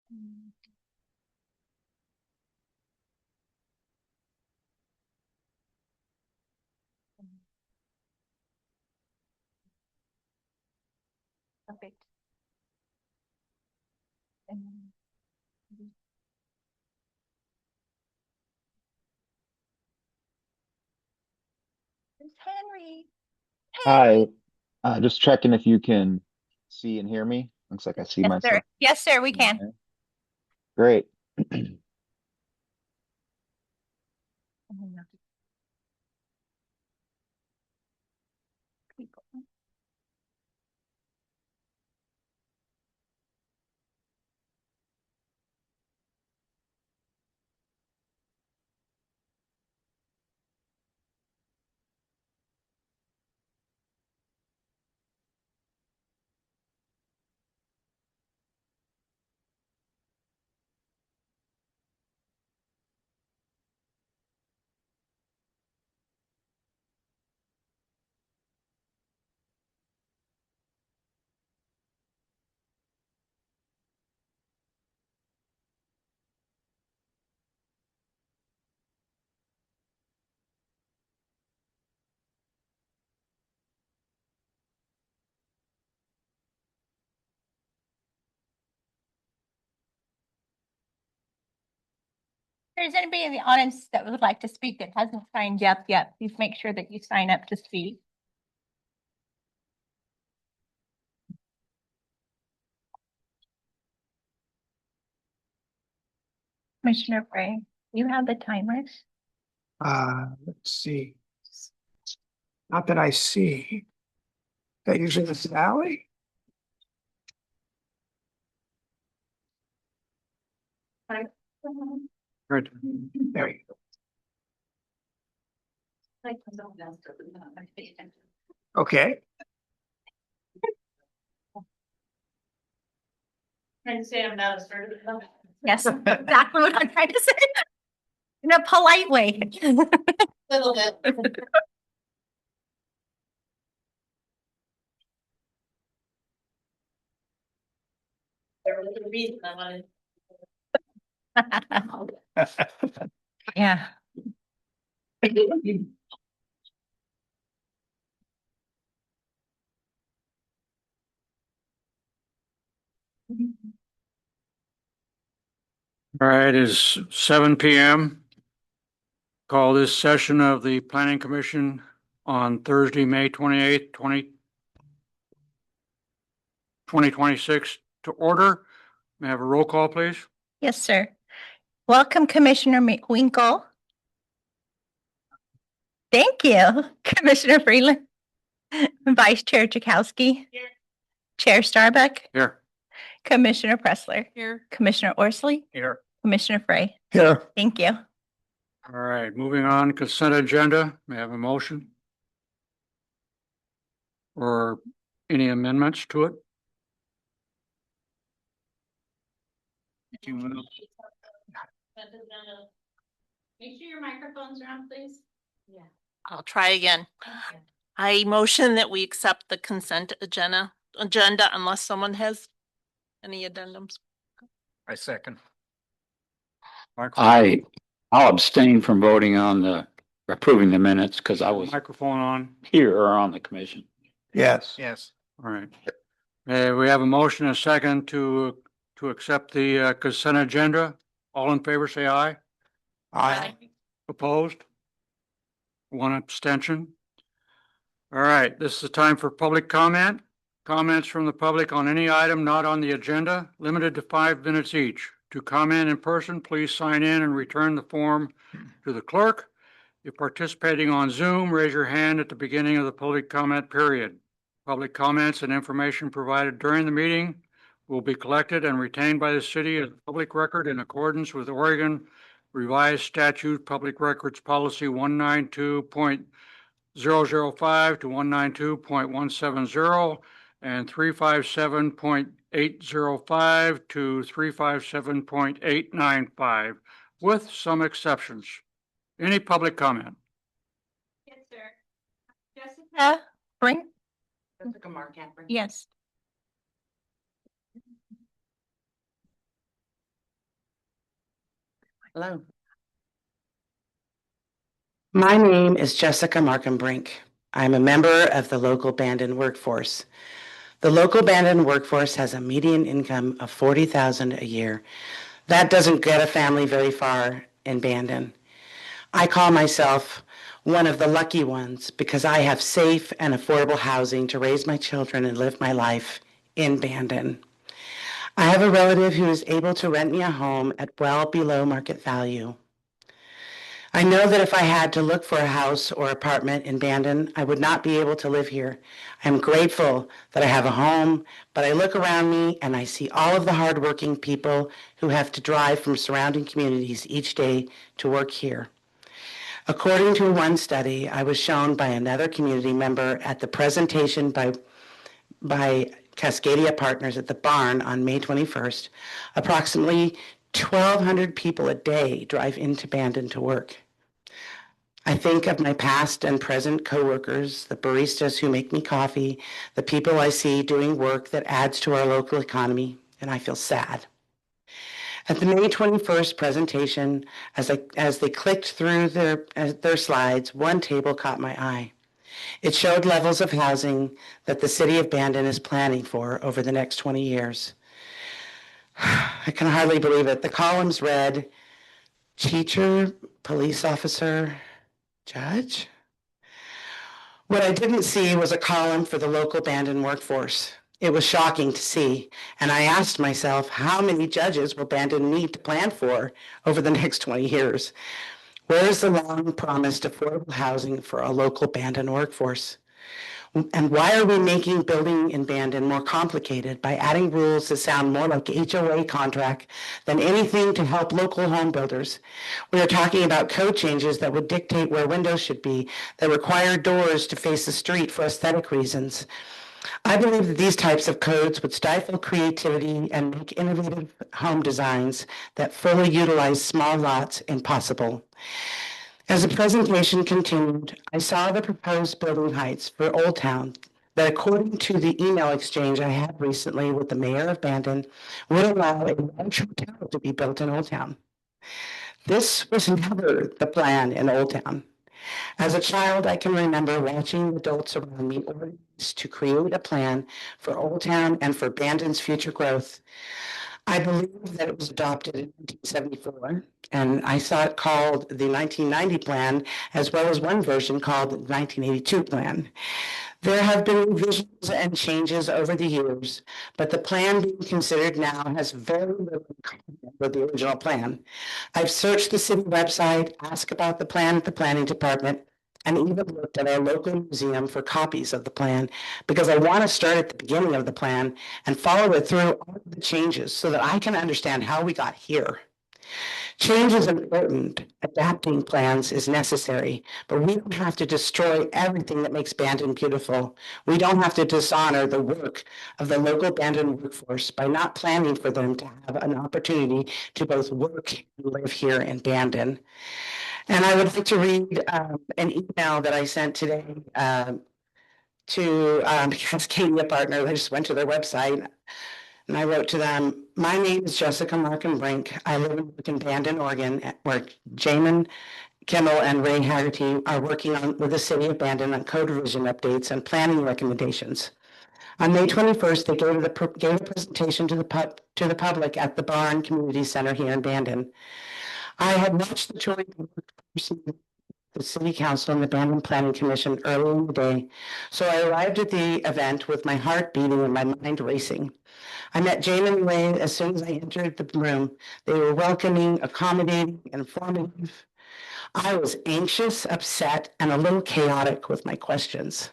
Perfect. Henry. Hi, just checking if you can see and hear me. Looks like I see Yes, sir. myself. Yes, sir, we can. Okay. Great. If there's anybody in the audience that would like to speak that hasn't signed up yet, please make sure that you sign up to speak. Commissioner Frey, you have the timers. Let's see. Not that I see. That usually the Sally? Right. There you go. Okay. Trying to say I'm not assertive enough. Yes, exactly what I'm trying to say. In a polite way. Little bit. There was a reason I wanted. Yeah. All right, it's 7 p.m. Call this session of the Planning Commission on Thursday, May 28th, 2026 to order. May I have a roll call, please? Yes, sir. Welcome, Commissioner Winkle. Thank you, Commissioner Freeland. Vice Chair Chakowski. Here. Chair Starbuck. Here. Commissioner Pressler. Here. Commissioner Orsley. Here. Commissioner Frey. Here. Thank you. All right, moving on, consent agenda. May I have a motion? Or any amendments to it? Make sure your microphones are on, please. Yeah. I'll try again. I motion that we accept the consent agenda unless someone has any addendums. I second. I'll abstain from voting on the approving the minutes because I was Microphone on. here or on the commission. Yes. Yes. All right. We have a motion and a second to accept the consent agenda. All in favor, say aye. Aye. Opposed? One abstention. All right, this is the time for public comment. Comments from the public on any item not on the agenda, limited to 5 minutes each. To comment in person, please sign in and return the form to the clerk. If participating on Zoom, raise your hand at the beginning of the public comment period. Public comments and information provided during the meeting will be collected and retained by the city as public record in accordance with Oregon Revised Statute Public Records Policy 192.005 to 192.170 and 357.805 to 357.895 with some exceptions. Any public comment? Yes, sir. Jessica, bring. Jessica Mark. Yes. Hello. My name is Jessica Markenbrink. I'm a member of the local Bandon workforce. The local Bandon workforce has a median income of $40,000 a year. That doesn't get a family very far in Bandon. I call myself one of the lucky ones because I have safe and affordable housing to raise my children and live my life in Bandon. I have a relative who is able to rent me a home at well below market value. I know that if I had to look for a house or apartment in Bandon, I would not be able to live here. I'm grateful that I have a home, but I look around me and I see all of the hardworking people who have to drive from surrounding communities each day to work here. According to one study I was shown by another community member at the presentation by Cascadia Partners at the Barn on May 21st, approximately 1,200 people a day drive into Bandon to work. I think of my past and present coworkers, the baristas who make me coffee, the people I see doing work that adds to our local economy, and I feel sad. At the May 21st presentation, as they clicked through their slides, one table caught my eye. It showed levels of housing that the city of Bandon is planning for over the next 20 years. I can hardly believe it. The columns read, teacher, police officer, judge. What I didn't see was a column for the local Bandon workforce. It was shocking to see, and I asked myself, how many judges will Bandon need to plan for over the next 20 years? Where is the long promised affordable housing for a local Bandon workforce? And why are we making building in Bandon more complicated by adding rules that sound more like HOA contract than anything to help local home builders? We are talking about code changes that would dictate where windows should be, that require doors to face the street for aesthetic reasons. I believe that these types of codes would stifle creativity and make innovative home designs that fully utilize small lots impossible. As the presentation continued, I saw the proposed building heights for Old Town that, according to the email exchange I had recently with the mayor of Bandon, would allow a large hotel to be built in Old Town. This was never the plan in Old Town. As a child, I can remember watching adults around me organize to create a plan for Old Town and for Bandon's future growth. I believe that it was adopted in 1974, and I saw it called the 1990 plan, as well as one version called the 1982 plan. There have been revisions and changes over the years, but the plan being considered now has very little in common with the original plan. I've searched the city website, asked about the plan at the planning department, and even looked at our local museum for copies of the plan because I want to start at the beginning of the plan and follow it through all of the changes so that I can understand how we got here. Change is important. Adapting plans is necessary, but we don't have to destroy everything that makes Bandon beautiful. We don't have to dishonor the work of the local Bandon workforce by not planning for them to have an opportunity to both work and live here in Bandon. And I would like to read an email that I sent today to Cascadia Partners. I just went to their website and I wrote to them, my name is Jessica Markenbrink. I live in Bandon, Oregon, where Jamin Kimmel and Ray Haggerty are working with the city of Bandon on code revision updates and planning recommendations. On May 21st, they gave a presentation to the public at the Barn Community Center here in Bandon. I had watched the touring the City Council and the Bandon Planning Commission early in the day, so I arrived at the event with my heart beating and my mind racing. I met Jamin and Ray as soon as I entered the room. They were welcoming, accommodating, informative. I was anxious, upset, and a little chaotic with my questions.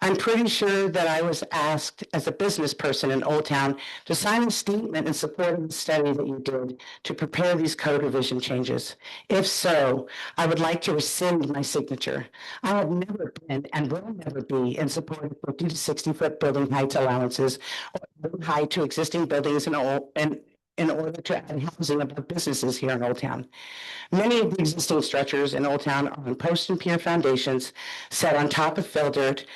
I'm pretty sure that I was asked as a business person in Old Town to sign a statement in support of the study that you did to prepare these code revision changes. If so, I would like to rescind my signature. I have never been and will never be in support of 50 to 60-foot building heights allowances or building height to existing buildings in order to add housing above businesses here in Old Town. Many of the existing structures in Old Town are on post and pier foundations set on top of fill dirt.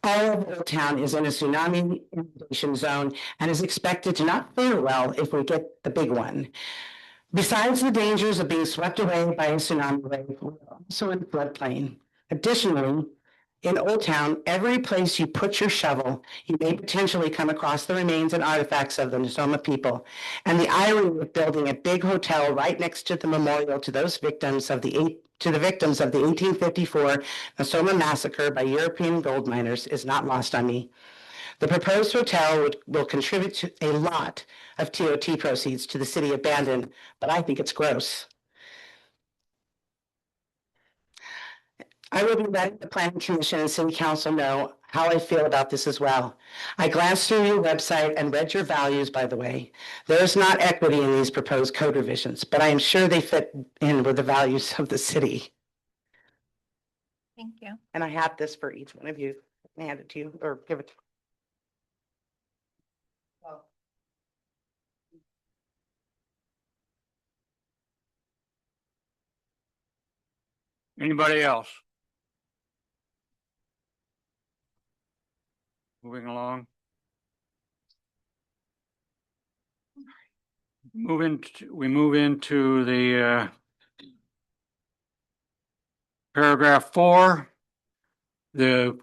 All of Old Town is in a tsunami inundation zone and is expected to not fare well if we get the big one. Besides the dangers of being swept away by a tsunami wave, we're also in floodplain. Additionally, in Old Town, every place you put your shovel, you may potentially come across the remains and artifacts of the Nosoma people. And the irony of building a big hotel right next to the memorial to those victims of the 1854 Nosoma massacre by European gold miners is not lost on me. The proposed hotel will contribute to a lot of TOT proceeds to the city of Bandon, but I think it's gross. I will be letting the planning commission and city council know how I feel about this as well. I glanced through your website and read your values, by the way. There is not equity in these proposed code revisions, but I am sure they fit in with the values of the city. Thank you. And I have this for each one of you. Hand it to you or give it to Anybody else? Moving along. We move into the paragraph 4. The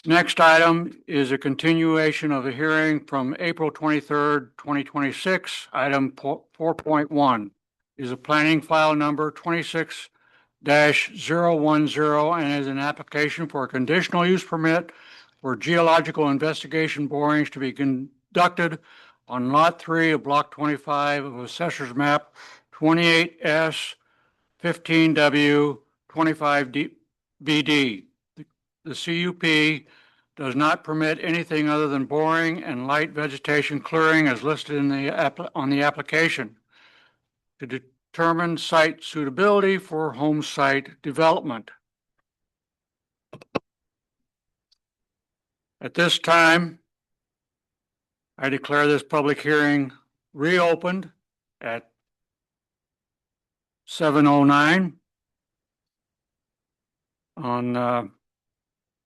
next item is a continuation of a hearing from April 23rd, 2026. Item 4.1 is a planning file number 26-010 and is an application for a conditional use permit for geological investigation borings to be conducted on Lot 3 of Block 25 of Assessor's Map 28S 15W 25BD. The CUP does not permit anything other than boring and light vegetation clearing as listed in on the application to determine site suitability for home site development. At this time, I declare this public hearing reopened at 7:09 on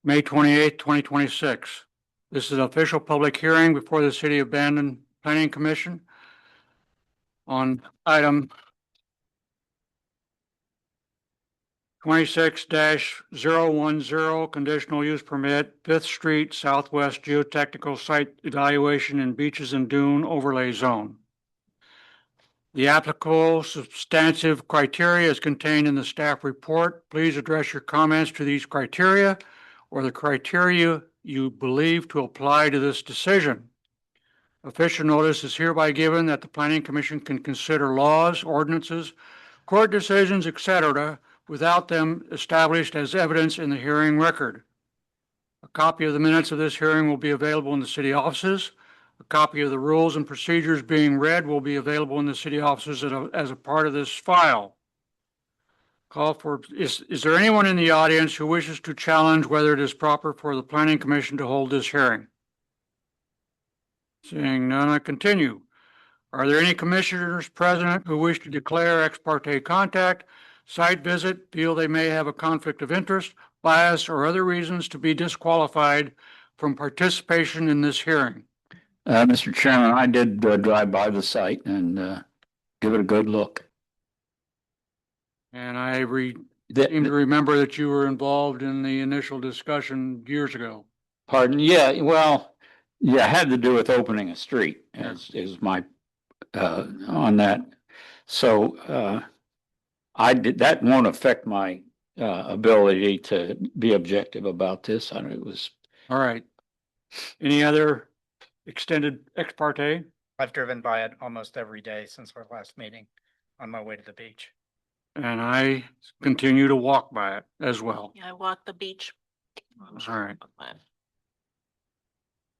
May 28th, 2026. This is an official public hearing before the City of Bandon Planning Commission on item 26-010 conditional use permit, 5th Street Southwest Geotechnical Site Evaluation in Beaches and Dune Overlay Zone. The applicable substantive criteria is contained in the staff report. Please address your comments to these criteria or the criteria you believe to apply to this decision. Official notice is hereby given that the Planning Commission can consider laws, ordinances, court decisions, etc., without them established as evidence in the hearing record. A copy of the minutes of this hearing will be available in the city offices. A copy of the rules and procedures being read will be available in the city offices as a part of this file. Is there anyone in the audience who wishes to challenge whether it is proper for the Planning Commission to hold this hearing? Seeing none, I continue. Are there any commissioners present who wish to declare ex parte contact, site visit, feel they may have a conflict of interest, bias, or other reasons to be disqualified from participation in this hearing? Mr. Chairman, I did drive by the site and give it a good look. And I seem to remember that you were involved in the initial discussion years ago. Pardon? Yeah, well, yeah, it had to do with opening a street is my on that. So that won't affect my ability to be objective about this. I know it was. All right. Any other extended ex parte? I've driven by it almost every day since our last meeting on my way to the beach. And I continue to walk by it as well. Yeah, I walked the beach. All right.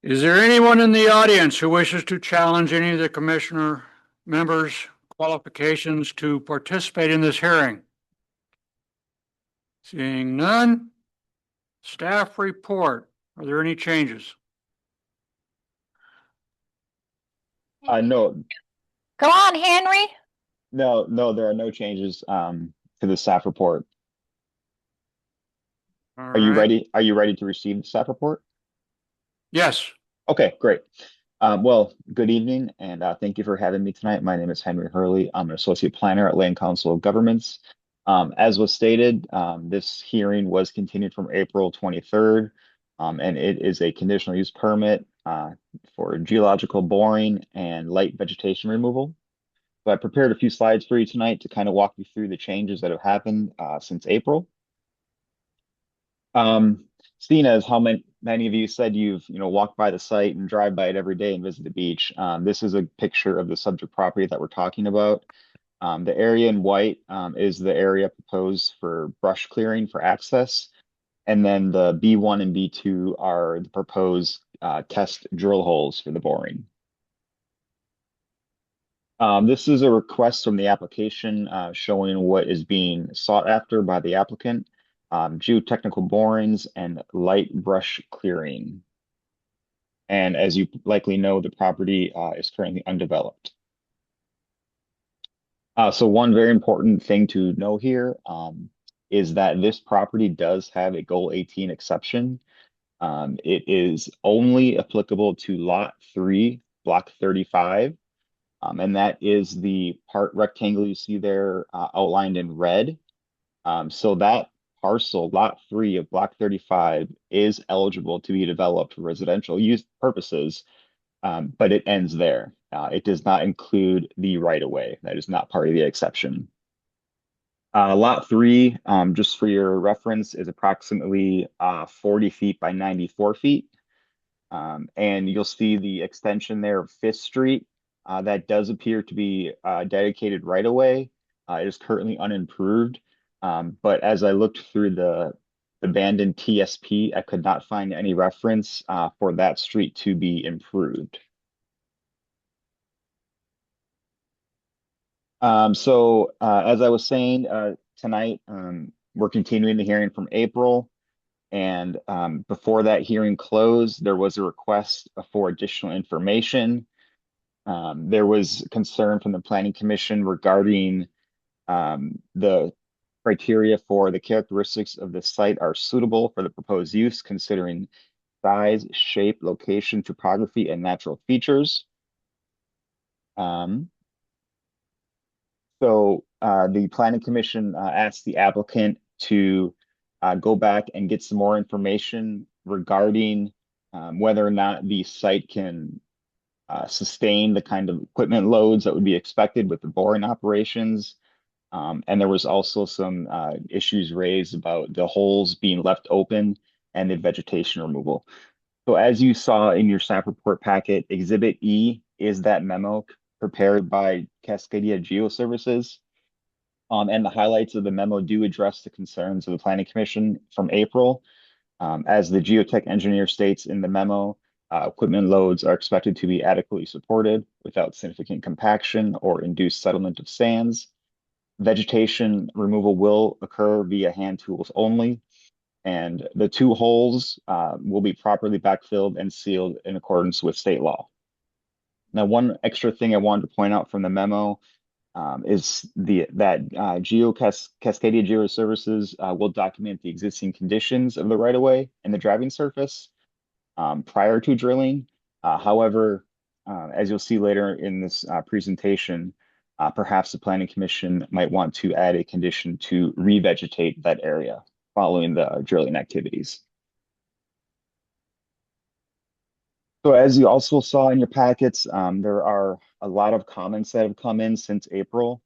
Is there anyone in the audience who wishes to challenge any of the commissioner members' qualifications to participate in this hearing? Seeing none. Staff report. Are there any changes? No, Go on, Henry. no, there are no changes to the staff report. All Are you right. ready? Are you ready to receive the staff report? Yes. Okay, great. Well, good evening, and thank you for having me tonight. My name is Henry Hurley. I'm an associate planner at Land Council of Governments. As was stated, this hearing was continued from April 23rd, and it is a conditional use permit for geological boring and light vegetation removal. So I prepared a few slides for you tonight to kind of walk you through the changes that have happened since April. Seeing as how many of you said you've walked by the site and drive by it every day and visit the beach, this is a picture of the subject property that we're talking about. The area in white is the area proposed for brush clearing for access, and then the B1 and B2 are the proposed test drill holes for the boring. This is a request from the application showing what is being sought after by the applicant. Geotechnical borings and light brush clearing. And as you likely know, the property is currently undeveloped. So one very important thing to know here is that this property does have a Goal 18 exception. It is only applicable to Lot 3, Block 35, and that is the part rectangle you see there outlined in red. So that parcel, Lot 3 of Block 35, is eligible to be developed for residential use purposes, but it ends there. It does not include the right-of-way. That is not part of the exception. Lot 3, just for your reference, is approximately 40 feet by 94 feet. And you'll see the extension there of 5th Street. That does appear to be dedicated right-of-way. It is currently unimproved. But as I looked through the abandoned TSP, I could not find any reference for that street to be improved. So as I was saying tonight, we're continuing the hearing from April. And before that hearing closed, there was a request for additional information. There was concern from the Planning Commission regarding the criteria for the characteristics of the site are suitable for the proposed use, considering size, shape, location, topography, and natural features. So the Planning Commission asked the applicant to go back and get some more information regarding whether or not the site can sustain the kind of equipment loads that would be expected with the boring operations. And there was also some issues raised about the holes being left open and the vegetation removal. So as you saw in your staff report packet, Exhibit E is that memo prepared by Cascadia Geoservices. And the highlights of the memo do address the concerns of the Planning Commission from April. As the geotech engineer states in the memo, equipment loads are expected to be adequately supported without significant compaction or induced settlement of sands. Vegetation removal will occur via hand tools only, and the 2 holes will be properly backfilled and sealed in accordance with state law. Now, one extra thing I wanted to point out from the memo is that Cascadia Geoservices will document the existing conditions of the right-of-way and the driving surface prior to drilling. However, as you'll see later in this presentation, perhaps the Planning Commission might want to add a condition to revegetate that area following the drilling activities. So as you also saw in your packets, there are a lot of comments that have come in since April.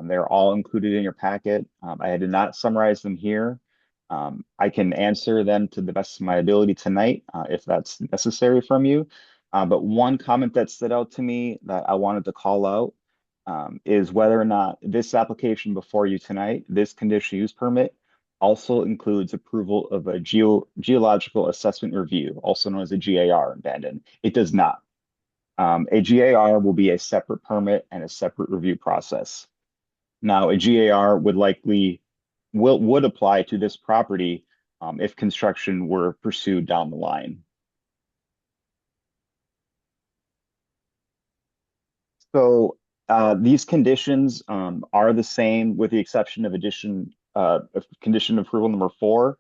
They're all included in your packet. I did not summarize them here. I can answer them to the best of my ability tonight if that's necessary from you. But one comment that stood out to me that I wanted to call out is whether or not this application before you tonight, this conditional use permit, also includes approval of a geological assessment review, also known as a GAR in Bandon. It does not. A GAR will be a separate permit and a separate review process. Now, a GAR would apply to this property if construction were pursued down the line. So these conditions are the same with the exception of condition approval number 4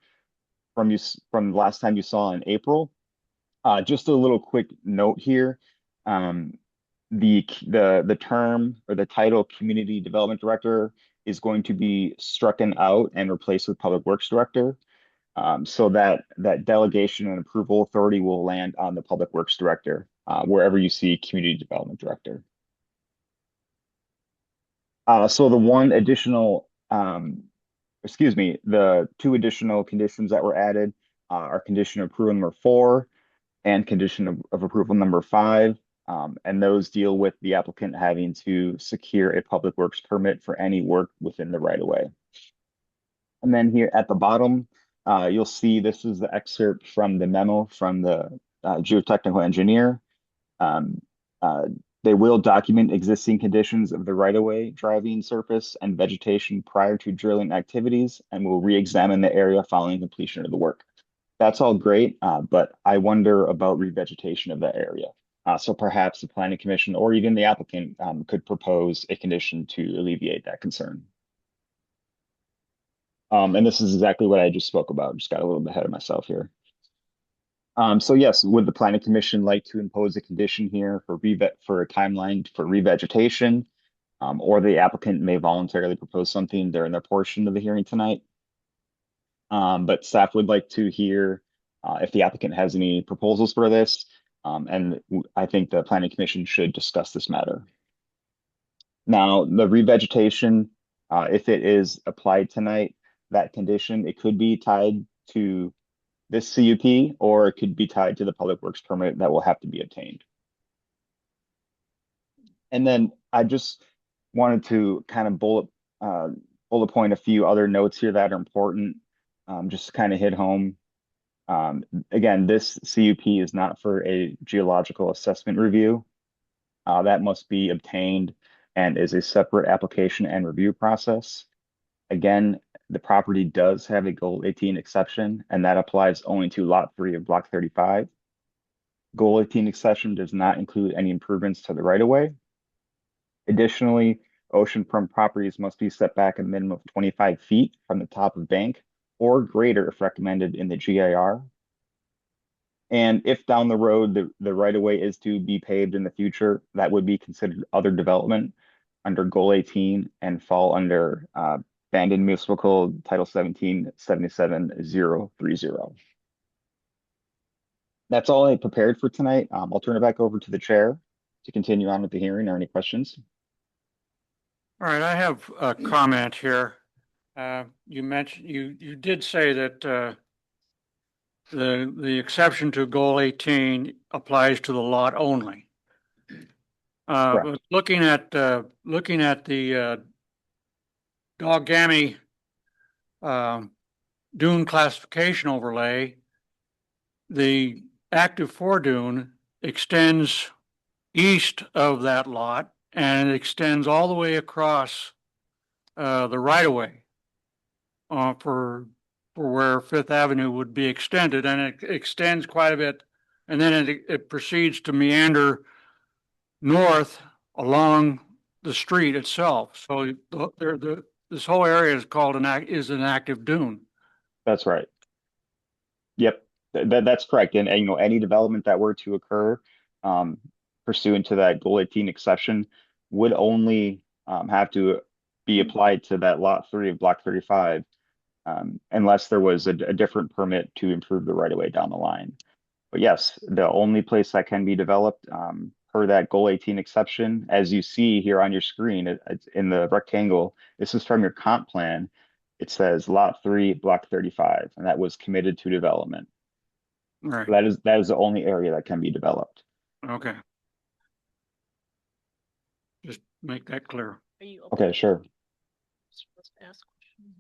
from the last time you saw in April. Just a little quick note here. the term or the title Community Development Director is going to be strucken out and replaced with Public Works Director. So that delegation and approval authority will land on the Public Works Director, wherever you see Community Development Director. So the one additional, the two additional conditions that were added are condition of approval number 4 and condition of approval number 5. And those deal with the applicant having to secure a public works permit for any work within the right of way. And then here at the bottom, you'll see this is the excerpt from the memo from the geotechnical engineer. They will document existing conditions of the right-of-way, driving surface, and vegetation prior to drilling activities, and will re-examine the area following completion of the work. That's all great, but I wonder about revegetation of that area. So perhaps the planning commission or even the applicant could propose a condition to alleviate that concern. And this is exactly what I just spoke about. Just got a little bit ahead of myself here. So yes, would the planning commission like to impose a condition here for a timeline for revegetation? Or the applicant may voluntarily propose something during their portion of the hearing tonight. But staff would like to hear if the applicant has any proposals for this. And I think the planning commission should discuss this matter. Now, the revegetation, if it is applied tonight, that condition, it could be tied to this CUP, or it could be tied to the public works permit that will have to be obtained. And then I just wanted to kind of bullet point a few other notes here that are important, just to kind of hit home. Again, this CUP is not for a geological assessment review. That must be obtained and is a separate application and review process. Again, the property does have a Goal 18 exception, and that applies only to Lot 3 of Block 35. Goal 18 exception does not include any improvements to the right-of-way. Additionally, oceanfront properties must be set back a minimum of 25 feet from the top of bank or greater if recommended in the GIR. And if down the road the right-of-way is to be paved in the future, that would be considered other development under Goal 18 and fall under Bandon Municipal Code Title 17 77030. That's all I prepared for tonight. I'll turn it back over to the chair to continue on with the hearing or any questions. All right, I have a comment here. You mentioned, you did say that the exception to Goal 18 applies to the lot only. But looking at the Dog-Gammy dune classification overlay, the active foredune extends east of that lot and it extends all the way across the right-of-way for where Fifth Avenue would be extended, and it extends quite a bit, and then it proceeds to meander north along the street itself. So this whole area is called an active dune. That's right. Yep, that's correct. And you know, any development that were to occur pursuant to that Goal 18 exception would only have to be applied to that Lot 3 of Block 35 unless there was a different permit to improve the right-of-way down the line. But yes, the only place that can be developed per that Goal 18 exception, as you see here on your screen, it's in the rectangle. This is from your comp plan. It says Lot 3, Block 35, and that was committed to development. Right. So that is the only area that can be developed. Okay. Just make that clear. Are you Okay, sure. supposed to ask questions?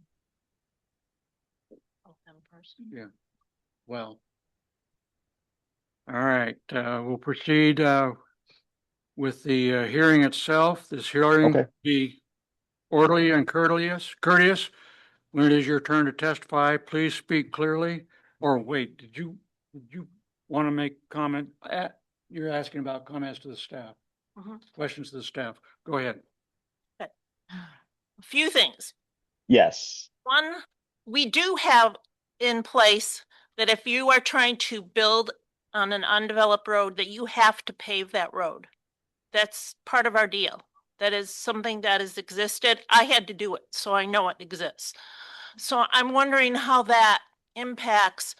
Oh, them person. Yeah. Well. All right, we'll proceed with the hearing itself. This hearing Okay. be orderly and courteous. When it is your turn to testify, please speak clearly. Or wait, did you want to make comment? You're asking about comments to the staff, questions to the staff. Go ahead. A few things. Yes. One, we do have in place that if you are trying to build on an undeveloped road that you have to pave that road. That's part of our deal. That is something that has existed. I had to do it, so I know it exists. So I'm wondering how that impacts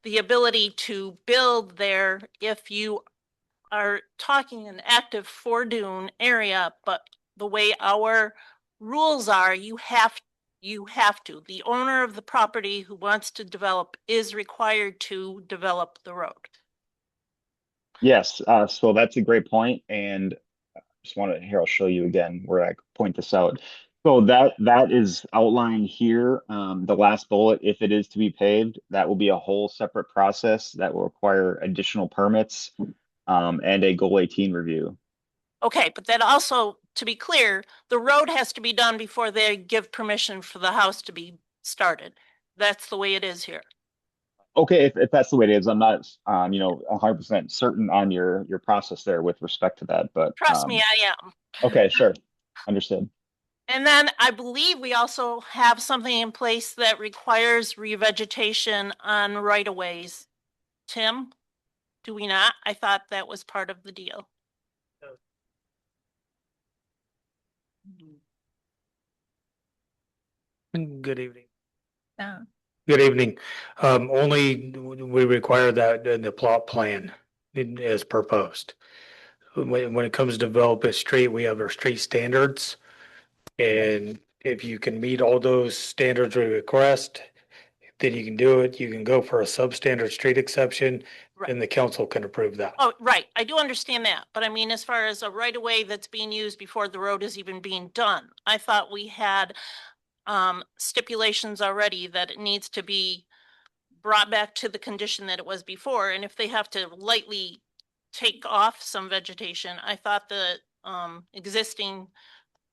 the ability to build there if you are talking an active four-dune area, but the way our rules are, you have to. The owner of the property who wants to develop is required to develop the road. Yes, so that's a great point, and just wanted here, I'll show you again where I point this out. So that is outlined here. The last bullet, if it is to be paved, that will be a whole separate process that will require additional permits and a Goal 18 review. Okay, but then also, to be clear, the road has to be done before they give permission for the house to be started. That's the way it is here. Okay, if that's the way it is, I'm not 100% certain on your process there with respect to that, but Trust me, I am. okay, sure, understood. And then I believe we also have something in place that requires revegetation on right-of-ways. Tim, do we not? I thought that was part of the deal. Good evening. No. Good evening. Only we require that in the plot plan as proposed. When it comes to develop a street, we have our street standards. And if you can meet all those standards we request, then you can do it. You can go for a substandard street exception, Right. and the council can approve that. Oh, right. I do understand that. But I mean, as far as a right-of-way that's being used before the road is even being done, I thought we had stipulations already that it needs to be brought back to the condition that it was before. And if they have to lightly take off some vegetation, I thought the existing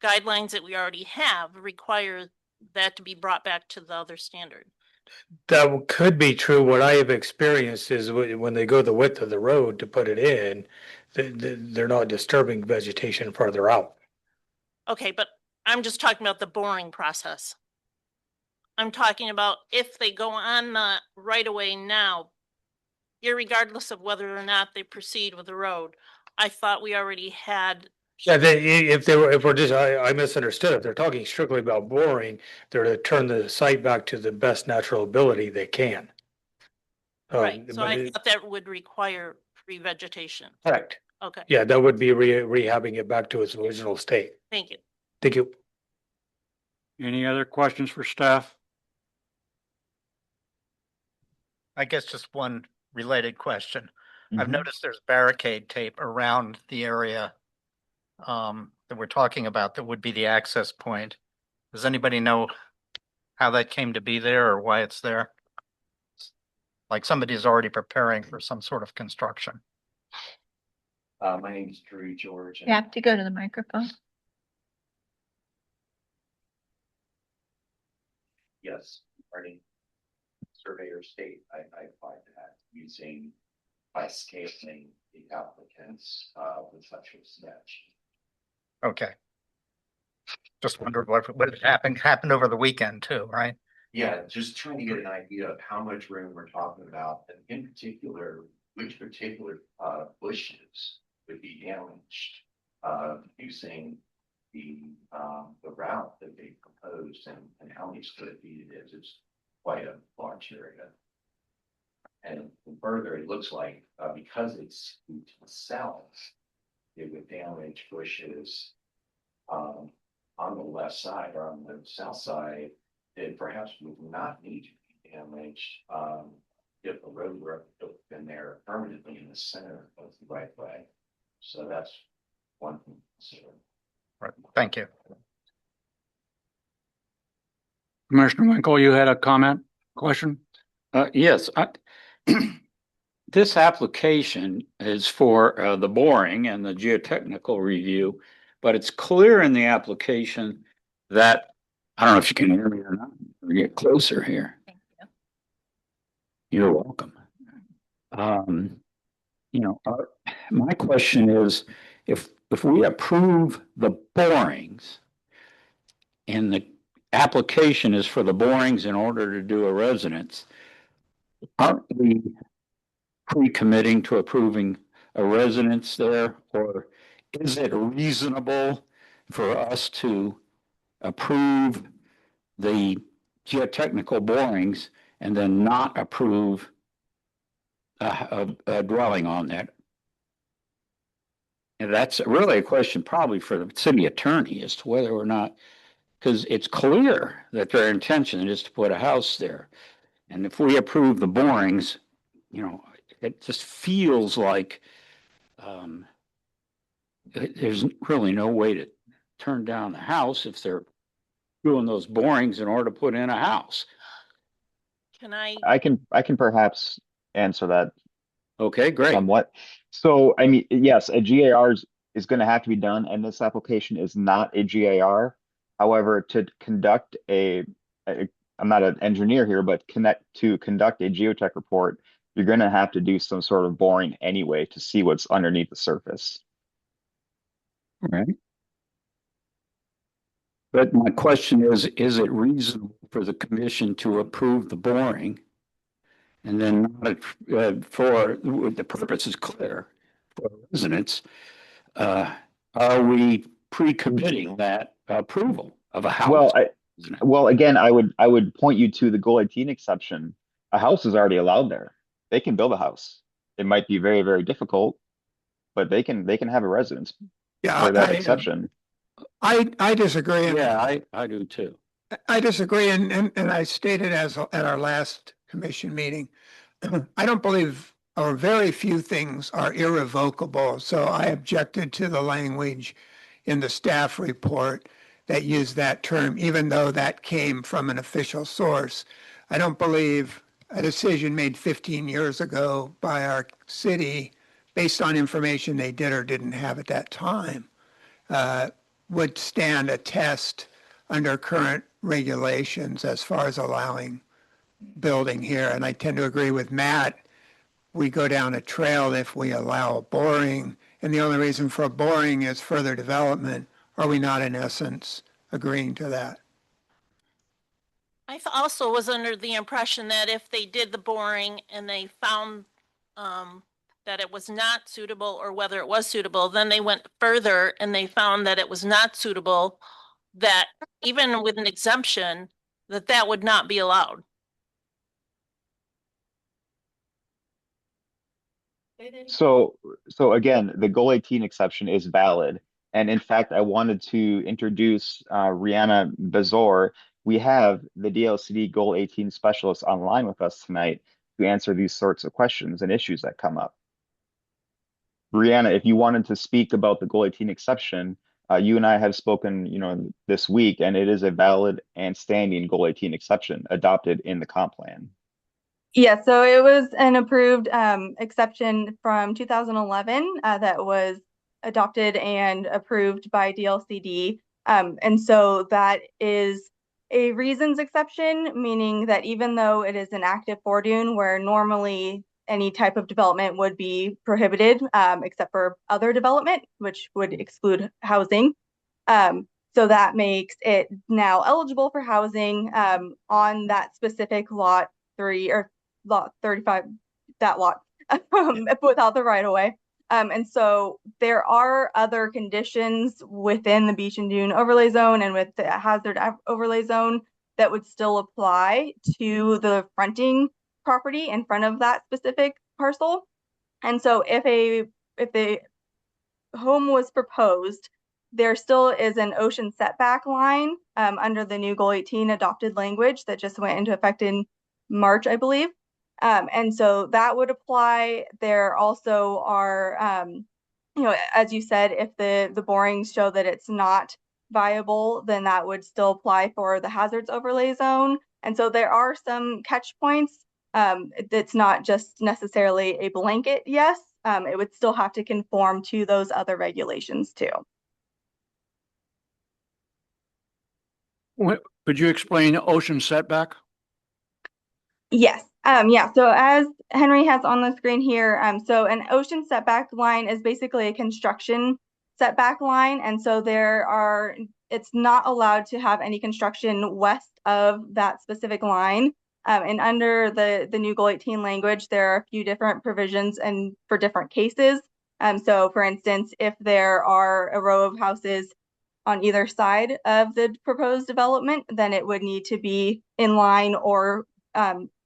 guidelines that we already have require that to be brought back to the other standard. That could be true. What I have experienced is when they go the width of the road to put it in, they're not disturbing vegetation farther out. Okay, but I'm just talking about the boring process. I'm talking about if they go on the right of way now, irregardless of whether or not they proceed with the road. I thought we already had. Yeah, if we're just, I misunderstood. If they're talking strictly about boring, they're to turn the site back to the best natural ability they can. Right, so but I thought that would require revegetation. correct. Okay, Yeah, that would be rehabbing it back to its original state. thank you. Thank you. Any other questions for staff? I guess just one related question. I've Mhm. noticed there's barricade tape around the area that we're talking about that would be the access point. Does anybody know how that came to be there or why it's there? Like somebody's already preparing for some sort of construction. My name is Drew George. You have to go to the microphone. Yes, regarding surveyor state, I applied that using by scaling the applicants with such a sketch. Okay. Just wondered what happened over the weekend too, right? Yeah, just trying to get an idea of how much room we're talking about, and in particular, which particular bushes would be damaged using the route that they proposed and how many square feet it is. It's quite a large area. And further, it looks like because it's to the south, it would damage bushes on the left side or on the south side that perhaps would not need to be damaged if the road were been there permanently in the center of the right way. So that's one thing to consider. Right. Thank you. Commissioner Winkle, you had a comment, question? Yes, this application is for the boring and the geotechnical review, but it's clear in the application that, I don't know if you can hear me or not, we get closer here. Thank you. You're welcome. My question is, if we approve the borings and the application is for the borings in order to do a residence, aren't we pre-committing to approving a residence there? Or is it reasonable for us to approve the geotechnical borings and then not approve a dwelling on that? And that's really a question probably for the city attorney as to whether or not, because it's clear that their intention is to put a house there. And if we approve the borings, you know, it just feels like there's really no way to turn down the house if they're doing those borings in order to put in a house. Can I, I can perhaps answer that Okay, great. somewhat. So, I mean, yes, a GAR is going to have to be done, and this application is not a GAR. However, to conduct I'm not an engineer here, but to conduct a geotech report, you're going to have to do some sort of boring anyway to see what's underneath the surface. Right. But my question is it reasonable for the commission to approve the boring? And then for the purpose is clear for residents, are we pre-committing that approval of a house? Well, again, I would point you to the Goal 18 exception. A house is already allowed there. They can build a house. It might be very, very difficult, but they can have a residence for that exception. I disagree. Yeah, I do too. I disagree, and I stated at our last commission meeting, I don't believe, or very few things are irrevocable. So I objected to the language in the staff report that used that term, even though that came from an official source. I don't believe a decision made 15 years ago by our city, based on information they did or didn't have at that time, would stand a test under current regulations as far as allowing building here. And I tend to agree with Matt. We go down a trail if we allow a boring, and the only reason for a boring is further development. Are we not in essence agreeing to that? I also was under the impression that if they did the boring and they found that it was not suitable, or whether it was suitable, then they went further and they found that it was not suitable, that even with an exemption, that would not be allowed. So again, the Goal 18 exception is valid. And in fact, I wanted to introduce Rihanna Bezor. We have the DLCD Goal 18 specialist online with us tonight to answer these sorts of questions and issues that come up. Rihanna, if you wanted to speak about the Goal 18 exception, you and I have spoken, this week, and it is a valid and standing Goal 18 exception adopted in the comp plan. Yeah, so it was an approved exception from 2011 that was adopted and approved by DLCD. And so that is a reasons exception, meaning that even though it is an active foredune where normally any type of development would be prohibited, except for other development, which would exclude housing. So that makes it now eligible for housing on that specific lot 3 or lot 35, that lot, without the right of way. And so there are other conditions within the beach and dune overlay zone and with the hazard overlay zone that would still apply to the fronting property in front of that specific parcel. And so if the home was proposed, there still is an ocean setback line under the new Goal 18 adopted language that just went into effect in March, I believe. And so that would apply. There also are, as you said, if the borings show that it's not viable, then that would still apply for the hazards overlay zone. And so there are some catch points. It's not just necessarily a blanket yes. It would still have to conform to those other regulations too. Could you explain ocean setback? Yes. Yeah. So as Henry has on the screen here, so an ocean setback line is basically a construction setback line. And so it's not allowed to have any construction west of that specific line. And under the new Goal 18 language, there are a few different provisions and for different cases. So for instance, if there are a row of houses on either side of the proposed development, then it would need to be in line or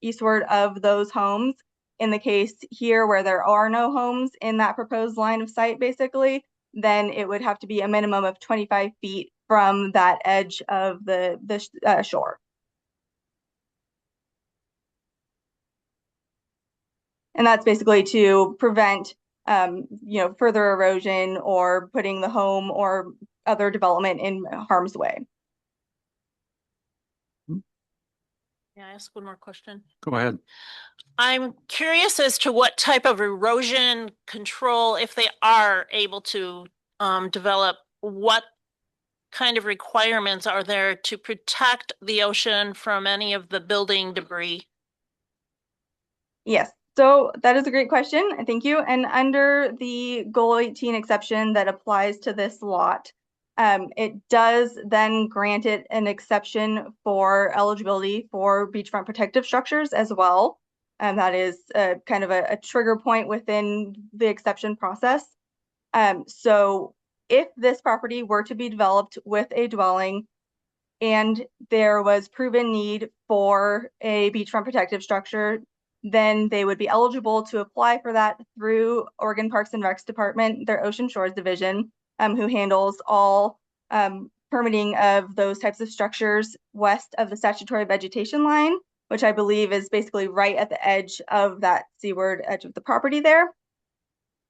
eastward of those homes. In the case here where there are no homes in that proposed line of sight, basically, then it would have to be a minimum of 25 feet from that edge of the shore. And that's basically to prevent further erosion or putting the home or other development in harm's way. May I ask one more question? Go ahead. I'm curious as to what type of erosion control, if they are able to develop, what kind of requirements are there to protect the ocean from any of the building debris? Yes, so that is a great question. Thank you. And under the Goal 18 exception that applies to this lot, it does then grant it an exception for eligibility for beachfront protective structures as well. And that is kind of a trigger point within the exception process. So if this property were to be developed with a dwelling and there was proven need for a beachfront protective structure, then they would be eligible to apply for that through Oregon Parks and Recs Department, their Ocean Shores Division, who handles all permitting of those types of structures west of the statutory vegetation line, which I believe is basically right at the edge of that seaward edge of the property there.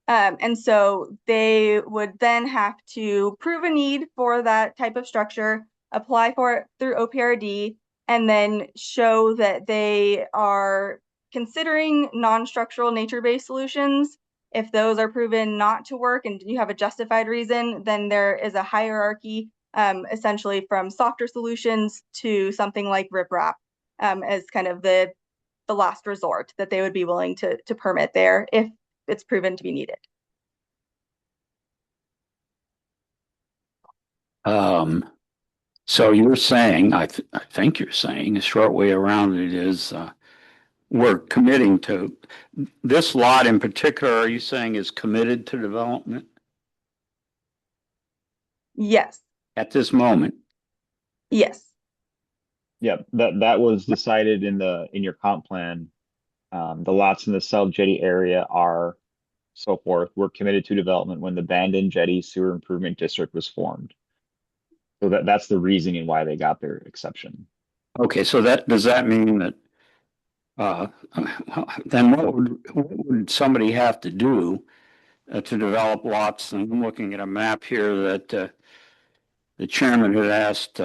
And so they would then have to prove a need for that type of structure, apply for it through OPRD, and then show that they are considering non-structural nature-based solutions. If those are proven not to work and you have a justified reason, then there is a hierarchy essentially from softer solutions to something like riprap as kind of the last resort that they would be willing to permit there if it's proven to be needed. So you're saying, I think you're saying, a short way around it is we're committing to this lot in particular. Are you saying is committed to development Yes. at this moment? Yes. Yeah, that was decided in your comp plan. The lots in the South Jetty area are so forth. We're committed to development when the Bandon Jetty Sewer Improvement District was formed. So that's the reasoning why they got their exception. Okay, so does that mean that then what would somebody have to do to develop lots? And I'm looking at a map here that the chairman had asked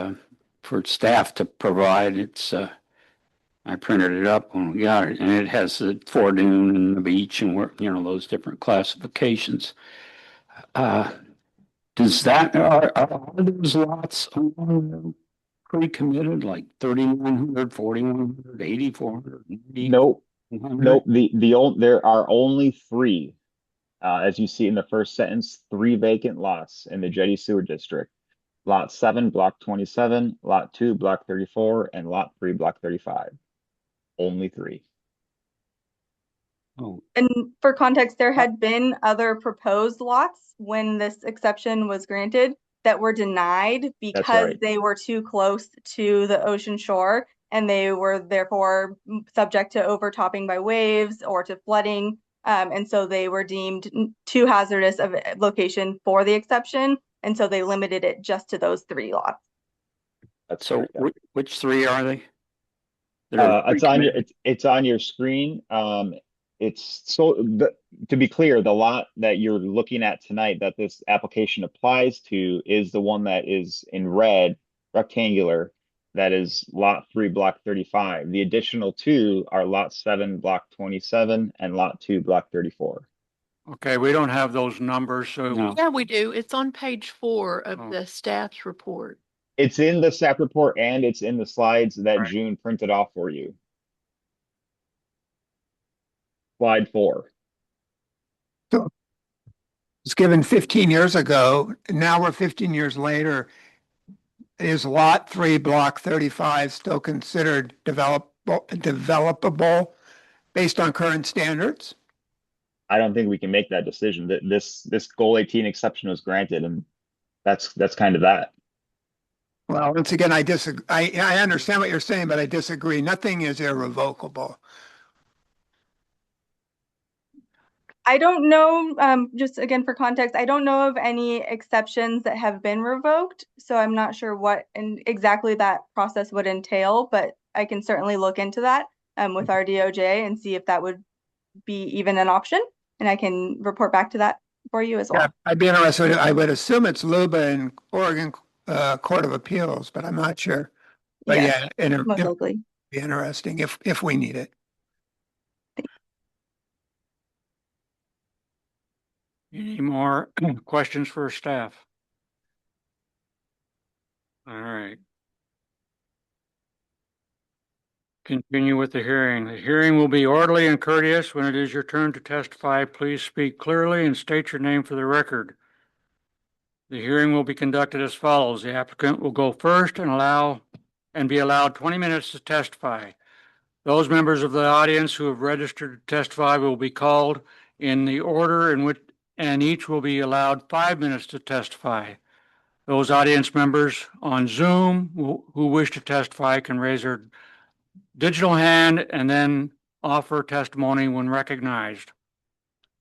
for staff to provide. It's I printed it up when we got it, and it has the foredune and the beach and those different classifications. Does that are those lots pre-committed, like 3,900, 4,100, 8,400? Nope. There are only three, as you see in the first sentence, 3 vacant lots in the Jetty Sewer District. Lot 7, Block 27, Lot 2, Block 34, and Lot 3, Block 35. Only 3. Oh, And for context, there had been other proposed lots when this exception was granted that were denied because they were too close to the ocean shore and they were therefore subject to overtopping by waves or to flooding. And so they were deemed too hazardous of a location for the exception. And so they limited it just to those 3 lots. That's so which 3 are they? It's on your screen. To be clear, the lot that you're looking at tonight that this application applies to is the one that is in red, rectangular. That is Lot 3, Block 35. The additional 2 are Lot 7, Block 27, and Lot 2, Block 34. Okay, we don't have those numbers, so. No. Yeah, we do. It's on page 4 of the staff's report. It's in the staff report and it's in the slides that June printed off for you. Slide 4. So it's given 15 years ago. Now we're 15 years later. Is Lot 3, Block 35 still considered developable developable based on current standards? I don't think we can make that decision. That this goal 18 exception was granted, and that's kind of that. Well, once again, I disagree. I understand what you're saying, but I disagree. Nothing is irrevocable. I don't know, just again for context, I don't know of any exceptions that have been revoked, so I'm not sure what and exactly that process would entail, but I can certainly look into that with our DOJ and see if that would be even an option, and I can report back to that for you as well. Yeah, I'd be interested. I would assume it's LUBA and Oregon Court of Appeals, but I'm not sure. But Yes, yeah, most it'd likely. be interesting if we need it. Any more questions for staff? All right. Continue with the hearing. The hearing will be orderly and courteous. When it is your turn to testify, please speak clearly and state your name for the record. The hearing will be conducted as follows. The applicant will go first and be allowed 20 minutes to testify. Those members of the audience who have registered to testify will be called in the order in which, and each will be allowed 5 minutes to testify. Those audience members on Zoom who wish to testify can raise their digital hand and then offer testimony when recognized.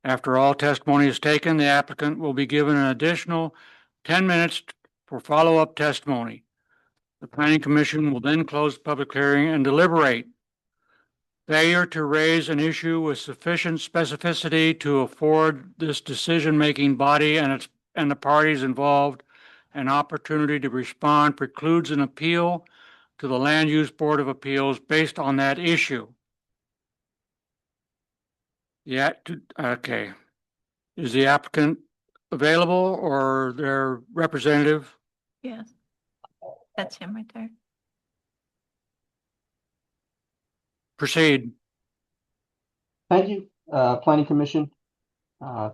After all testimony is taken, the applicant will be given an additional 10 minutes for follow-up testimony. The Planning Commission will then close the public hearing and deliberate. Failure to raise an issue with sufficient specificity to afford this decision-making body and the parties involved an opportunity to respond precludes an appeal to the Land Use Board of Appeals based on that issue. Okay. Is the applicant available or their representative? Yes. That's him right there. Proceed. Thank you, Planning Commission.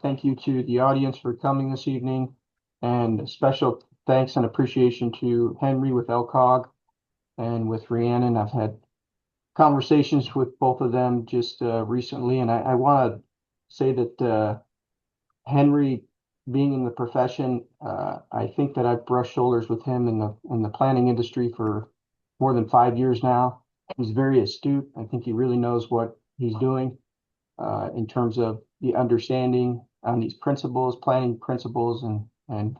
Thank you to the audience for coming this evening, and special thanks and appreciation to Henry with LCOG and with Rhiannon. I've had conversations with both of them just recently, and I want to say that Henry, being in the profession, I think that I've brushed shoulders with him in the planning industry for more than 5 years now. He's very astute. I think he really knows what he's doing in terms of the understanding on these principles, planning principles, and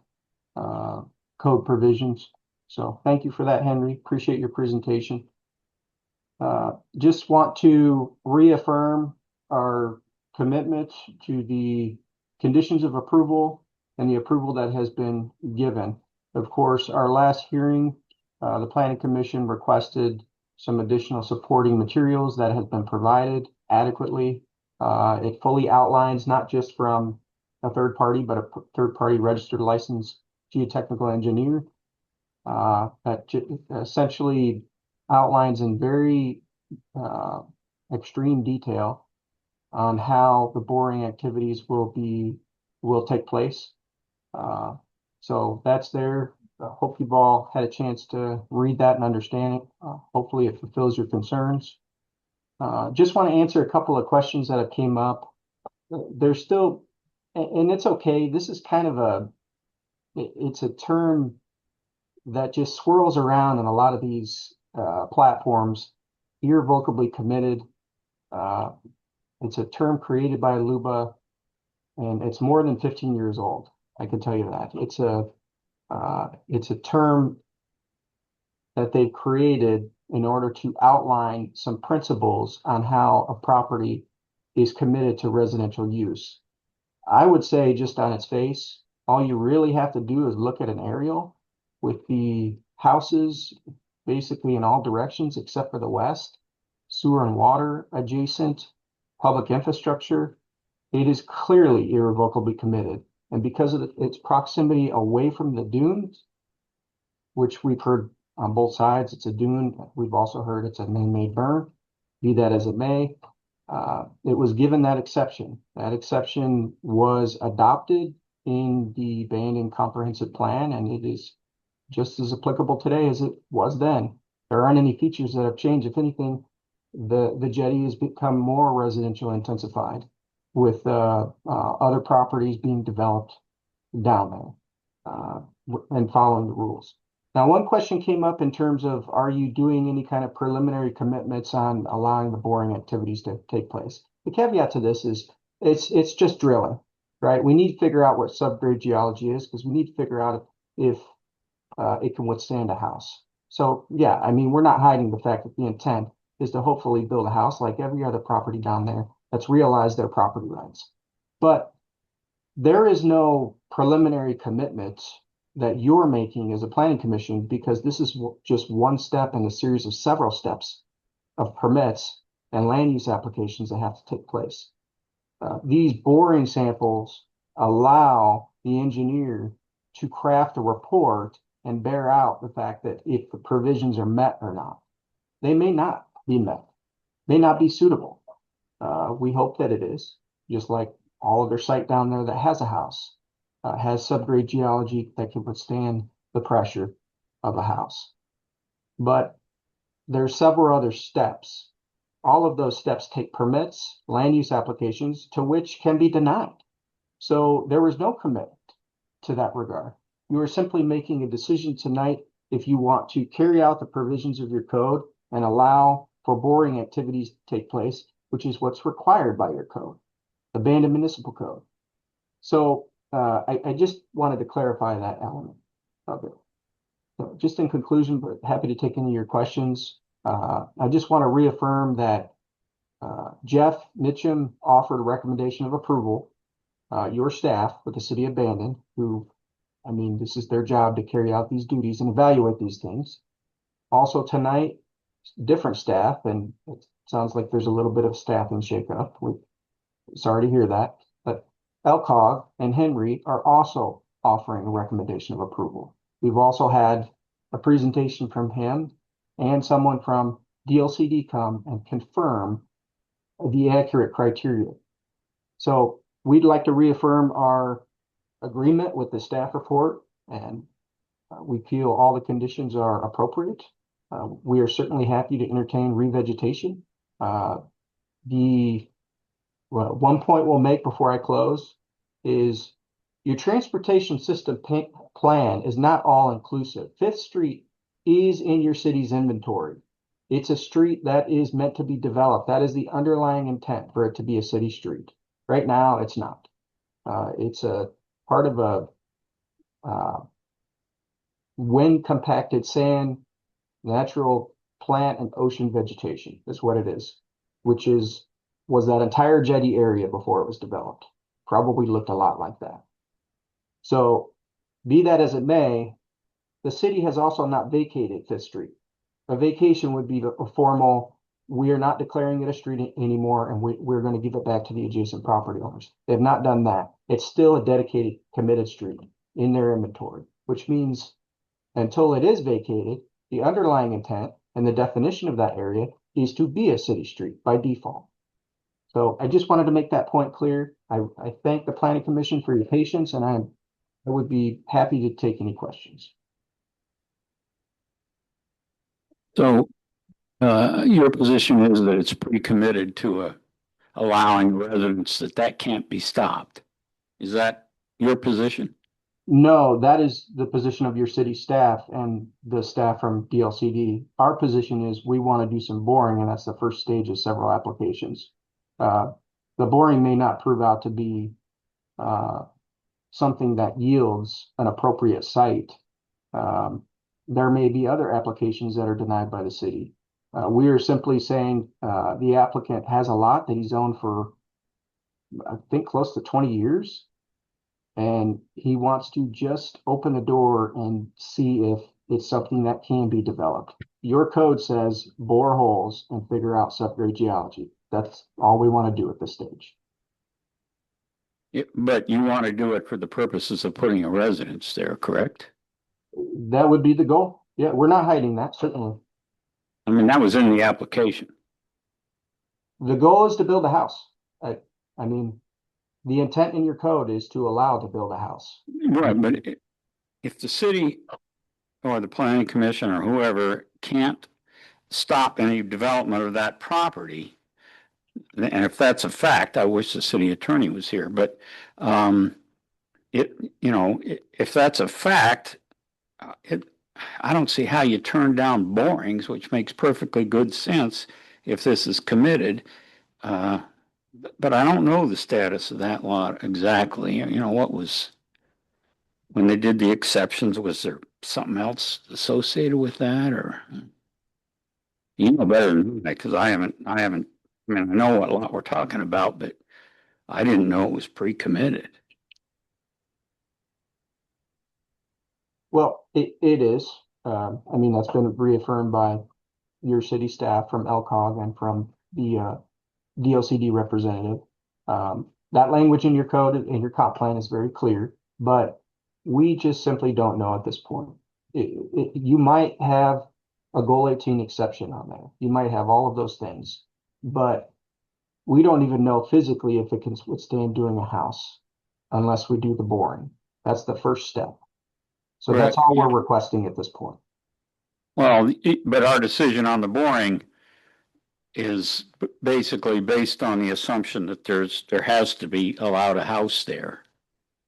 code provisions. So thank you for that, Henry. Appreciate your presentation. Just want to reaffirm our commitment to the conditions of approval and the approval that has been given. Of course, our last hearing, the Planning Commission requested some additional supporting materials that have been provided adequately. It fully outlines, not just from a third party, but a third party registered licensed geotechnical engineer, that essentially outlines in very extreme detail on how the boring activities will take place. So that's there. I hope you've all had a chance to read that and understand it. Hopefully it fulfills your concerns. Just want to answer a couple of questions that have came up. There's still, and it's okay, this is kind of it's a term that just swirls around in a lot of these platforms, irrevocably committed. It's a term created by LUBA, and it's more than 15 years old. I can tell you that. It's a term that they've created in order to outline some principles on how a property is committed to residential use. I would say, just on its face, all you really have to do is look at an aerial with the houses basically in all directions except for the west, sewer and water adjacent, public infrastructure. It is clearly irrevocably committed. And because of its proximity away from the dunes, which we've heard on both sides, it's a dune. We've also heard it's a man-made burn. Be that as it may, it was given that exception. That exception was adopted in the Bandon Comprehensive Plan, and it is just as applicable today as it was then. There aren't any features that have changed. If anything, the jetty has become more residential intensified with other properties being developed down there and following the rules. Now, one question came up in terms of, are you doing any kind of preliminary commitments on allowing the boring activities to take place? The caveat to this is it's just drilling, right? We need to figure out what subgrade geology is because we need to figure out if it can withstand a house. So yeah, I mean, we're not hiding the fact that the intent is to hopefully build a house like every other property down there that's realized their property rights. But there is no preliminary commitment that you're making as a planning commission because this is just one step in a series of several steps of permits and land use applications that have to take place. These boring samples allow the engineer to craft a report and bear out the fact that if the provisions are met or not. They may not be met, may not be suitable. We hope that it is, just like all other site down there that has a house, has subgrade geology that can withstand the pressure of a house. But there's several other steps. All of those steps take permits, land use applications, to which can be denied. So there was no commitment to that regard. You are simply making a decision tonight if you want to carry out the provisions of your code and allow for boring activities to take place, which is what's required by your code, the Bandon Municipal Code. So I just wanted to clarify that element of it. So just in conclusion, but happy to take any of your questions. I just want to reaffirm that Jeff Mitchum offered a recommendation of approval. Your staff with the city of Bandon, who, I mean, this is their job to carry out these duties and evaluate these things. Also tonight, different staff, and it sounds like there's a little bit of staffing shakeup. We're sorry to hear that, but LCOG and Henry are also offering a recommendation of approval. We've also had a presentation from him and someone from DLCD come and confirm the accurate criteria. So we'd like to reaffirm our agreement with the staff report, and we feel all the conditions are appropriate. We are certainly happy to entertain revegetation. One point we'll make before I close is your transportation system plan is not all inclusive. Fifth Street is in your city's inventory. It's a street that is meant to be developed. That is the underlying intent for it to be a city street. Right now, it's not. It's a part of a wind compacted sand, natural plant and ocean vegetation is what it is, which was that entire jetty area before it was developed. Probably looked a lot like that. So be that as it may, the city has also not vacated Fifth Street. A vacation would be a formal, we are not declaring it a street anymore, and we're going to give it back to the adjacent property owners. They've not done that. It's still a dedicated, committed street in their inventory, which means until it is vacated, the underlying intent and the definition of that area is to be a city street by default. So I just wanted to make that point clear. I thank the Planning Commission for your patience, and I would be happy to take any questions. So your position is that it's pretty committed to allowing residents that can't be stopped. Is that your position? No, that is the position of your city staff and the staff from DLCD. Our position is we want to do some boring, and that's the first stage of several applications. The boring may not prove out to be something that yields an appropriate site. There may be other applications that are denied by the city. We are simply saying the applicant has a lot that he's owned for, I think, close to 20 years. And he wants to just open the door and see if it's something that can be developed. Your code says bore holes and figure out subgrade geology. That's all we want to do at this stage. But you want to do it for the purposes of putting a residence there, correct? That would be the goal. Yeah, we're not hiding that, certainly. I mean, that was in the application. The goal is to build a house. I mean, the intent in your code is to allow to build a house. Right, but if the city or the planning commission or whoever can't stop any development of that property. And if that's a fact, I wish the city attorney was here, but, if that's a fact, I don't see how you turn down borings, which makes perfectly good sense if this is committed. But I don't know the status of that lot exactly. What was, when they did the exceptions, was there something else associated with that, or? You know better than me, because I mean, I know what lot we're talking about, but I didn't know it was pre-committed. Well, it is. I mean, that's been reaffirmed by your city staff from LCOG and from the DLCD representative. That language in your code and your comp plan is very clear, but we just simply don't know at this point. You might have a goal 18 exception on there. You might have all of those things, but we don't even know physically if it can withstand doing a house unless we do the boring. That's the first step. So that's all we're requesting at this point. Well, but our decision on the boring is basically based on the assumption that there has to be allowed a house there.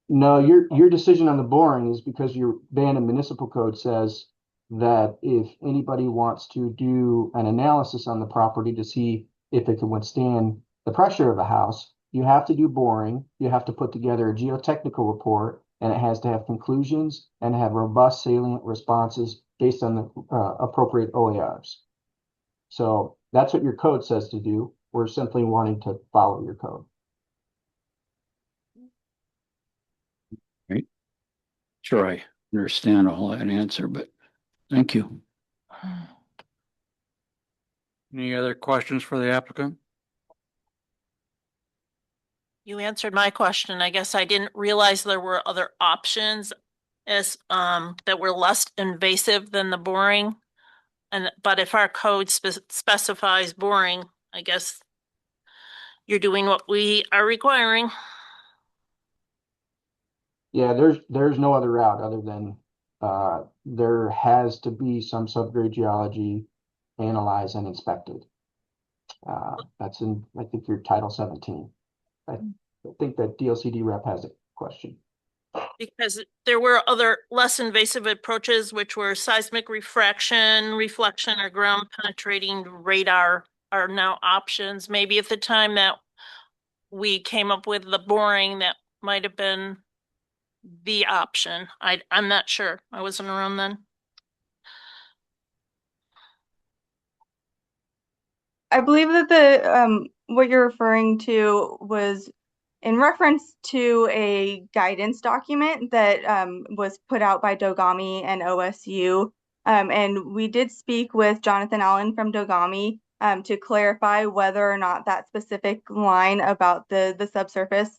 No, your decision on the boring is because your Bandon Municipal Code says that if anybody wants to do an analysis on the property to see if it can withstand the pressure of a house, you have to do boring, you have to put together a geotechnical report, and it has to have conclusions and have robust salient responses based on the appropriate OARs. So that's what your code says to do. We're simply wanting to follow your code. Right. Sure, I understand all that answer, but thank you. Any other questions for the applicant? You answered my question. I guess I didn't realize there were other options as that were less invasive than the boring. But if our code specifies boring, I guess you're doing what we are requiring. Yeah, there's no other route other than there has to be some subgrade geology analyzed and inspected. That's in, I think, your Title 17. I think that DLCD rep has a question. Because there were other less invasive approaches, which were seismic reflection, or ground penetrating radar are now options. Maybe at the time that we came up with the boring, that might have been the option. I'm not sure. I wasn't around then. I believe that the what you're referring to was in reference to a guidance document that was put out by Dogami and OSU. And we did speak with Jonathan Allen from Dogami to clarify whether or not that specific line about the subsurface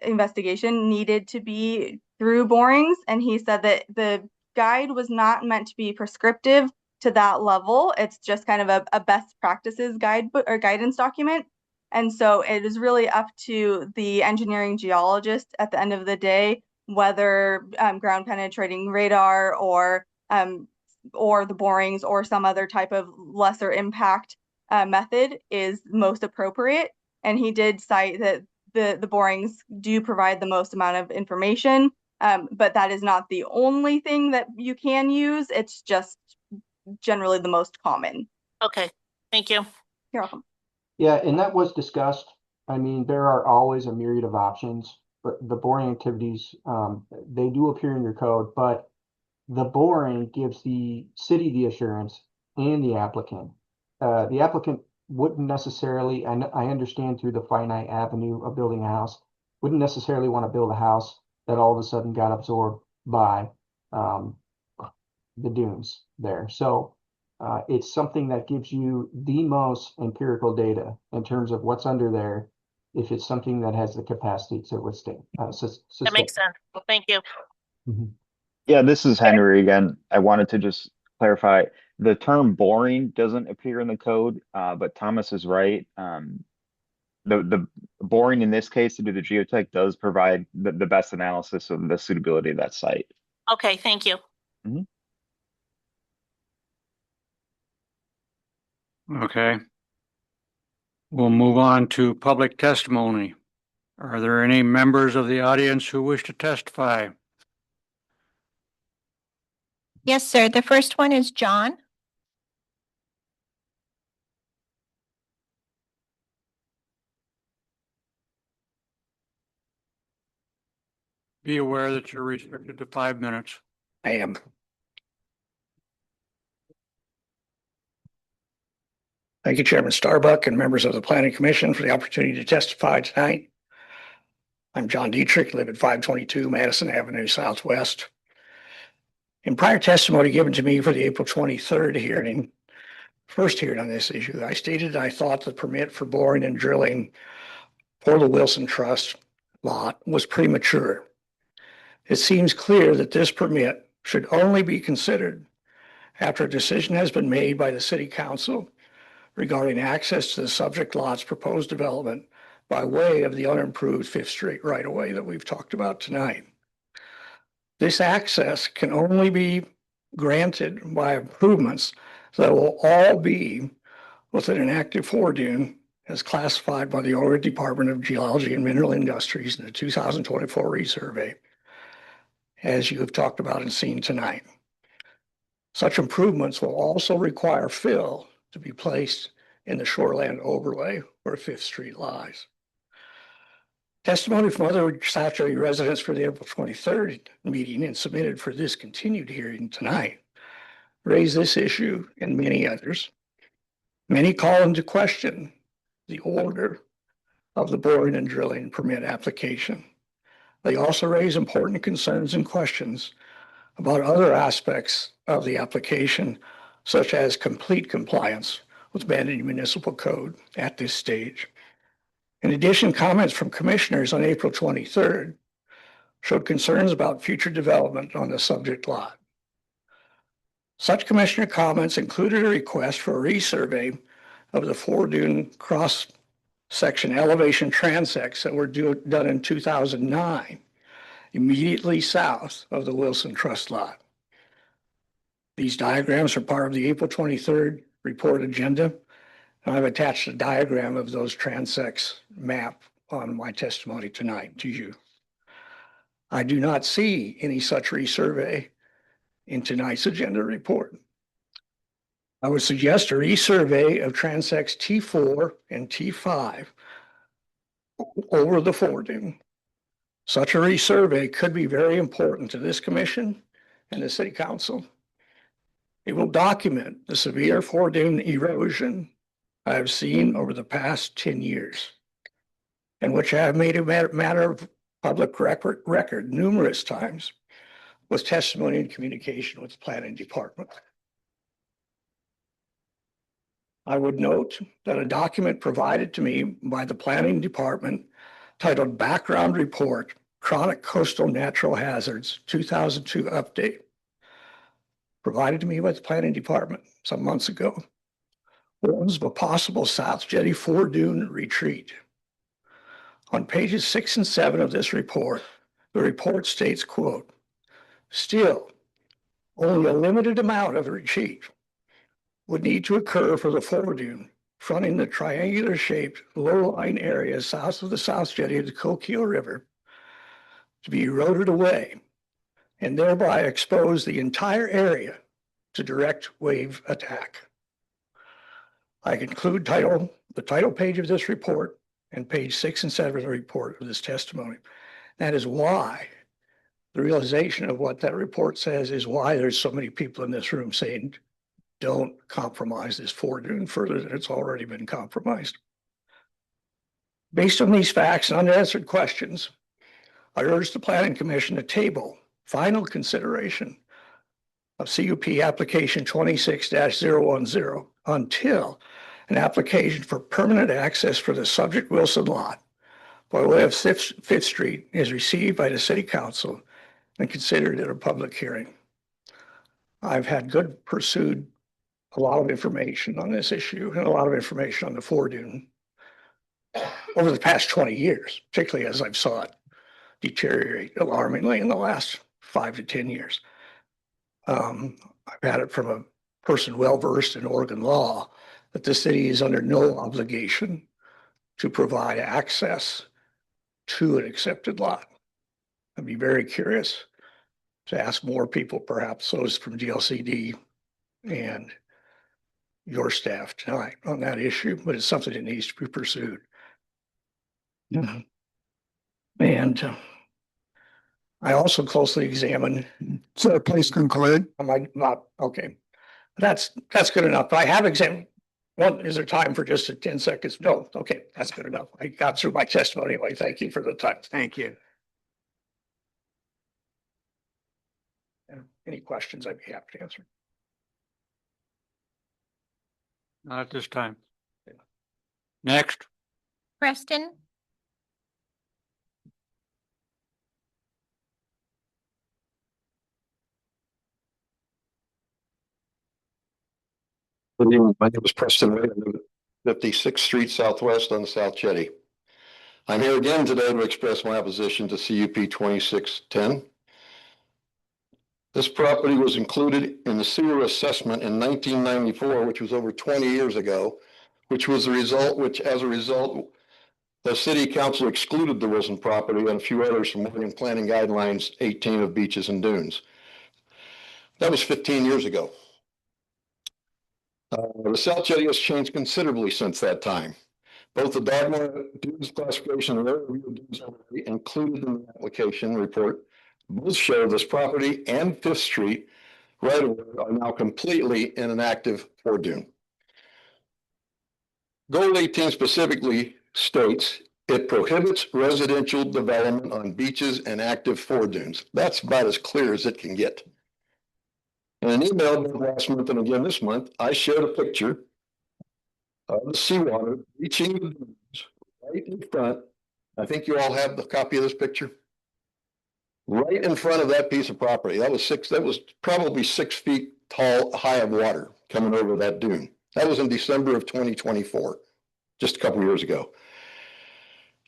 investigation needed to be through borings. And he said that the guide was not meant to be prescriptive to that level. It's just kind of a best practices guidebook or guidance document. And so it is really up to the engineering geologist at the end of the day, whether ground penetrating radar or the borings or some other type of lesser impact method is most appropriate. And he did cite that the borings do provide the most amount of information, but that is not the only thing that you can use. It's just generally the most common. Okay, thank you. You're welcome. Yeah, and that was discussed. I mean, there are always a myriad of options, but the boring activities, they do appear in your code, but the boring gives the city the assurance and the applicant. The applicant wouldn't necessarily, and I understand through the finite avenue of building a house, wouldn't necessarily want to build a house that all of a sudden got absorbed by the dunes there. So it's something that gives you the most empirical data in terms of what's under there, if it's something that has the capacity to withstand. That makes sense. Thank you. Mm-hmm. Yeah, this is Henry again. I wanted to just clarify, the term boring doesn't appear in the code, but Thomas is right. The boring in this case to do the geotech does provide the best analysis of the suitability of that site. Okay, thank you. Mm-hmm. Okay. We'll move on to public testimony. Are there any members of the audience who wish to testify? Yes, sir. The first one is John. Be aware that you're restricted to 5 minutes. I am. Thank you, Chairman Starbuck and members of the Planning Commission for the opportunity to testify tonight. I'm John Dietrich, live at 522 Madison Avenue Southwest. In prior testimony given to me for the April 23rd hearing, first hearing on this issue, I stated I thought the permit for boring and drilling for the Wilson Trust lot was premature. It seems clear that this permit should only be considered after a decision has been made by the City Council regarding access to the subject lot's proposed development by way of the unimproved Fifth Street right-of-way that we've talked about tonight. This access can only be granted by improvements that will all be within an active foredune as classified by the Oregon Department of Geology and Mineral Industries in the 2024 resurvey, as you have talked about and seen tonight. Such improvements will also require fill to be placed in the shoreland overlay where Fifth Street lies. Testimony from other South Jersey residents for the April 23rd meeting and submitted for this continued hearing tonight raised this issue and many others. Many call into question the order of the boring and drilling permit application. They also raise important concerns and questions about other aspects of the application, such as complete compliance with Bandon Municipal Code at this stage. In addition, comments from commissioners on April 23rd showed concerns about future development on the subject lot. Such commissioner comments included a request for a resurvey of the foredune cross-section elevation transects that were done in 2009, immediately south of the Wilson Trust lot. These diagrams are part of the April 23rd report agenda, and I've attached a diagram of those transects map on my testimony tonight to you. I do not see any such resurvey in tonight's agenda report. I would suggest a resurvey of transects T4 and T5 over the foredune. Such a resurvey could be very important to this commission and the City Council. It will document the severe foredune erosion I have seen over the past 10 years, and which I have made a matter of public record numerous times with testimony and communication with the planning department. I would note that a document provided to me by the planning department titled Background Report, Chronic Coastal Natural Hazards 2002 Update, provided to me by the planning department some months ago, warns of a possible South Jetty foredune retreat. On pages 6 and 7 of this report, the report states, quote, still, only a limited amount of retreat would need to occur for the foredune fronting the triangular-shaped low-lying area south of the South Jetty of the Coquille River to be eroded away and thereby expose the entire area to direct wave attack. I conclude the title page of this report and page 6 and 7 of the report of this testimony. That is why the realization of what that report says is why there's so many people in this room saying, don't compromise this foredune further than it's already been compromised. Based on these facts and unanswered questions, I urge the Planning Commission to table final consideration of CUP application 26-010 until an application for permanent access for the subject Wilson lot by way of Fifth Street is received by the City Council and considered at a public hearing. I've had pursued a lot of information on this issue and a lot of information on the foredune over the past 20 years, particularly as I've saw it deteriorate alarmingly in the last 5 to 10 years. I've had it from a person well-versed in Oregon law that the city is under no obligation to provide access to an accepted lot. I'd be very curious to ask more people, perhaps those from DLCD and your staff tonight on that issue, but it's something that needs to be pursued. And I also closely examined. So please conclude. Am I not, okay. That's good enough. I have examined. What, is there time for just 10 seconds? No, okay, that's good enough. I got through my testimony anyway. Thank you for the time. Thank you. Any questions I'd be happy to answer. Not at this time. Next. Preston, Good evening. My name is Preston Ray. I live at 56th Street Southwest on the South Jetty. I'm here again today to express my opposition to CUP 2610. This property was included in the sewer assessment in 1994, which was over 20 years ago, which as a result, the city council excluded the Wilson property and a few others from Oregon Planning Guidelines 18 of beaches and dunes. That was 15 years ago. The South Jetty has changed considerably since that time. Both the Dogma dunes classification and area review dunes included in the application report both show this property and Fifth Street right away are now completely in an active ford dune. Goal 18 specifically states it prohibits residential development on beaches and active ford dunes. That's about as clear as it can get. In an email last month and again this month, I shared a picture of the seawater reaching the dunes right in front. I think you all have the copy of this picture. Right in front of that piece of property. That was probably 6 feet high of water coming over that dune. That was in December of 2024, just a couple of years ago.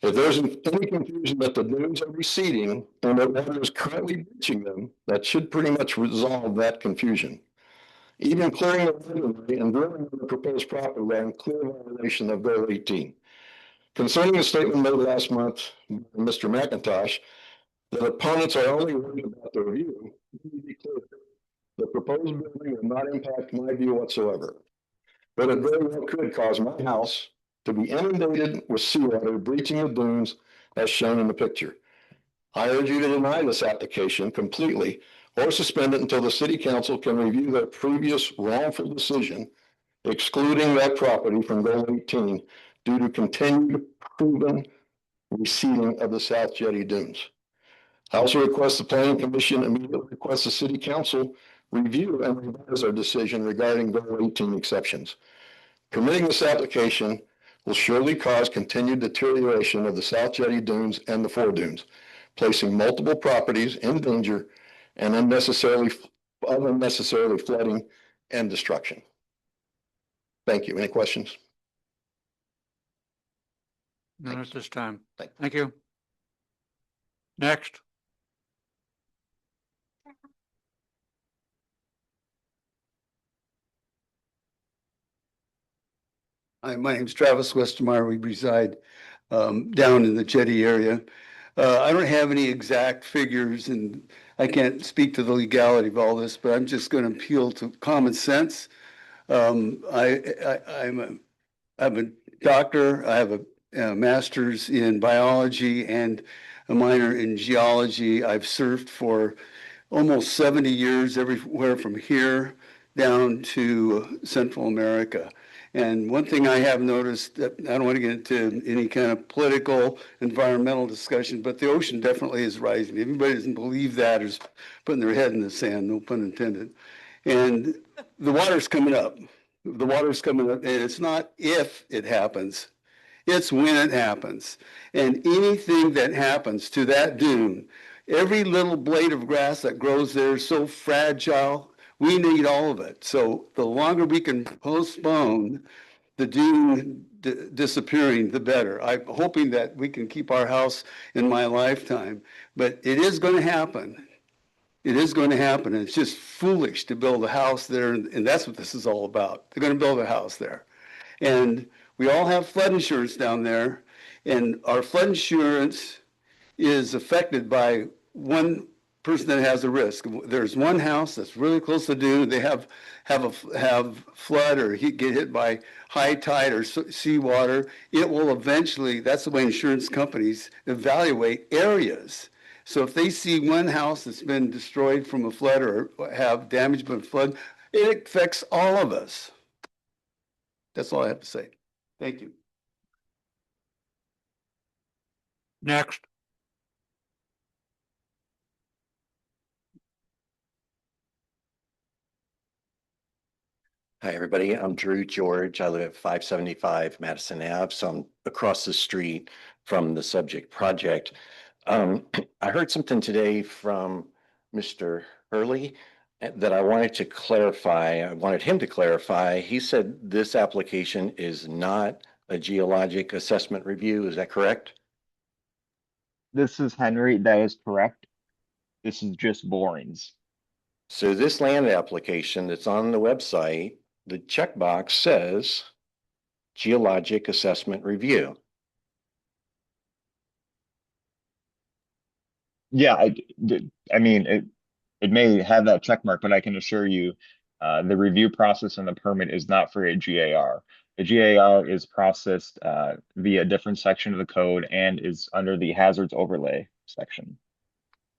If there's any confusion that the dunes are receding and that water is currently reaching them, that should pretty much resolve that confusion. Even clearing the right and drilling the proposed property line, clear violation of Goal 18. Concerning the statement made last month by Mr. McIntosh, that opponents are only worried about the review, let me be clear. The proposed building will not impact my view whatsoever, but it very well could cause my house to be inundated with seawater breaching the dunes as shown in the picture. I urge you to deny this application completely or suspend it until the city council can review their previous wrongful decision excluding that property from Goal 18 due to continued proven receding of the South Jetty dunes. I also request the Planning Commission immediately request the City Council review and revise our decision regarding Goal 18 exceptions. Permitting this application will surely cause continued deterioration of the South Jetty dunes and the ford dunes, placing multiple properties in danger and unnecessarily flooding and destruction. Thank you. Any questions? None at this time. Thank you. Next. Hi, my name's Travis Westermeyer. We reside down in the Jetty area. I don't have any exact figures and I can't speak to the legality of all this, but I'm just going to appeal to common sense. I'm a doctor. I have a master's in biology and a minor in geology. I've served for almost 70 years, everywhere from here down to Central America. And one thing I have noticed, that I don't want to get into any kind of political, environmental discussion, but the ocean definitely is rising. Everybody doesn't believe that or is putting their head in the sand, no pun intended. And the water's coming up. The water's coming up, and it's not if it happens, it's when it happens. And anything that happens to that dune, every little blade of grass that grows there is so fragile. We need all of it. So the longer we can postpone the dune disappearing, the better. I'm hoping that we can keep our house in my lifetime, but it is going to happen. It is going to happen. It's just foolish to build a house there, and that's what this is all about. They're going to build a house there. And we all have flood insurance down there, and our flood insurance is affected by one person that has a risk. There's one house that's really close to dune. They have flood or get hit by high tide or seawater. It will eventually. That's the way insurance companies evaluate areas. So if they see one house that's been destroyed from a flood or have damage by a flood, it affects all of us. That's all I have to say. Thank you. Next. Hi, everybody. I'm Drew George. I live at 575 Madison Ave, so I'm across the street from the subject project. I heard something today from Mr. Hurley that I wanted to clarify. I wanted him to clarify. He said this application is not a geologic assessment review. Is that correct? This is Henry. That is correct. This is just borings. So this land application that's on the website, the checkbox says geologic assessment review. Yeah, I mean, it may have that check mark, but I can assure you, the review process and the permit is not for a GAR. The GAR is processed via a different section of the code and is under the hazards overlay section.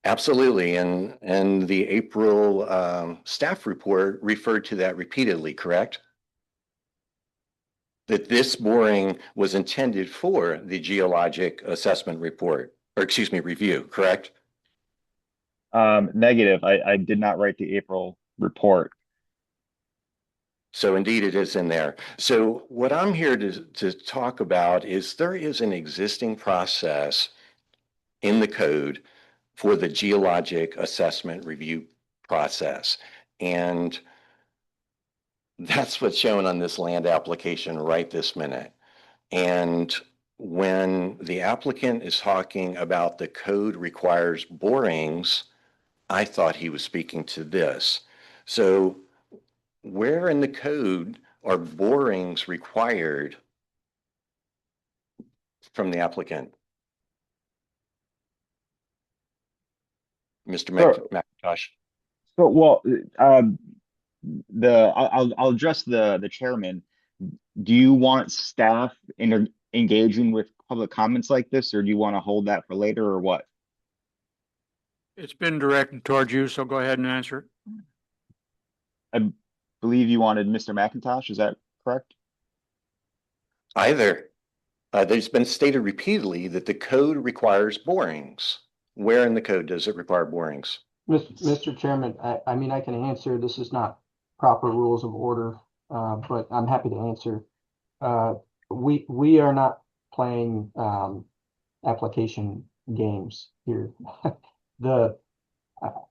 Absolutely, and the April staff report referred to that repeatedly, correct? That this boring was intended for the geologic assessment report, or excuse me, review, correct? Negative. I did not write the April report. So indeed it is in there. So what I'm here to talk about is there is an existing process in the code for the geologic assessment review process. And that's what's shown on this land application right this minute. And when the applicant is talking about the code requires borings, I thought he was speaking to this. So where in the code are borings required from the applicant? Mr. McIntosh. So, well, I'll address the chairman. Do you want staff engaging with public comments like this, or do you want to hold that for later, or what? It's been directed towards you, so go ahead and answer it. I believe you wanted Mr. McIntosh. Is that correct? Either. There's been stated repeatedly that the code requires borings. Where in the code does it require borings? Mr. Chairman, I mean, I can answer. This is not proper rules of order, but I'm happy to answer. We are not playing application games here.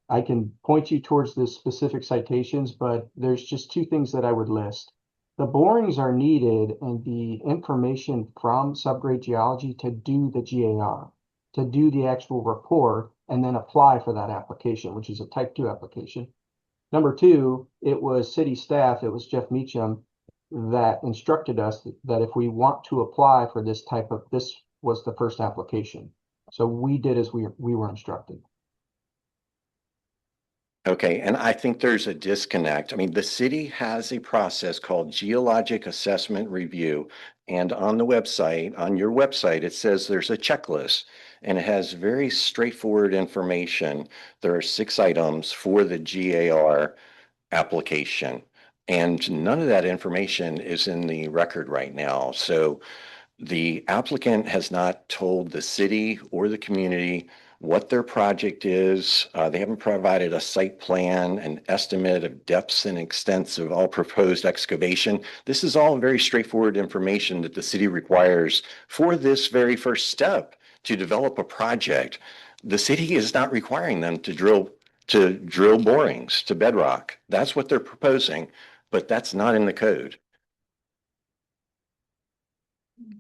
I can point you towards the specific citations, but there's just two things that I would list. The borings are needed and the information from subgrade geology to do the GAR, to do the actual report, and then apply for that application, which is a type 2 application. Number two, it was city staff, it was Jeff Meacham that instructed us that if we want to apply for this was the first application. So we did as we were instructed. Okay, and I think there's a disconnect. I mean, the city has a process called geologic assessment review. And on the website, on your website, it says there's a checklist and it has very straightforward information. There are 6 items for the GAR application. And none of that information is in the record right now. So the applicant has not told the city or the community what their project is. They haven't provided a site plan, an estimate of depths and extents of all proposed excavation. This is all very straightforward information that the city requires for this very first step to develop a project. The city is not requiring them to drill borings to bedrock. That's what they're proposing, but that's not in the code.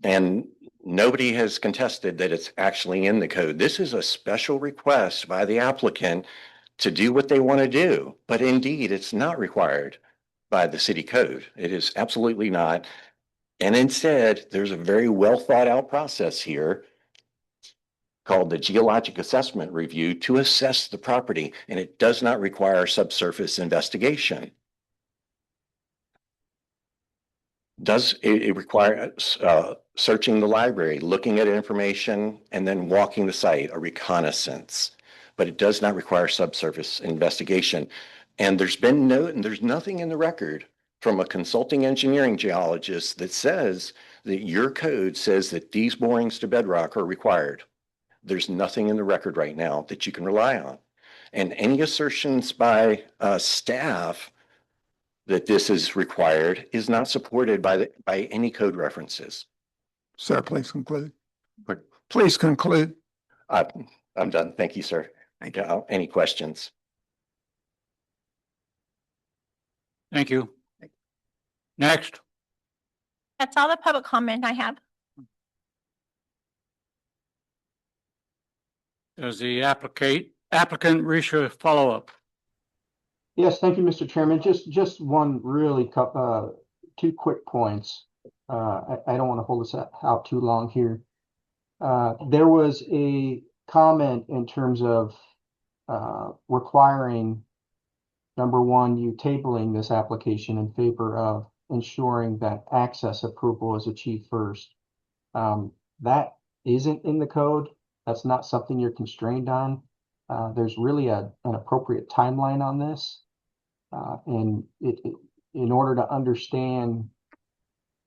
And nobody has contested that it's actually in the code. This is a special request by the applicant to do what they want to do, but indeed it's not required by the city code. It is absolutely not. And instead, there's a very well thought out process here called the geologic assessment review to assess the property, and it does not require subsurface investigation. Does it require searching the library, looking at information, and then walking the site, a reconnaissance, but it does not require subsurface investigation. And there's nothing in the record from a consulting engineering geologist that says that your code says that these borings to bedrock are required. There's nothing in the record right now that you can rely on. And any assertions by staff that this is required is not supported by any code references. Sir, please conclude. But Please conclude. I'm done. Thank you, sir. Thank you. Any questions? Thank you. Next. That's all the public comment I have. Does the applicant wish a follow-up? Yes, thank you, Mr. Chairman. Just one really two quick points. I don't want to hold this out too long here. There was a comment in terms of requiring, number one, you tabling this application in favor of ensuring that access approval is achieved first. That isn't in the code. That's not something you're constrained on. There's really an appropriate timeline on this. And in order to understand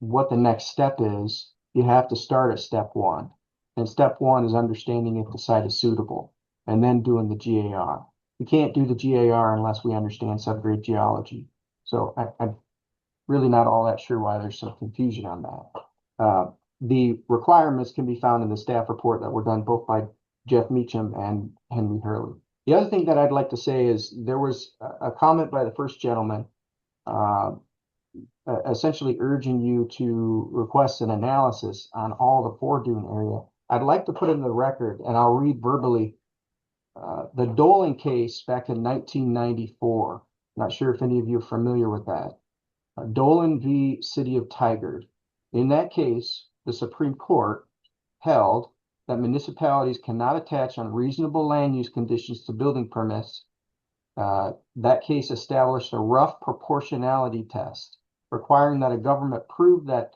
what the next step is, you have to start at step one. And step one is understanding if the site is suitable and then doing the GAR. We can't do the GAR unless we understand subgrade geology. So I'm really not all that sure why there's some confusion on that. The requirements can be found in the staff report that were done both by Jeff Meacham and Henry Hurley. The other thing that I'd like to say is there was a comment by the first gentleman essentially urging you to request an analysis on all the Fore Dune area. I'd like to put in the record, and I'll read verbally, the Dolan case back in 1994. Not sure if any of you are familiar with that. Dolan v. City of Tigard. In that case, the Supreme Court held that municipalities cannot attach unreasonable land use conditions to building permits. That case established a rough proportionality test, requiring that a government prove that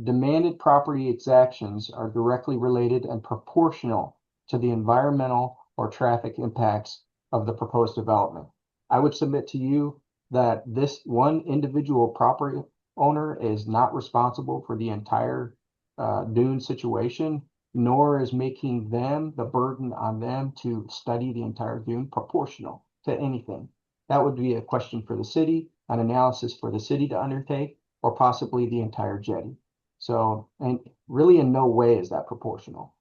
demanded property exactions are directly related and proportional to the environmental or traffic impacts of the proposed development. I would submit to you that this one individual property owner is not responsible for the entire dune situation, nor is making them the burden on them to study the entire dune proportional to anything. That would be a question for the city, an analysis for the city to undertake, or possibly the entire jetty. So, and really in no way is that proportional.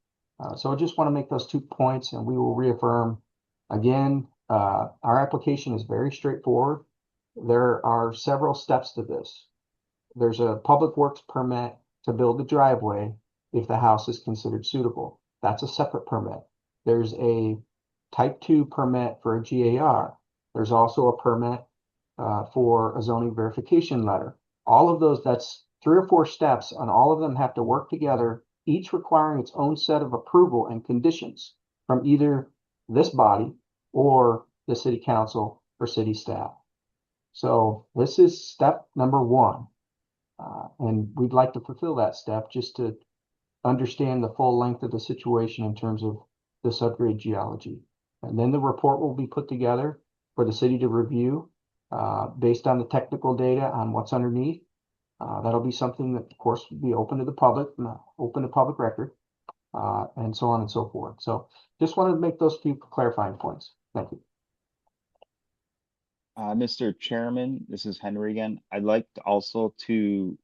So I just want to make those 2 points, and we will reaffirm again, our application is very straightforward. There are several steps to this. There's a public works permit to build the driveway if the house is considered suitable. That's a separate permit. There's a type 2 permit for a GAR. There's also a permit for a zoning verification letter. All of those, that's 3 or 4 steps, and all of them have to work together, each requiring its own set of approval and conditions from either this body or the city council or city staff. So this is step number 1. And we'd like to fulfill that step just to understand the full length of the situation in terms of the subgrade geology. And then the report will be put together for the city to review based on the technical data on what's underneath. That'll be something that, of course, will be open to the public, open to public record, and so on and so forth. So just wanted to make those few clarifying points. Thank you. Mr. Chairman, this is Henry again. I'd like to also to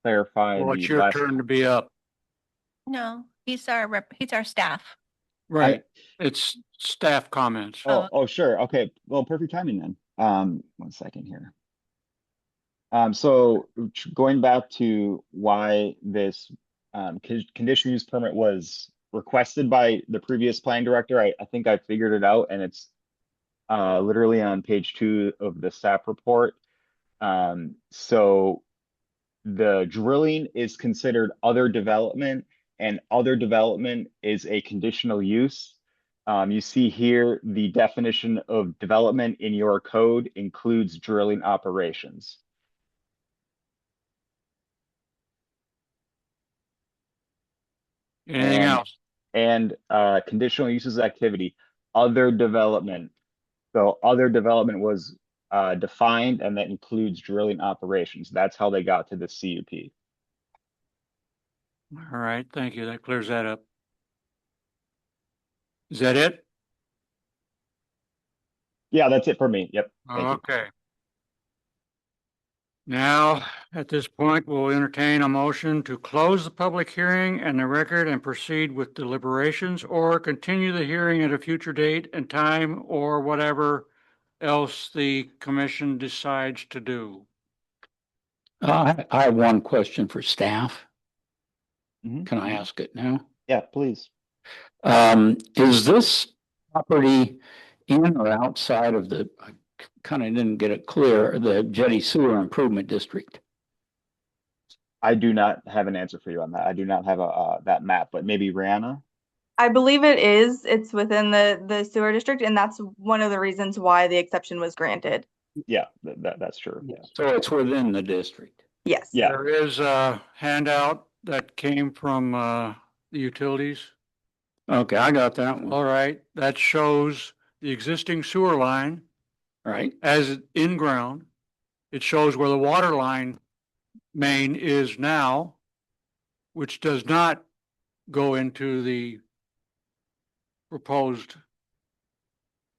clarify. Well, it's your turn to be up. No, he's our staff. Right. It's staff comments. Oh, sure. Okay. Well, perfect timing then. 1 second here. So going back to why this conditional use permit was requested by the previous planning director, I think I figured it out, and it's literally on page 2 of the staff report. So the drilling is considered other development, and other development is a conditional use. You see here, the definition of development in your code includes drilling operations. Anything else? And conditional uses activity, other development. So other development was defined, and that includes drilling operations. That's how they got to the CUP. All right, thank you. That clears that up. Is that it? Yeah, that's it for me. Yep. Thank you. Okay. Now, at this point, we'll entertain a motion to close the public hearing and the record and proceed with deliberations, or continue the hearing at a future date and time, or whatever else the commission decides to do. I have one question for staff. Mhm. Can I ask it now? Yeah, please. Is this property in or outside of the, I kind of didn't get it clear, the Jetty Sewer Improvement District? I do not have an answer for you on that. I do not have that map, but maybe Rihanna. I believe it is. It's within the sewer district, and that's one of the reasons why the exception was granted. Yeah, that's true. Yeah. So it's within the district. Yes. Yeah. There is a handout that came from the utilities. Okay, I got that one. All right, that shows the existing sewer line Right. as in ground. It shows where the water line main is now, which does not go into the proposed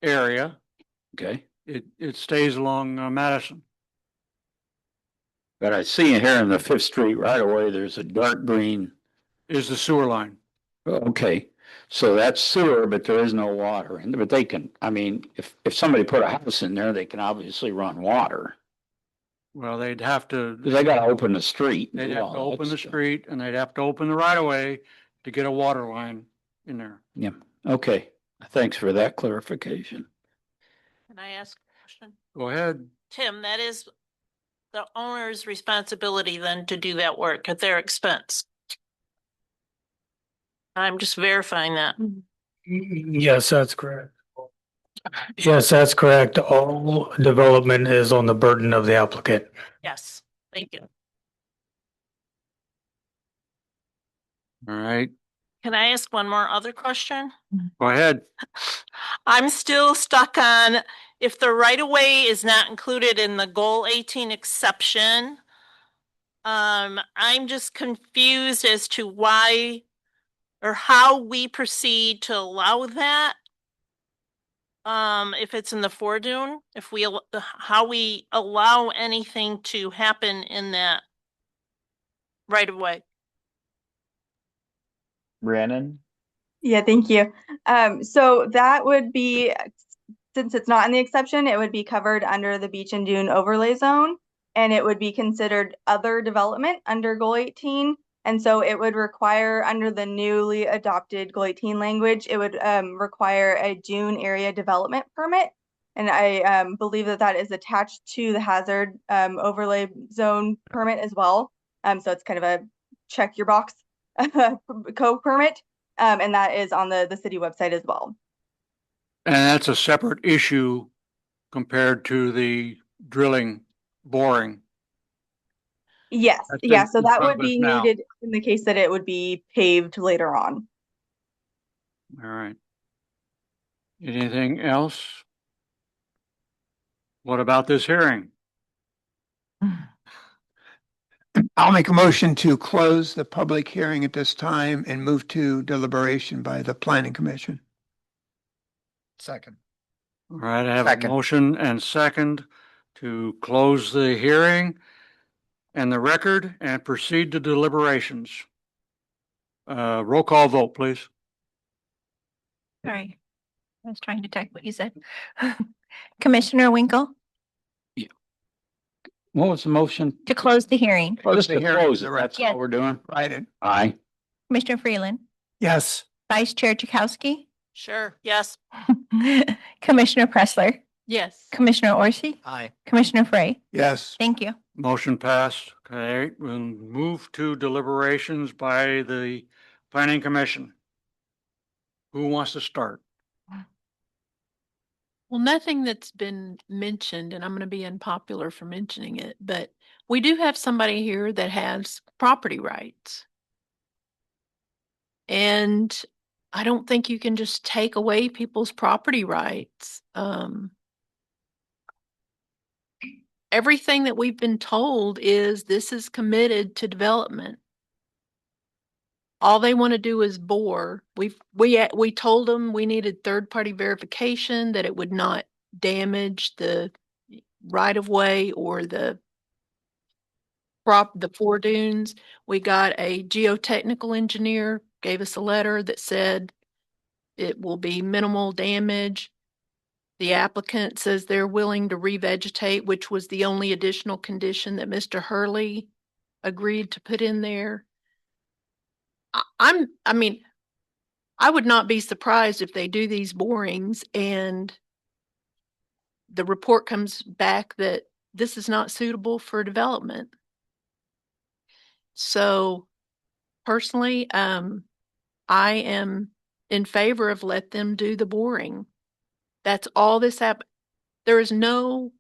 area. Okay. It stays along Madison. But I see here in the Fifth Street right away, there's a dark green. Is the sewer line. Okay, so that's sewer, but there is no water. And but they can, I mean, if somebody put a house in there, they can obviously run water. Well, they'd have to. They gotta open the street. They'd have to open the street, and they'd have to open the right of way to get a water line in there. Yeah, okay. Thanks for that clarification. Can I ask a question? Go ahead. Tim, that is the owner's responsibility then to do that work at their expense. I'm just verifying that. Yes, that's correct. Yes, that's correct. All development is on the burden of the applicant. Yes, thank you. All right, Can I ask one more other question? go ahead. I'm still stuck on if the right of way is not included in the goal 18 exception. I'm just confused as to why or how we proceed to allow that. If it's in the foredune, how we allow anything to happen in that right of way. Rhiannon. Yeah, thank you. So that would be, since it's not in the exception, it would be covered under the beach and dune overlay zone, and it would be considered other development under Goal 18. And so it would require, under the newly adopted Goal 18 language, it would require a dune area development permit. And I believe that that is attached to the hazard overlay zone permit as well. So it's kind of a check your box co-permit. And that is on the city website as well. And that's a separate issue compared to the drilling, boring. Yes, That's yeah, in- so in that front would of us be now. needed in the case that it would be paved later on. All right. Anything else? What about this hearing? I'll make a motion to close the public hearing at this time and move to deliberation by the planning commission. Second. All right, I have a Second. motion and second to close the hearing and the record and proceed to deliberations. Roll call vote, please. Sorry, I was trying to type what you said. Commissioner Winkle, What was the motion? to close the hearing. Close Just the to hearing. close it, that's Yes. all we're doing? Right. Aye. Commissioner Freeland, Yes. Vice Chair Chakowski, Sure, yes. Commissioner Pressler, Yes. Commissioner Orsi, Aye. Commissioner Fray. Yes. Thank you. Motion passed. Okay, we'll move to deliberations by the planning commission. Who wants to start? Well, nothing that's been mentioned, and I'm going to be unpopular for mentioning it, but we do have somebody here that has property rights. And I don't think you can just take away people's property rights. Everything that we've been told is this is committed to development. All they want to do is bore. We told them we needed third-party verification that it would not damage the right of way or the four dunes. We got a geotechnical engineer, gave us a letter that said it will be minimal damage. The applicant says they're willing to revegetate, which was the only additional condition that Mr. Hurley agreed to put in there. I mean, I would not be surprised if they do these borings and the report comes back that this is not suitable for development. So personally, I am in favor of let them do the boring. That's all this there is no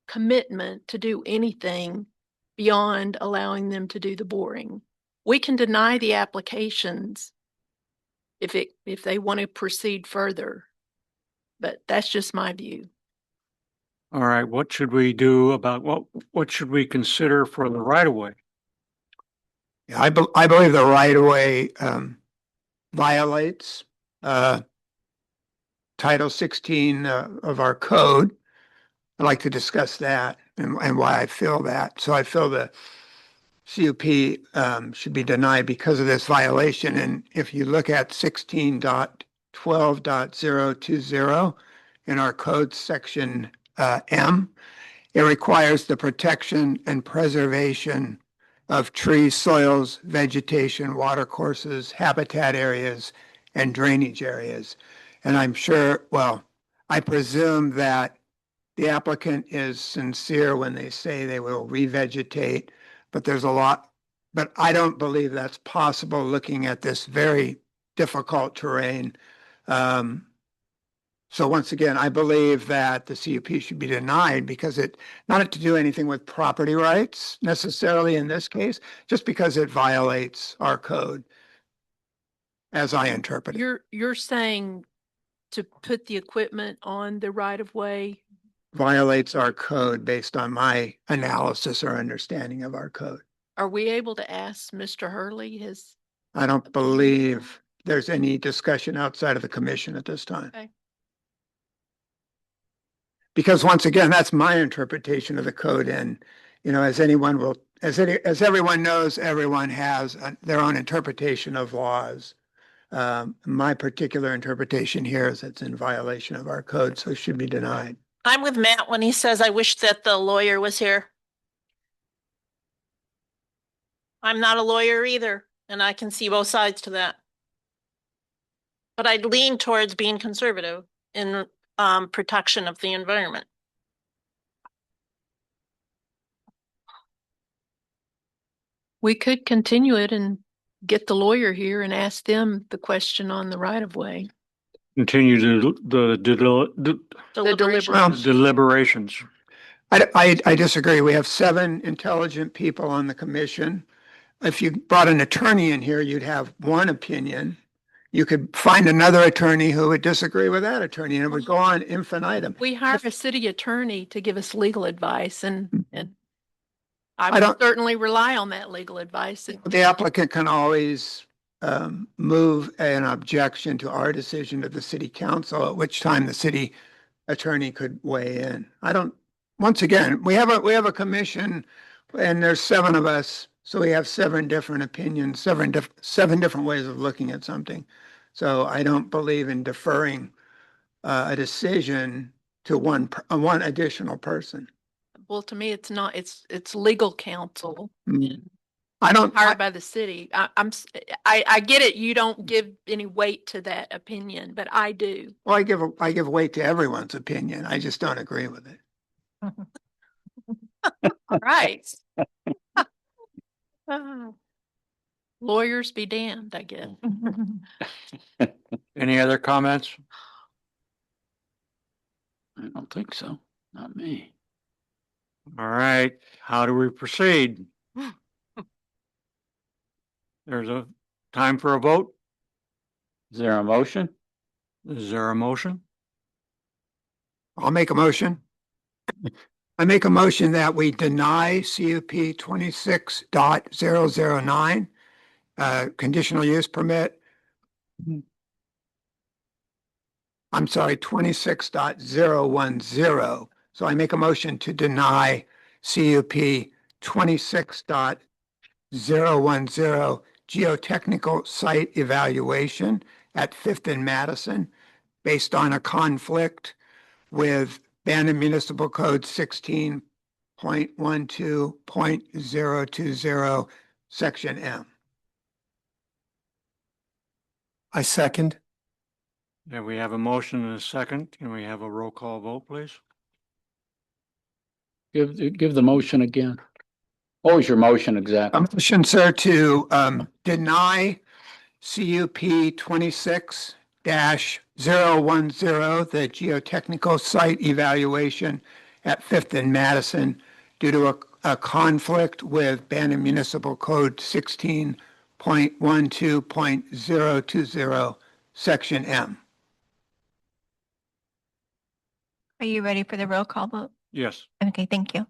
commitment to do anything beyond allowing them to do the boring. We can deny the applications if they want to proceed further, but that's just my view. All right, what should we do about what should we consider for the right of way? Yeah, I believe the right of way violates Title 16 of our code. I'd like to discuss that and why I feel that. So I feel the CUP should be denied because of this violation. And if you look at 16.12.020 in our code section M, it requires the protection and preservation of trees, soils, vegetation, water courses, habitat areas, and drainage areas. And I'm sure, well, I presume that the applicant is sincere when they say they will revegetate, but there's a lot, but I don't believe that's possible looking at this very difficult terrain. So once again, I believe that the CUP should be denied because it, not to do anything with property rights necessarily in this case, just because it violates our code as I interpret it. You're saying to put the equipment on the right of way? Violates our code based on my analysis or understanding of our code. Are we able to ask Mr. Hurley his? I don't believe there's any discussion outside of the commission at this time. Okay. Because once again, that's my interpretation of the code. And, you know, as everyone knows, everyone has their own interpretation of laws. My particular interpretation here is it's in violation of our code, so it should be denied. I'm with Matt when he says I wish that the lawyer was here. I'm not a lawyer either, and I can see both sides to that. But I'd lean towards being conservative in protection of the environment. We could continue it and get the lawyer here and ask them the question on the right of way. Continue the deliberations. I disagree. We have 7 intelligent people on the commission. If you brought an attorney in here, you'd have one opinion. You could find another attorney who would disagree with that attorney, and it would go on infinitum. We hired a city attorney to give us legal advice, and I would certainly rely on that legal advice. The applicant can always move an objection to our decision to the city council, at which time the city attorney could weigh in. Once again, we have a commission and there's 7 of us. So we have 7 different opinions, 7 different ways of looking at something. So I don't believe in deferring a decision to one additional person. Well, to me, it's not, it's legal counsel. Mm. I don't, hired by the city. I get it. You don't give any weight to that opinion, but I do. well, I give weight to everyone's opinion. I just don't agree with it. All right. Lawyers be damned, I guess. Any other comments? I don't think so. Not me. All right, how do we proceed? There's a time for a vote. Is there a motion? Is there a motion? I'll make a motion. I make a motion that we deny CUP 26.009, conditional use permit. I'm sorry, 26.010. So I make a motion to deny CUP 26.010 geotechnical site evaluation at Fifth and Madison based on a conflict with Bandon Municipal Code 16.12.020, Section M. I second. Yeah, we have a motion and a second. Can we have a roll call vote, please? Give the motion again. What was your motion exactly? A motion, sir, to deny CUP 26-010, the geotechnical site evaluation at Fifth and Madison due to a conflict with Bandon Municipal Code 16.12.020, Section M. Are you ready for the roll call vote? Yes. Okay, thank you.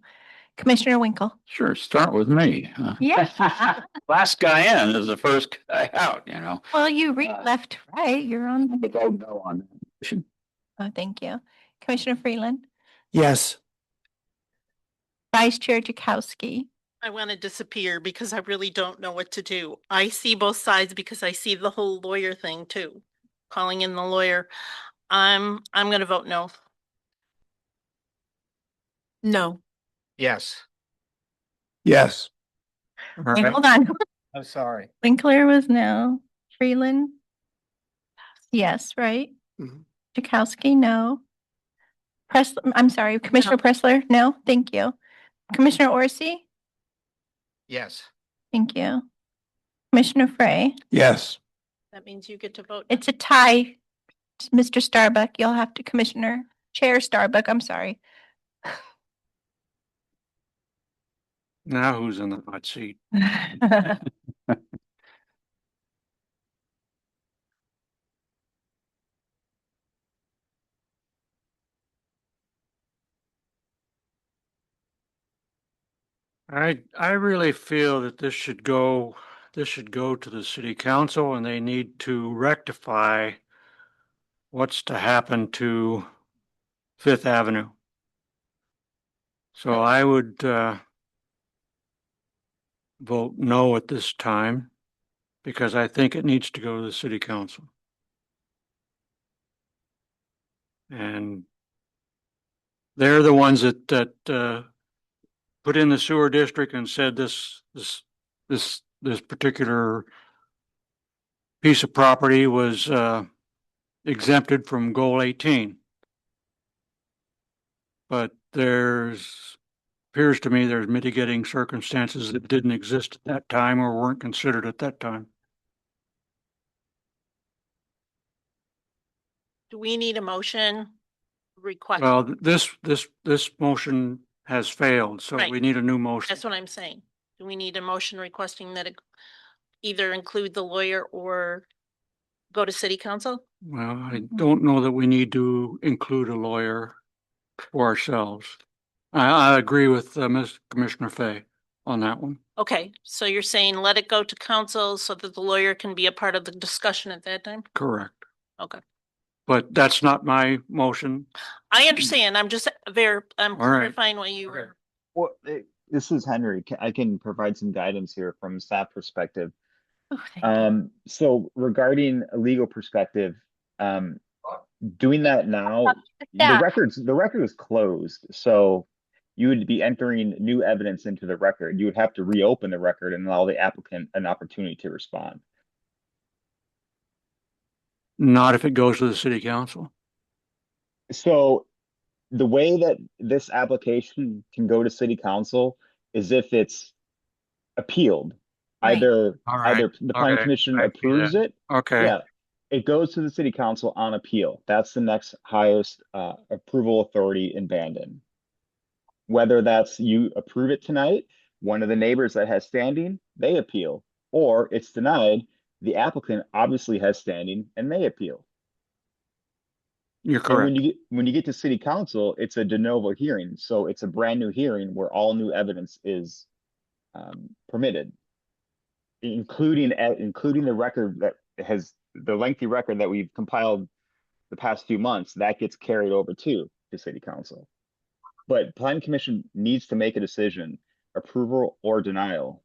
Commissioner Winkle? Sure, start with me. Yeah. Last guy in is the first guy out, you know. Well, you read left, right, you're on. I vote no on that motion. Oh, thank you. Commissioner Freeland? Yes. Vice Chair Jakowski? I want to disappear because I really don't know what to do. I see both sides because I see the whole lawyer thing too. Calling in the lawyer. I'm gonna vote no. No. Yes. Yes. All Wait, right. hold on. I'm sorry. Winkler was no. Freeland? Yes, right? Mhm. Jakowski, no. I'm sorry, Commissioner Pressler, no, thank you. Commissioner Orsi? Yes. Thank you. Commissioner Frey? Yes. That means you get to vote. It's a tie. Mr. Starbuck, you'll have to Chair Starbuck, I'm sorry. Now who's in the hot seat? I really feel that this should go to the city council and they need to rectify what's to happen to Fifth Avenue. So I would vote no at this time because I think it needs to go to the city council. And they're the ones that put in the sewer district and said this particular piece of property was exempted from goal 18. But appears to me there's mitigating circumstances that didn't exist at that time or weren't considered at that time. Do we need a motion request? Well, this motion has failed, so Right. we need a new motion. That's what I'm saying. Do we need a motion requesting that it either include the lawyer or go to city council? Well, I don't know that we need to include a lawyer for ourselves. I agree with Commissioner Fay on that one. Okay, so you're saying let it go to council so that the lawyer can be a part of the discussion at that time? Correct. Okay. But that's not my motion. I understand. I'm just I'm All right. clarifying what you were. Well, this is Henry. I can provide some guidance here from a staff perspective. Oh, thank you. So regarding a legal perspective, doing that now, Yeah. the record is closed. So you would be entering new evidence into the record. You would have to reopen the record and allow the applicant an opportunity to respond. Not if it goes to the city council. So the way that this application can go to city council is if it's appealed. Right. Either All right. either the planning Okay. commission I see approves that. it. Okay. Yeah, it goes to the city council on appeal. That's the next highest approval authority in Bandon. Whether that's you approve it tonight, one of the neighbors that has standing, they appeal, or it's denied, the applicant obviously has standing and they appeal. You're And when correct. you get to city council, it's a de novo hearing, so it's a brand new hearing where all new evidence is permitted, including the record that has the lengthy record that we've compiled the past few months. That gets carried over to city council. But planning commission needs to make a decision, approval or denial.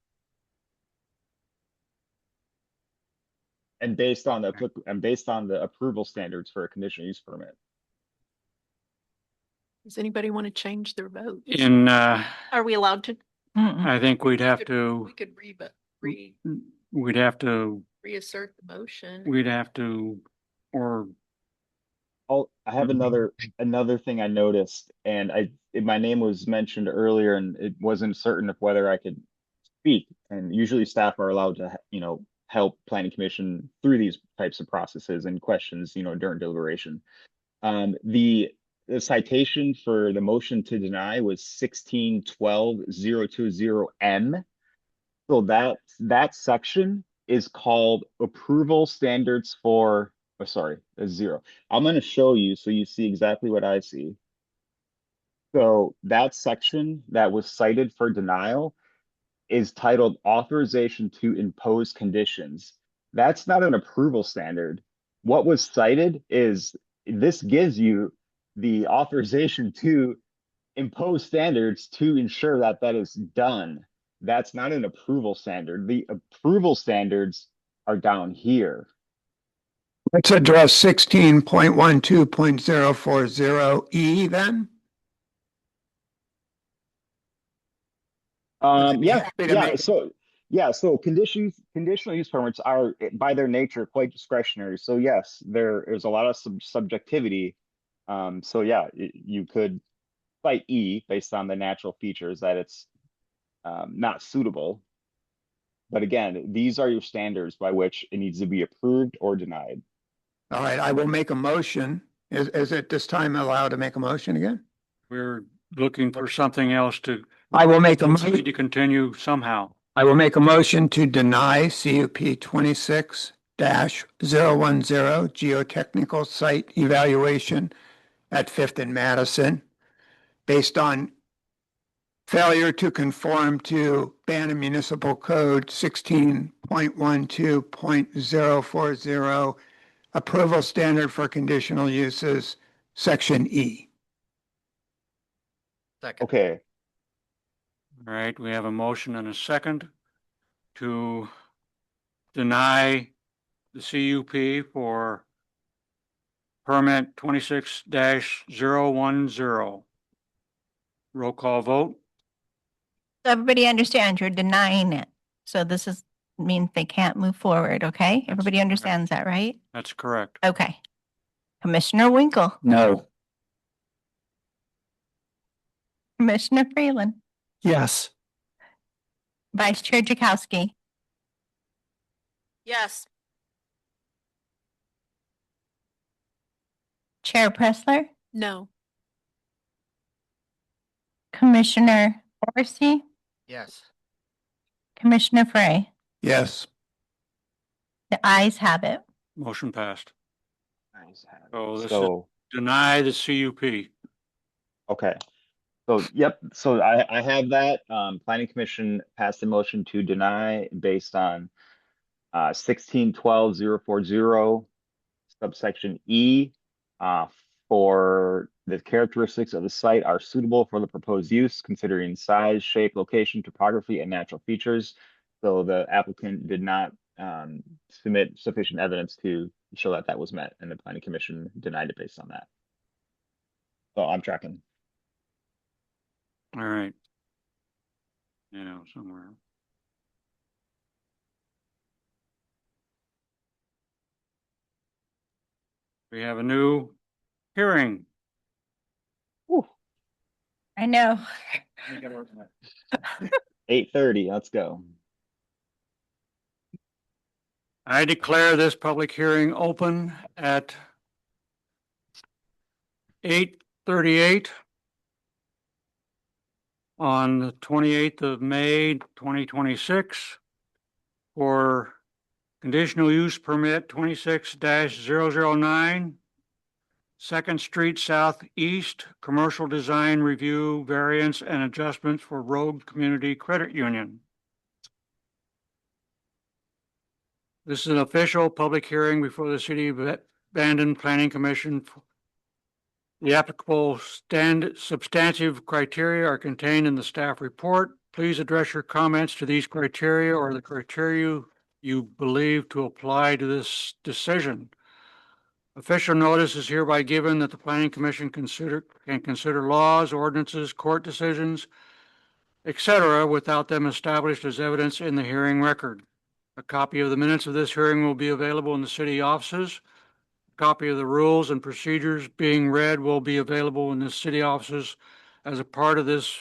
And based on the approval standards for a conditional use permit. Does anybody want to change their vote? In, Are we allowed to? I think we'd have We to, could we'd have to, reassert the motion. we'd have to, or Oh, I have another thing I noticed, and my name was mentioned earlier, and it wasn't certain of whether I could speak. And usually staff are allowed to, help planning commission through these types of processes and questions, during deliberation. The citation for the motion to deny was 1612-020M. So that section is called approval standards for. Oh, sorry, that's 0. I'm going to show you so you see exactly what I see. So that section that was cited for denial is titled authorization to impose conditions. That's not an approval standard. What was cited is this gives you the authorization to impose standards to ensure that that is done. That's not an approval standard. The approval standards are down here. Let's address 16.12.040E then. So conditional use permits are by their nature quite discretionary. So yes, there is a lot of subjectivity. So yeah, you could cite E based on the natural features that it's not suitable. But again, these are your standards by which it needs to be approved or denied. All right, I will make a motion. Is it this time allowed to make a motion again? we're looking for something else to. I will make a Need motion. to continue somehow. I will make a motion to deny CUP 26-010 geotechnical site evaluation at 5th and Madison based on failure to conform to Bandon Municipal Code 16.12.040 approval standard for conditional uses, section E. Second. Okay, All right, we have a motion and a second to deny the CUP for permit 26-010. Roll call vote. So everybody understands you're denying it. So this means they can't move forward, okay? Everybody understands that, right? That's correct. Okay. Commissioner Winkle, No. Commissioner Freeland, Yes. Vice Chair Jakowski, Yes. Chair Pressler, No. Commissioner Orsi, Yes. Commissioner Frey. Yes. The ayes have it. Motion passed. So this is so deny the CUP. okay. So yep, so I have that. Planning Commission passed a motion to deny based on 1612-040 subsection E for the characteristics of the site are suitable for the proposed use, considering size, shape, location, topography, and natural features. So the applicant did not submit sufficient evidence to show that that was met, and the Planning Commission denied it based on that. So I'm tracking. All right. Yeah, somewhere. We have a new hearing. I know. 8:30, let's go. I declare this public hearing open at 8:38 on the 28th of May, 2026 for conditional use permit 26-009, Second Street Southeast, commercial design review, variance and adjustments for Rogue Community Credit Union. This is an official public hearing before the City of Bandon Planning Commission. The applicable substantive criteria are contained in the staff report. Please address your comments to these criteria or the criteria you believe to apply to this decision. Official notice is hereby given that the Planning Commission can consider laws, ordinances, court decisions, etc., without them established as evidence in the hearing record. A copy of the minutes of this hearing will be available in the city offices. A copy of the rules and procedures being read will be available in the city offices as a part of this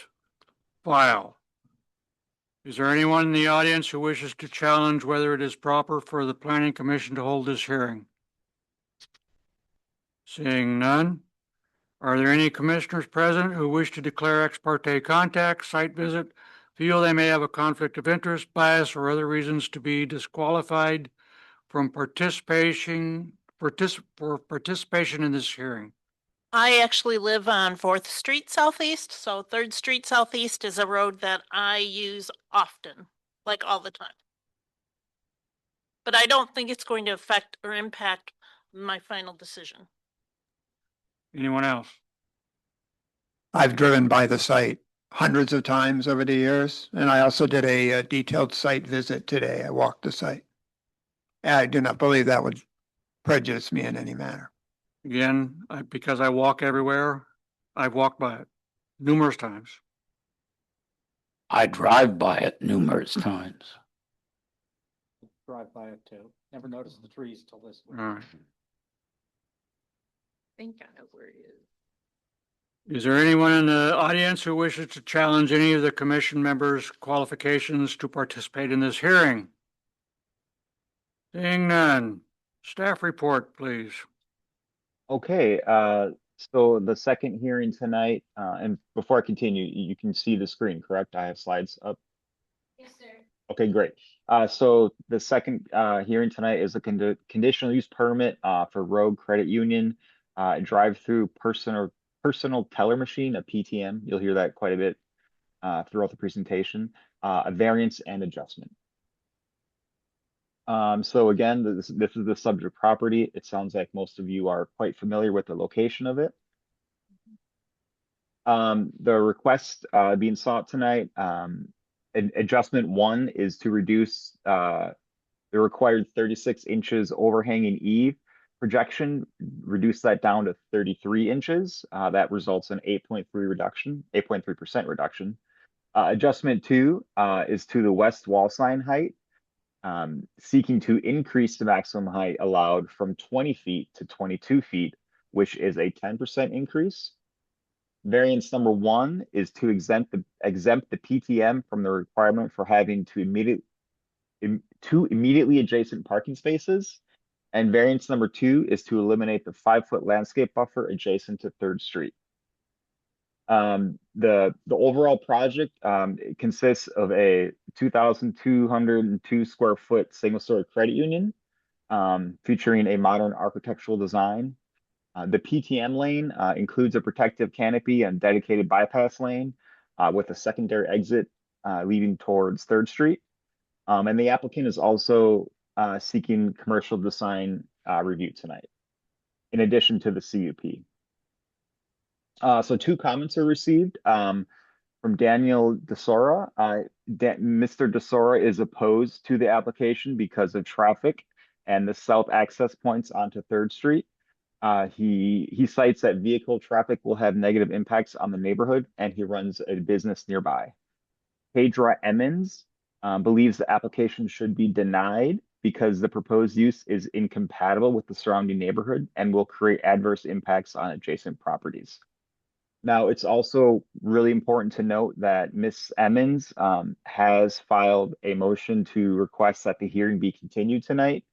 file. Is there anyone in the audience who wishes to challenge whether it is proper for the Planning Commission to hold this hearing? Seeing none, are there any commissioners present who wish to declare ex parte contact, site visit, feel they may have a conflict of interest, bias, or other reasons to be disqualified from participation in this hearing? I actually live on 4th Street Southeast, so 3rd Street Southeast is a road that I use often, like all the time. But I don't think it's going to affect or impact my final decision. Anyone else? I've driven by the site hundreds of times over the years, and I also did a detailed site visit today. I walked the site. And I do not believe that would prejudice me in any manner. Again, because I walk everywhere, I've walked by it numerous times. I drive by it numerous times. Drive by it too. Never noticed the trees till this week. All right. I think I know where it is. Is there anyone in the audience who wishes to challenge any of the commission members' qualifications to participate in this hearing? Seeing none, staff report, please. Okay, so the second hearing tonight, and before I continue, you can see the screen, correct? I have slides up. Yes, sir. Okay, great. So the second hearing tonight is a conditional use permit for Rogue Credit Union, drive-through personal teller machine, a PTM. You'll hear that quite a bit throughout the presentation. A variance and adjustment. So again, this is the subject property. It sounds like most of you are quite familiar with the location of it. The request being sought tonight, adjustment 1 is to reduce the required 36 inches overhanging eave projection, reduce that down to 33 inches. That results in 8.3% reduction. Adjustment 2 is to the west wall sign height. Seeking to increase the maximum height allowed from 20 feet to 22 feet, which is a 10% increase. Variance number 1 is to exempt the PTM from the requirement for having two immediately adjacent parking spaces. And variance number 2 is to eliminate the 5-foot landscape buffer adjacent to 3rd Street. The overall project it consists of a 2,202 square foot single-story credit union featuring a modern architectural design. The PTM lane includes a protective canopy and dedicated bypass lane with a secondary exit leading towards 3rd Street. And the applicant is also seeking commercial design review tonight, in addition to the CUP. So 2 comments are received from Daniel DeSora. Mr. DeSora is opposed to the application because of traffic and the south access points onto 3rd Street. He cites that vehicle traffic will have negative impacts on the neighborhood, and he runs a business nearby. Pedra Emmons believes the application should be denied because the proposed use is incompatible with the surrounding neighborhood and will create adverse impacts on adjacent properties. Now, it's also really important to note that Ms. Emmons has filed a motion to request that the hearing be continued tonight.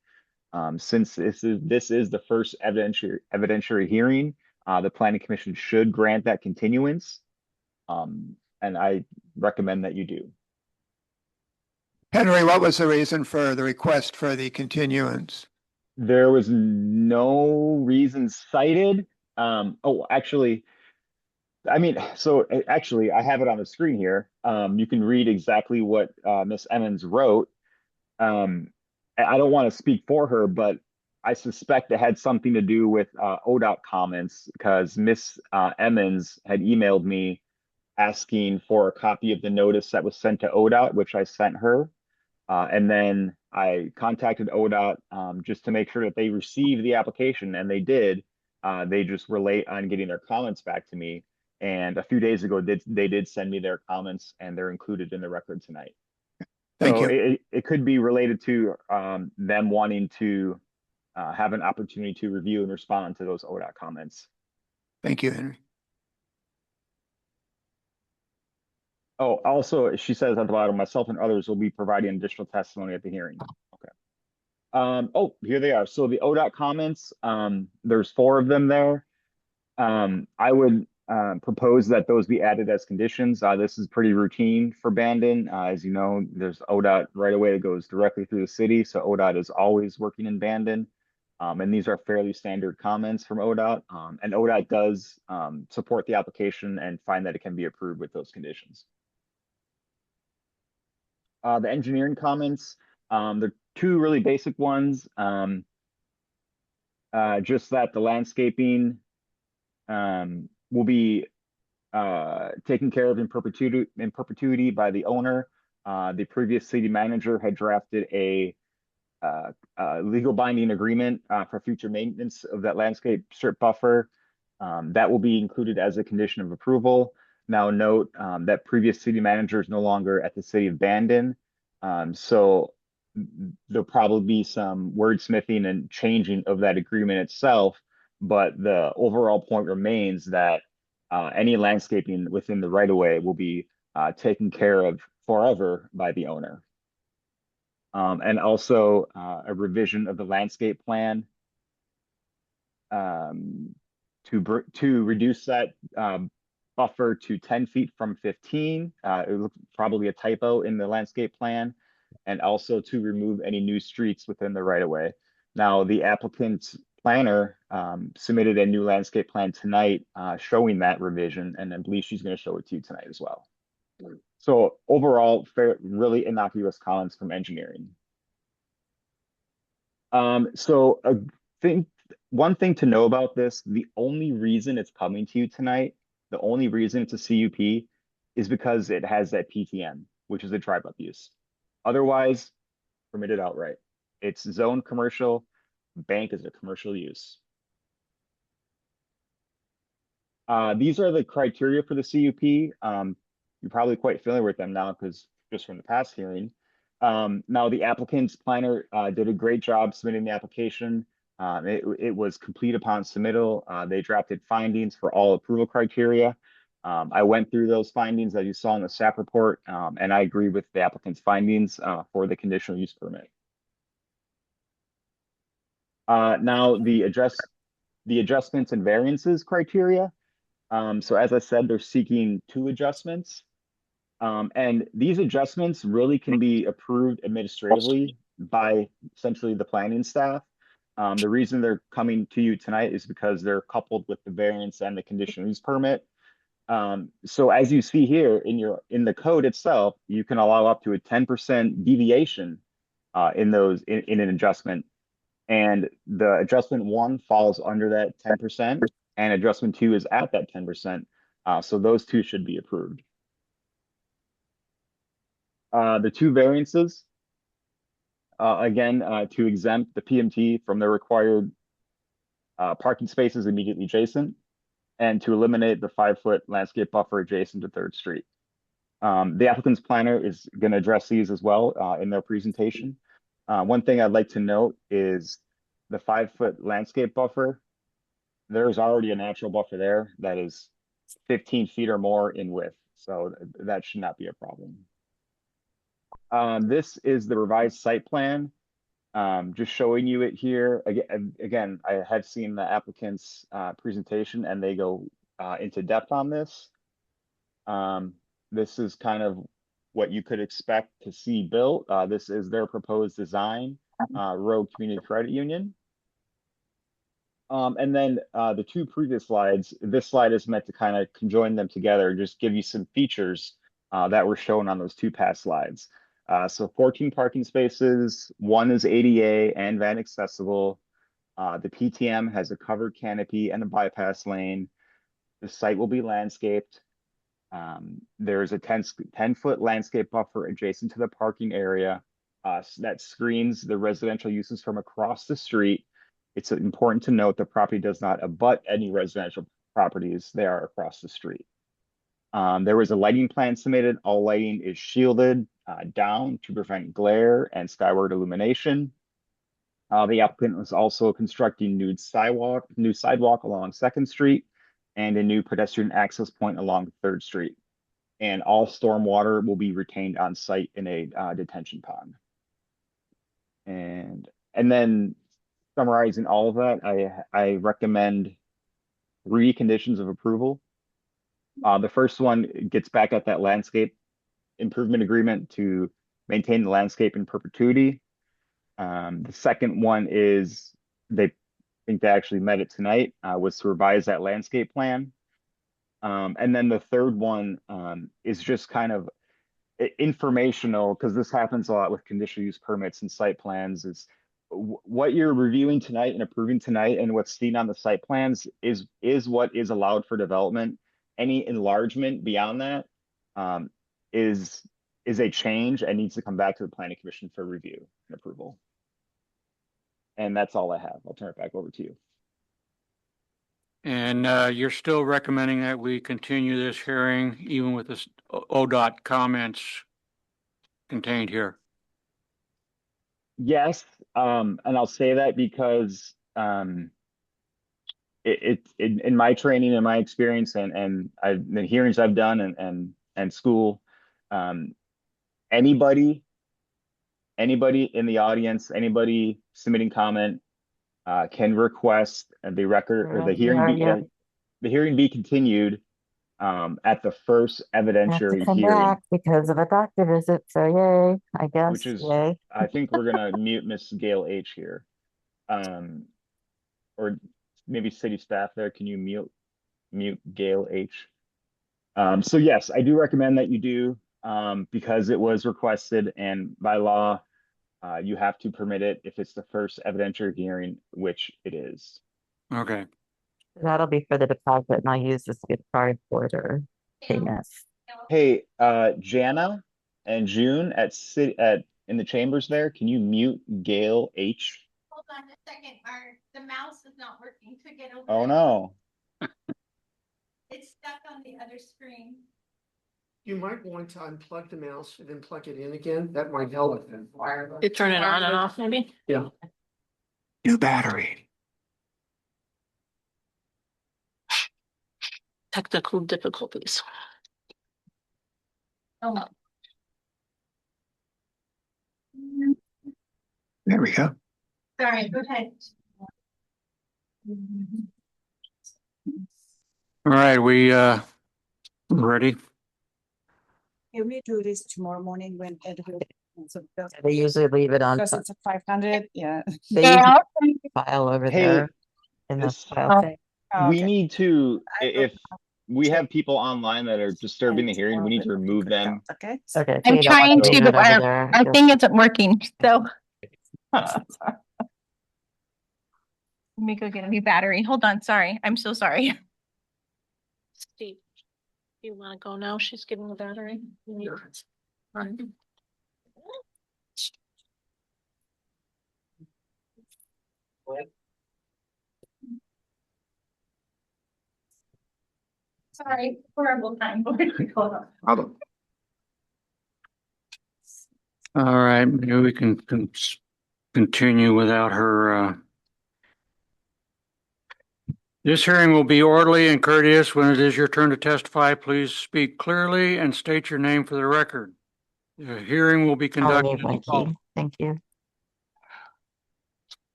Since this is the first evidentiary hearing, the Planning Commission should grant that continuance. And I recommend that you do. Henry, what was the reason for the request for the continuance? There was no reason cited. Oh, actually, I mean, so actually, I have it on the screen here. You can read exactly what Miss Emmons wrote. I don't want to speak for her, but I suspect it had something to do with ODOT comments because Miss Emmons had emailed me asking for a copy of the notice that was sent to ODOT, which I sent her. And then I contacted ODOT just to make sure that they received the application, and they did. They just were late on getting their comments back to me. And a few days ago, they did send me their comments, and they're included in the record tonight. Thank so you. It could be related to them wanting to have an opportunity to review and respond to those ODOT comments. Thank you, Henry. Oh, also, she says at the bottom, myself and others will be providing additional testimony at the hearing. Okay. Oh, here they are. So the ODOT comments, there's 4 of them there. I would propose that those be added as conditions. This is pretty routine for Bandon. As you know, there's ODOT right away that goes directly through the city. So ODOT is always working in Bandon. And these are fairly standard comments from ODOT. And ODOT does support the application and find that it can be approved with those conditions. The engineering comments, they're 2 really basic ones. Just that the landscaping will be taken care of in perpetuity by the owner. The previous city manager had drafted a legal binding agreement for future maintenance of that landscape strip buffer. That will be included as a condition of approval. Now note that previous city manager is no longer at the city of Bandon. So there'll probably be some wordsmithing and changing of that agreement itself, but the overall point remains that any landscaping within the right-of-way will be taken care of forever by the owner. And also a revision of the landscape plan to reduce that buffer to 10 feet from 15. It looks probably a typo in the landscape plan, and also to remove any new streets within the right-of-way. Now, the applicant's planner submitted a new landscape plan tonight showing that revision, and I believe she's going to show it to you tonight as well. So overall, really innocuous comments from engineering. So one thing to know about this, the only reason it's coming to you tonight, the only reason it's a CUP is because it has that PTM, which is a drive-up use. Otherwise, permitted outright. It's zoned commercial, bank is a commercial use. These are the criteria for the CUP. You're probably quite familiar with them now because just from the past hearing. Now the applicant's planner did a great job submitting the application. It was complete upon submittal. They drafted findings for all approval criteria. I went through those findings as you saw in the staff report, and I agree with the applicant's findings for the conditional use permit. Now the adjustments and variances criteria. So as I said, they're seeking 2 adjustments. And these adjustments really can be approved administratively by essentially the planning staff. The reason they're coming to you tonight is because they're coupled with the variance and the conditional use permit. So as you see here in the code itself, you can allow up to a 10% deviation in an adjustment. And the adjustment 1 falls under that 10%, and adjustment 2 is at that 10%. So those 2 should be approved. The 2 variances, again, to exempt the PMT from the required parking spaces immediately adjacent, and to eliminate the 5-foot landscape buffer adjacent to Third Street. The applicant's planner is going to address these as well in their presentation. One thing I'd like to note is the 5-foot landscape buffer. There's already a natural buffer there that is 15 feet or more in width, so that should not be a problem. This is the revised site plan. Just showing you it here. Again, I have seen the applicant's presentation and they go into depth on this. This is kind of what you could expect to see built. This is their proposed design, Road Community Credit Union. And then the two previous slides, this slide is meant to kind of conjoin them together, just give you some features that were shown on those two past slides. So 14 parking spaces, 1 is ADA and van accessible. The PTM has a covered canopy and a bypass lane. The site will be landscaped. There's a 10-foot landscape buffer adjacent to the parking area that screens the residential uses from across the street. It's important to note the property does not abut any residential properties. They are across the street. There was a lighting plan submitted. All lighting is shielded down to prevent glare and skyward illumination. The applicant was also constructing new sidewalk along 2nd Street and a new pedestrian access point along 3rd Street. And all stormwater will be retained on site in a detention pond. And then summarizing all of that, I recommend 3 conditions of approval. The first one gets back at that landscape improvement agreement to maintain the landscape in perpetuity. The second one is they think they actually met it tonight, was to revise that landscape plan. And then the third one is just kind of informational, because this happens a lot with conditional use permits and site plans. Is what you're reviewing tonight and approving tonight and what's seen on the site plans is what is allowed for development. Any enlargement beyond that is a change and needs to come back to the planning commission for review and approval. And that's all I have. I'll turn it back over to you. And you're still recommending that we continue this hearing even with this ODOT comments contained here? Yes, and I'll say that because in my training and my experience and the hearings I've done and school, anybody in the audience, anybody submitting comment can request the record or the hearing be continued at the first evidentiary hearing. Because of a doctor visit, so yay, I guess. Which is, yay. I think we're gonna mute Miss Gail H here. Or maybe city staff there, can you mute Gail H? So yes, I do recommend that you do, because it was requested and by law, you have to permit it if it's the first evidentiary hearing, which it is. Okay. That'll be for the deposit, and I'll use this gift card for their payments. Hey, Jana and June in the chambers there, can you mute Gail H? Hold on a second, the mouse is not working to get over. Oh no. It's stuck on the other screen. You might want to unplug the mouse and then plug it in again. That might help. You turn it on and off, maybe? Yeah. New battery. Technical difficulties. Oh, no. There we go. Sorry, go ahead. All right, we ready? Can we do this tomorrow morning when Ed will? They usually leave it on. Because it's a 500, yeah. They usually file over Hey, there in the file thing. We need to, if we have people online that are disturbing the hearing, we need to remove them. Okay. Okay. I'm trying to, but our thing isn't working, so. Let me go get a new battery. Hold on, sorry. I'm so sorry. Steve, you want to go now? She's getting the battery. Run. Sorry, horrible time. All right, maybe we can continue without her. This hearing will be orderly and courteous. When it is your turn to testify, please speak clearly and state your name for the record. The hearing will be conducted. Thank you.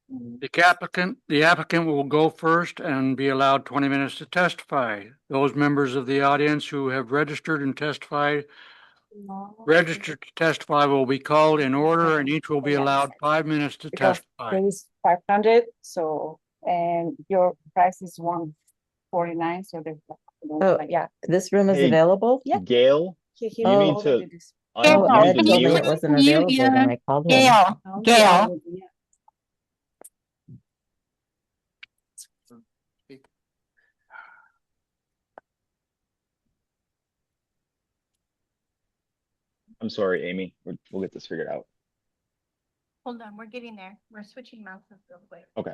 The applicant will go first and be allowed 20 minutes to testify. Those members of the audience who have registered to testify will be called in order, and each will be allowed 5 minutes to testify. There is 500, so, and your price is 149, so there's. Yeah. This room is Hey, available? Gail, you need to Oh, unmute Ed and told me mute. it wasn't available when I called him. Gail. I'm sorry, Amy. We'll get this figured out. Hold on, we're getting there. We're switching mouses real quick. Okay.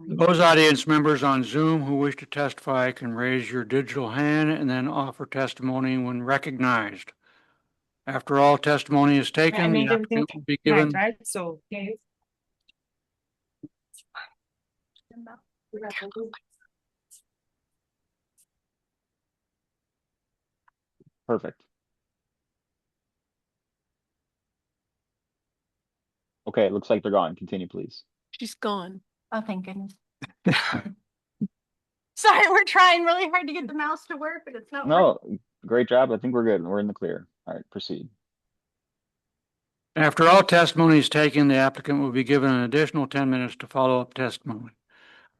Those audience members on Zoom who wish to testify can raise your digital hand and then offer testimony when recognized. After all testimony is taken, the applicant will be given. Right, so. Okay. Perfect. Okay, it looks like they're gone. Continue, please. She's gone. Oh, thank goodness. Sorry, we're trying really hard to get the mouse to work, but it's not working. No, great job. I think we're good. We're in the clear. All right, proceed. After all testimony is taken, the applicant will be given an additional 10 minutes to follow up testimony.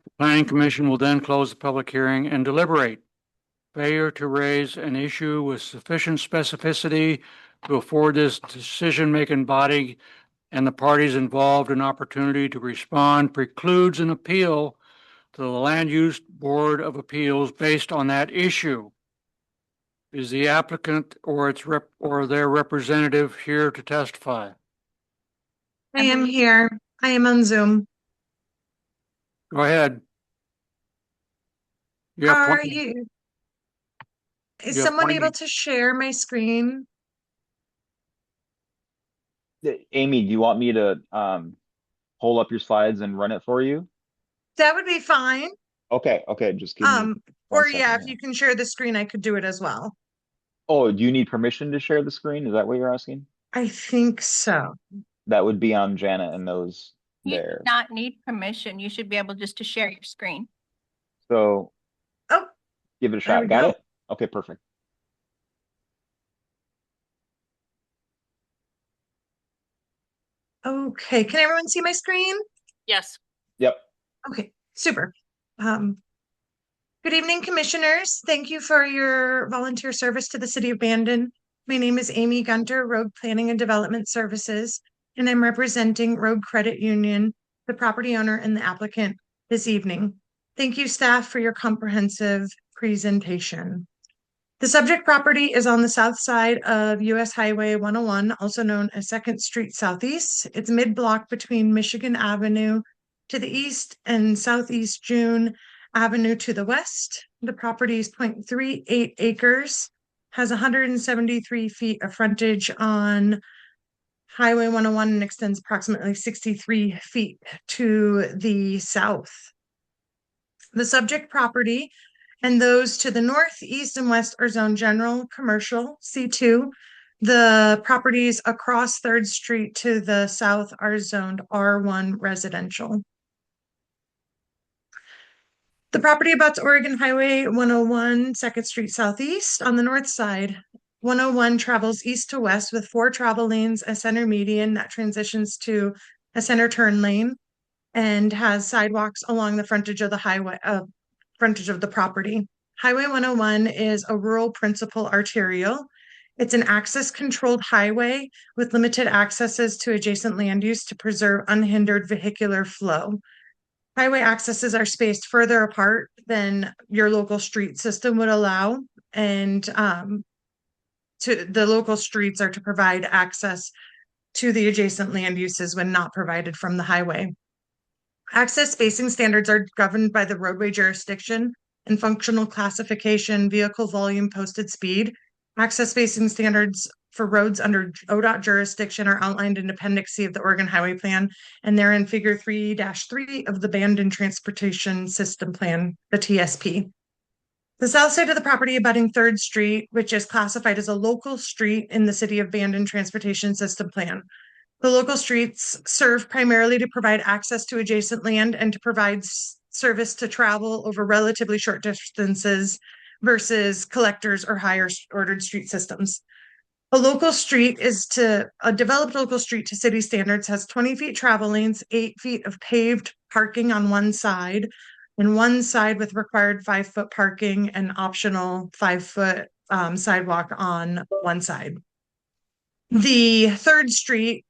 The Planning Commission will then close the public hearing and deliberate. Failure to raise an issue with sufficient specificity to afford this decision-making body and the parties involved an opportunity to respond precludes an appeal to the Land Use Board of Appeals based on that issue. Is the applicant or their representative here to testify? I am here. I am on Zoom. Go ahead. You have How are 20 you? Is You have someone 20 able to share my screen? Amy, do you want me to pull up your slides and run it for you? That would be fine. Okay, just give me one Or second yeah, if here. you can share the screen, I could do it as well. Oh, do you need permission to share the screen? Is that what you're asking? I think so. That would be on Janet and those You there. do not need permission. You should be able just to share your screen. So Oh, give it a there we shot. Got go. it? Okay, perfect. Okay, can everyone see my screen? Yes. Yep. Okay, super. Good evening, commissioners. Thank you for your volunteer service to the city of Bandon. My name is Amy Gunter, Road Planning and Development Services, and I'm representing Road Credit Union, the property owner and the applicant this evening. Thank you, staff, for your comprehensive presentation. The subject property is on the south side of US Highway 101, also known as 2nd Street Southeast. It's mid-block between Michigan Avenue to the east and Southeast June Avenue to the west. The property is 0.38 acres, has 173 feet of frontage on Highway 101 and extends approximately 63 feet to the south. The subject property and those to the north, east, and west are zoned general commercial C2. The properties across 3rd Street to the south are zoned R1 residential. The property abuts Oregon Highway 101, 2nd Street Southeast. On the north side, 101 travels east to west with 4 travel lanes, a center median that transitions to a center turn lane, and has sidewalks along the frontage of the highway, frontage of the property. Highway 101 is a rural principal arterial. It's an access controlled highway with limited accesses to adjacent land use to preserve unhindered vehicular flow. Highway accesses are spaced further apart than your local street system would allow. And to the local streets are to provide access to the adjacent land uses when not provided from the highway. Access spacing standards are governed by the roadway jurisdiction and functional classification, vehicle volume, posted speed. Access spacing standards for roads under ODOT jurisdiction are outlined in Appendix C of the Oregon Highway Plan, and they're in Figure 3-3 of the Bandon Transportation System Plan, the TSP. The south side of the property abutting 3rd Street, which is classified as a local street in the City of Bandon Transportation System Plan. The local streets serve primarily to provide access to adjacent land and to provide service to travel over relatively short distances versus collectors or higher ordered street systems. A developed local street to city standards has 20 feet travel lanes, 8 feet of paved parking on one side, and one side with required 5-foot parking and optional 5-foot sidewalk on one side. The 3rd Street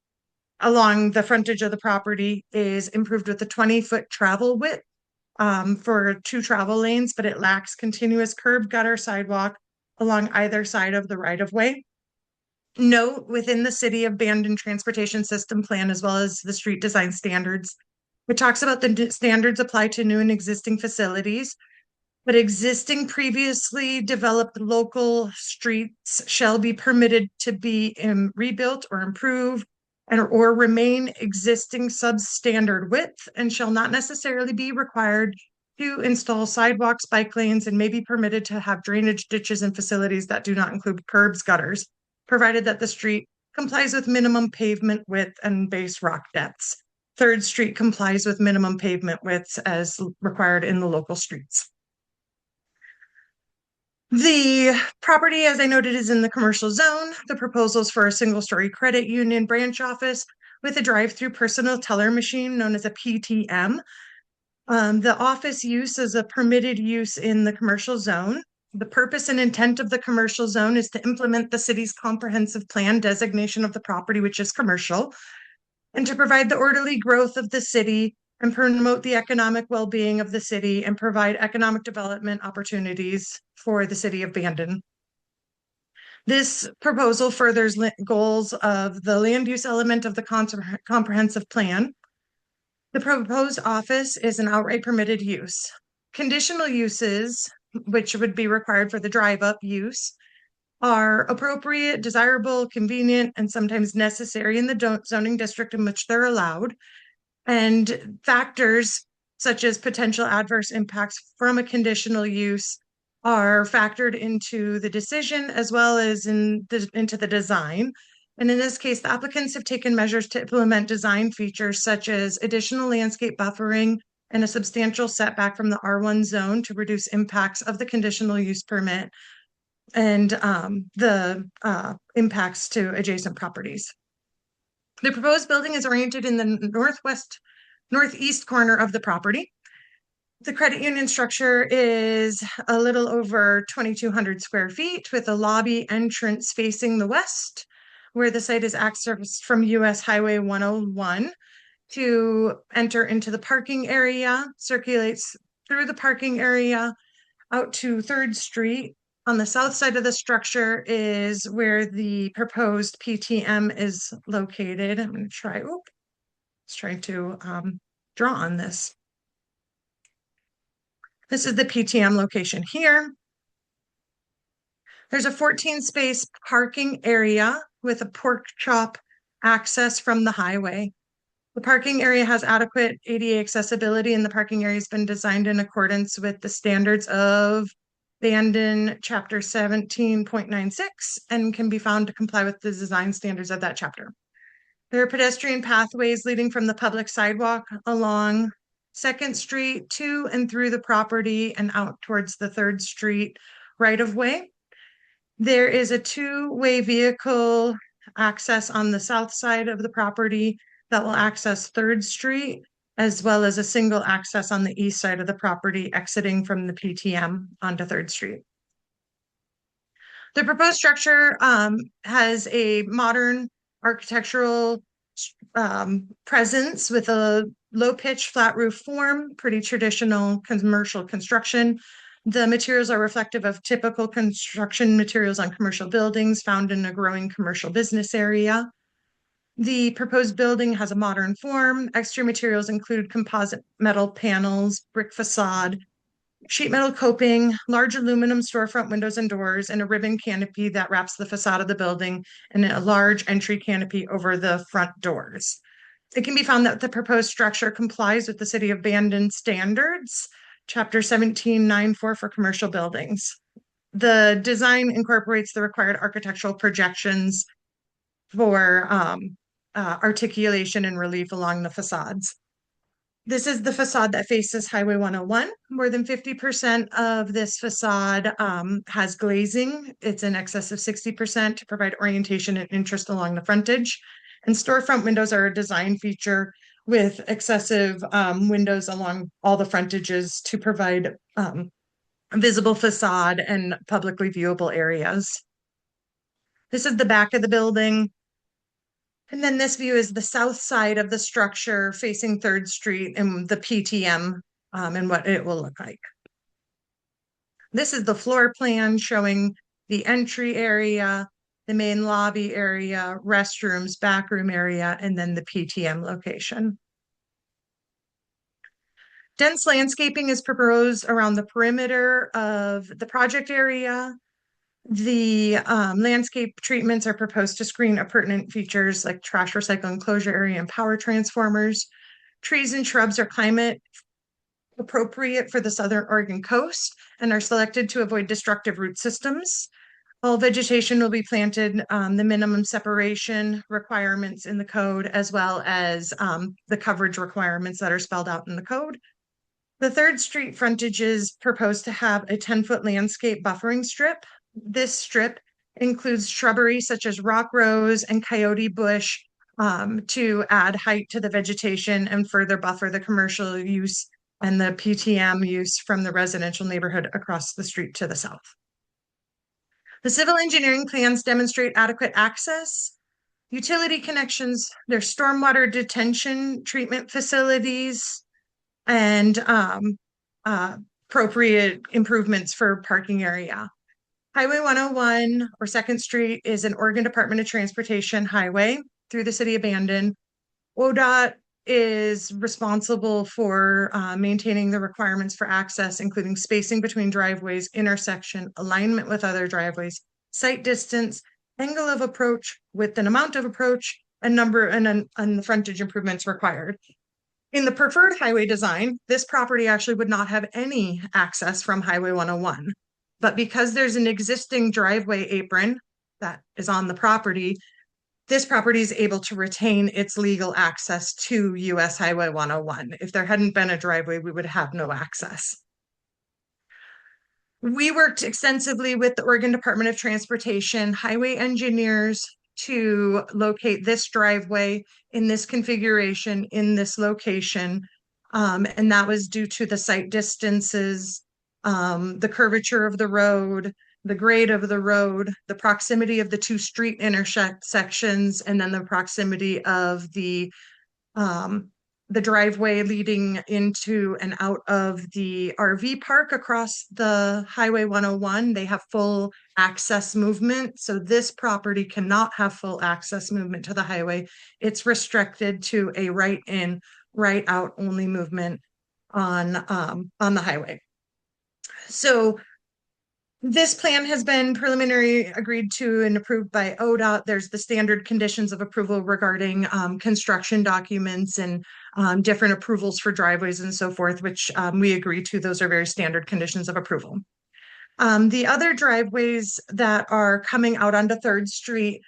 along the frontage of the property is improved with a 20-foot travel width for 2 travel lanes, but it lacks continuous curb gutter sidewalk along either side of the right-of-way. Note within the City of Bandon Transportation System Plan, as well as the street design standards, it talks about the standards apply to new and existing facilities, but existing previously developed local streets shall be permitted to be rebuilt or improved or remain existing substandard width and shall not necessarily be required to install sidewalks, bike lanes, and may be permitted to have drainage ditches and facilities that do not include curbs, gutters, provided that the street complies with minimum pavement width and base rock depths. 3rd Street complies with minimum pavement widths as required in the local streets. The property, as I noted, is in the commercial zone. The proposal is for a single-story credit union branch office with a drive-through personal teller machine known as a PTM. The office use is a permitted use in the commercial zone. The purpose and intent of the commercial zone is to implement the city's comprehensive plan designation of the property, which is commercial, and to provide the orderly growth of the city and promote the economic well-being of the city and provide economic development opportunities for the City of Bandon. This proposal furthers goals of the land use element of the comprehensive plan. The proposed office is an outright permitted use. Conditional uses, which would be required for the drive-up use, are appropriate, desirable, convenient, and sometimes necessary in the zoning district in which they're allowed. And factors such as potential adverse impacts from a conditional use are factored into the decision as well as into the design. And in this case, the applicants have taken measures to implement design features such as additional landscape buffering and a substantial setback from the R1 zone to reduce impacts of the conditional use permit and the impacts to adjacent properties. The proposed building is oriented in the northeast corner of the property. The credit union structure is a little over 2,200 square feet with a lobby entrance facing the west, where the site is accessed from US Highway 101 to enter into the parking area, circulates through the parking area out to 3rd Street. On the south side of the structure is where the proposed PTM is located. I'm going to try, to draw on this. This is the PTM location here. There's a 14-space parking area with a pork chop access from the highway. The parking area has adequate ADA accessibility, and the parking area has been designed in accordance with the standards of Bandon Chapter 17.96 and can be found to comply with the design standards of that chapter. There are pedestrian pathways leading from the public sidewalk along 2nd Street to and through the property and out towards the 3rd Street right-of-way. There is a 2-way vehicle access on the south side of the property that will access 3rd Street, as well as a single access on the east side of the property exiting from the PTM onto 3rd Street. The proposed structure has a modern architectural presence with a low pitch flat roof form, pretty traditional commercial construction. The materials are reflective of typical construction materials on commercial buildings found in a growing commercial business area. The proposed building has a modern form. Exterior materials include composite metal panels, brick facade, sheet metal coping, large aluminum storefront windows and doors, and a ribbon canopy that wraps the facade of the building, and a large entry canopy over the front doors. It can be found that the proposed structure complies with the City of Bandon standards, Chapter 1794 for commercial buildings. The design incorporates the required architectural projections for articulation and relief along the facades. This is the facade that faces Highway 101. More than 50% of this facade has glazing. It's in excess of 60% to provide orientation and interest along the frontage. And storefront windows are a design feature with excessive windows along all the frontages to provide visible facade and publicly viewable areas. This is the back of the building. And then this view is the south side of the structure facing 3rd Street and the PTM and what it will look like. This is the floor plan showing the entry area, the main lobby area, restrooms, back room area, and then the PTM location. Dense landscaping is proposed around the perimeter of the project area. The landscape treatments are proposed to screen appurtenant features like trash recycling enclosure area and power transformers. Trees and shrubs are climate appropriate for the Southern Oregon coast and are selected to avoid destructive root systems. All vegetation will be planted, the minimum separation requirements in the code, as well as the coverage requirements that are spelled out in the code. The 3rd Street frontage is proposed to have a 10-foot landscape buffering strip. This strip includes shrubbery such as rock rose and coyote bush to add height to the vegetation and further buffer the commercial use and the PTM use from the residential neighborhood across the street to the south. The civil engineering plans demonstrate adequate access, utility connections, there's stormwater detention treatment facilities, and appropriate improvements for parking area. Highway 101 or 2nd Street is an Oregon Department of Transportation highway through the City of Bandon. ODOT is responsible for maintaining the requirements for access, including spacing between driveways, intersection, alignment with other driveways, sight distance, angle of approach, width and amount of approach, and number and the frontage improvements required. In the preferred highway design, this property actually would not have any access from Highway 101. But because there's an existing driveway apron that is on the property, this property is able to retain its legal access to US Highway 101. If there hadn't been a driveway, we would have no access. We worked extensively with the Oregon Department of Transportation highway engineers to locate this driveway in this configuration, in this location. And that was due to the site distances, the curvature of the road, the grade of the road, the proximity of the 2 street intersections, and then the proximity of the driveway leading into and out of the RV park across the Highway 101. They have full access movement. So this property cannot have full access movement to the highway. It's restricted to a right in, right out only movement on the highway. So this plan has been preliminary agreed to and approved by ODOT. There's the standard conditions of approval regarding construction documents and different approvals for driveways and so forth, which we agree to. Those are very standard conditions of approval. The other driveways that are coming out onto 3rd Street,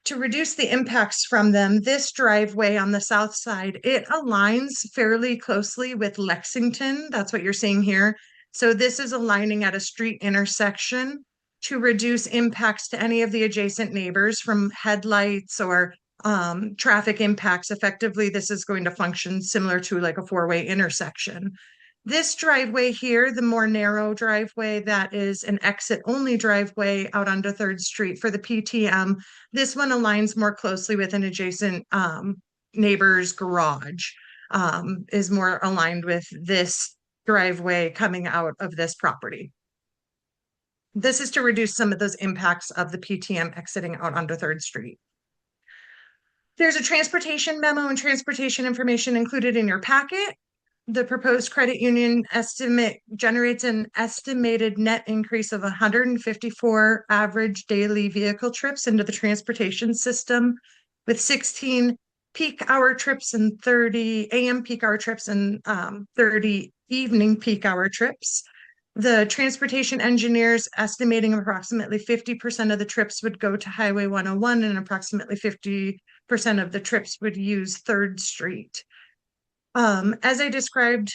to reduce the impacts from them, this driveway on the south side, it aligns fairly closely with Lexington. That's what you're seeing here. So this is aligning at a street intersection to reduce impacts to any of the adjacent neighbors from headlights or traffic impacts. Effectively, this is going to function similar to like a 4-way intersection. This driveway here, the more narrow driveway that is an exit only driveway out onto 3rd Street for the PTM, this one aligns more closely with an adjacent neighbor's garage, is more aligned with this driveway coming out of this property. This is to reduce some of those impacts of the PTM exiting out onto Third Street. There's a transportation memo and transportation information included in your packet. The proposed credit union estimate generates an estimated net increase of 154 average daily vehicle trips into the transportation system, with 16 peak hour trips and 30 AM peak hour trips and 30 evening peak hour trips. The transportation engineers estimating approximately 50% of the trips would go to Highway 101 and approximately 50% of the trips would use Third Street. As I described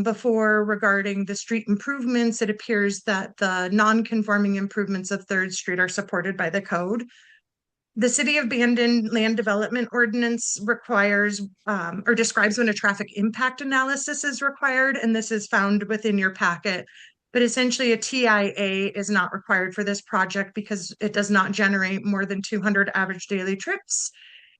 before regarding the street improvements, it appears that the non-conforming improvements of Third Street are supported by the code. The City of Bandon Land Development Ordinance requires or describes when a traffic impact analysis is required, and this is found within your packet. But essentially, a TIA is not required for this project because it does not generate more than 200 average daily trips.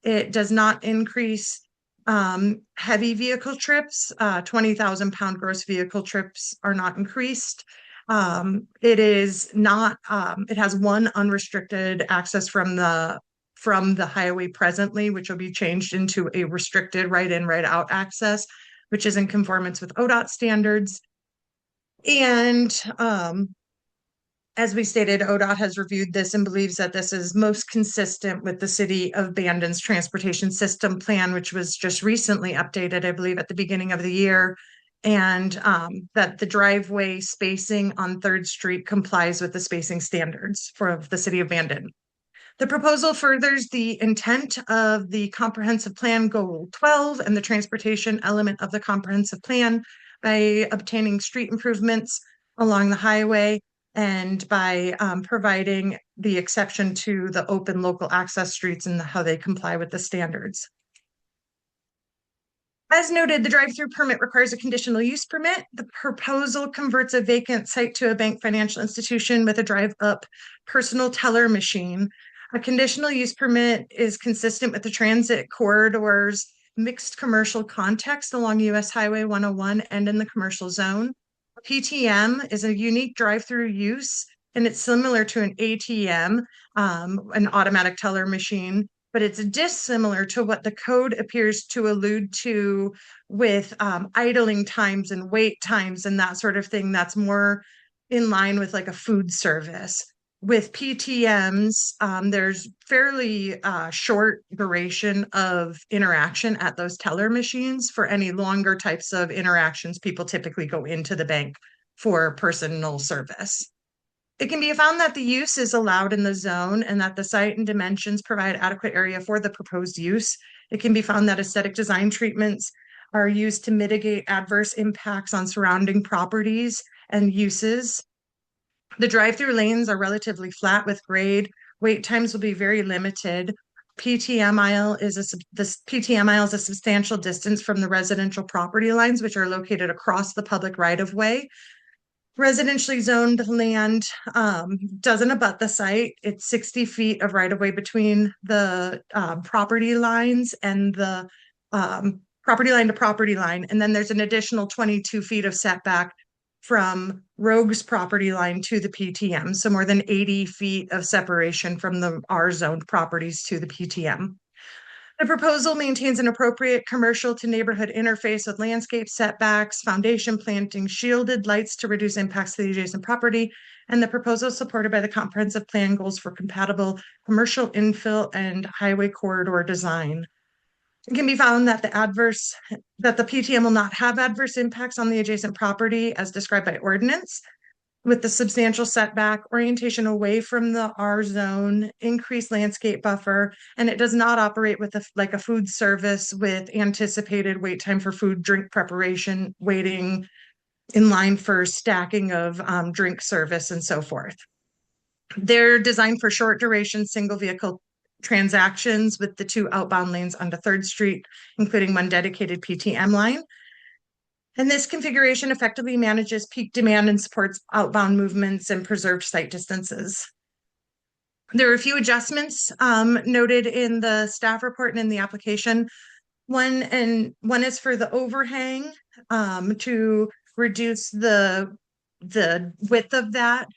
It does not increase heavy vehicle trips. 20,000 pound gross vehicle trips are not increased. It is not, it has one unrestricted access from the highway presently, which will be changed into a restricted right in, right out access, which is in conformance with ODOT standards. And as we stated, ODOT has reviewed this and believes that this is most consistent with the City of Bandon's transportation system plan, which was just recently updated, I believe, at the beginning of the year, and that the driveway spacing on Third Street complies with the spacing standards for the City of Bandon. The proposal furthers the intent of the comprehensive plan goal 12 and the transportation element of the comprehensive plan by obtaining street improvements along the highway and by providing the exception to the open local access streets and how they comply with the standards. As noted, the drive-through permit requires a conditional use permit. The proposal converts a vacant site to a bank financial institution with a drive-up personal teller machine. A conditional use permit is consistent with the transit corridor's mixed commercial context along US Highway 101 and in the commercial zone. PTM is a unique drive-through use, and it's similar to an ATM, an automatic teller machine, but it's dissimilar to what the code appears to allude to with idling times and wait times and that sort of thing. That's more in line with like a food service. With PTMs, there's fairly short duration of interaction at those teller machines. For any longer types of interactions, people typically go into the bank for personal service. It can be found that the use is allowed in the zone and that the site and dimensions provide adequate area for the proposed use. It can be found that aesthetic design treatments are used to mitigate adverse impacts on surrounding properties and uses. The drive-through lanes are relatively flat with grade. Wait times will be very limited. PTM aisle is a substantial distance from the residential property lines, which are located across the public right-of-way. Residentially zoned land doesn't abut the site. It's 60 feet of right-of-way between the property lines and the property line to property line. And then there's an additional 22 feet of setback from Rogue's property line to the PTM. So more than 80 feet of separation from the R-zoned properties to the PTM. The proposal maintains an appropriate commercial to neighborhood interface with landscape setbacks, foundation planting, shielded lights to reduce impacts to the adjacent property, and the proposal is supported by the comprehensive plan goals for compatible commercial infill and highway corridor design. It can be found that the PTM will not have adverse impacts on the adjacent property as described by ordinance, with the substantial setback, orientation away from the R zone, increased landscape buffer, and it does not operate with like a food service with anticipated wait time for food, drink preparation, waiting in line for stacking of drink service and so forth. They're designed for short duration, single vehicle transactions with the 2 outbound lanes onto Third Street, including one dedicated PTM line. And this configuration effectively manages peak demand and supports outbound movements and preserved site distances. There are a few adjustments noted in the staff report and in the application. One is for the overhang to reduce the width of that.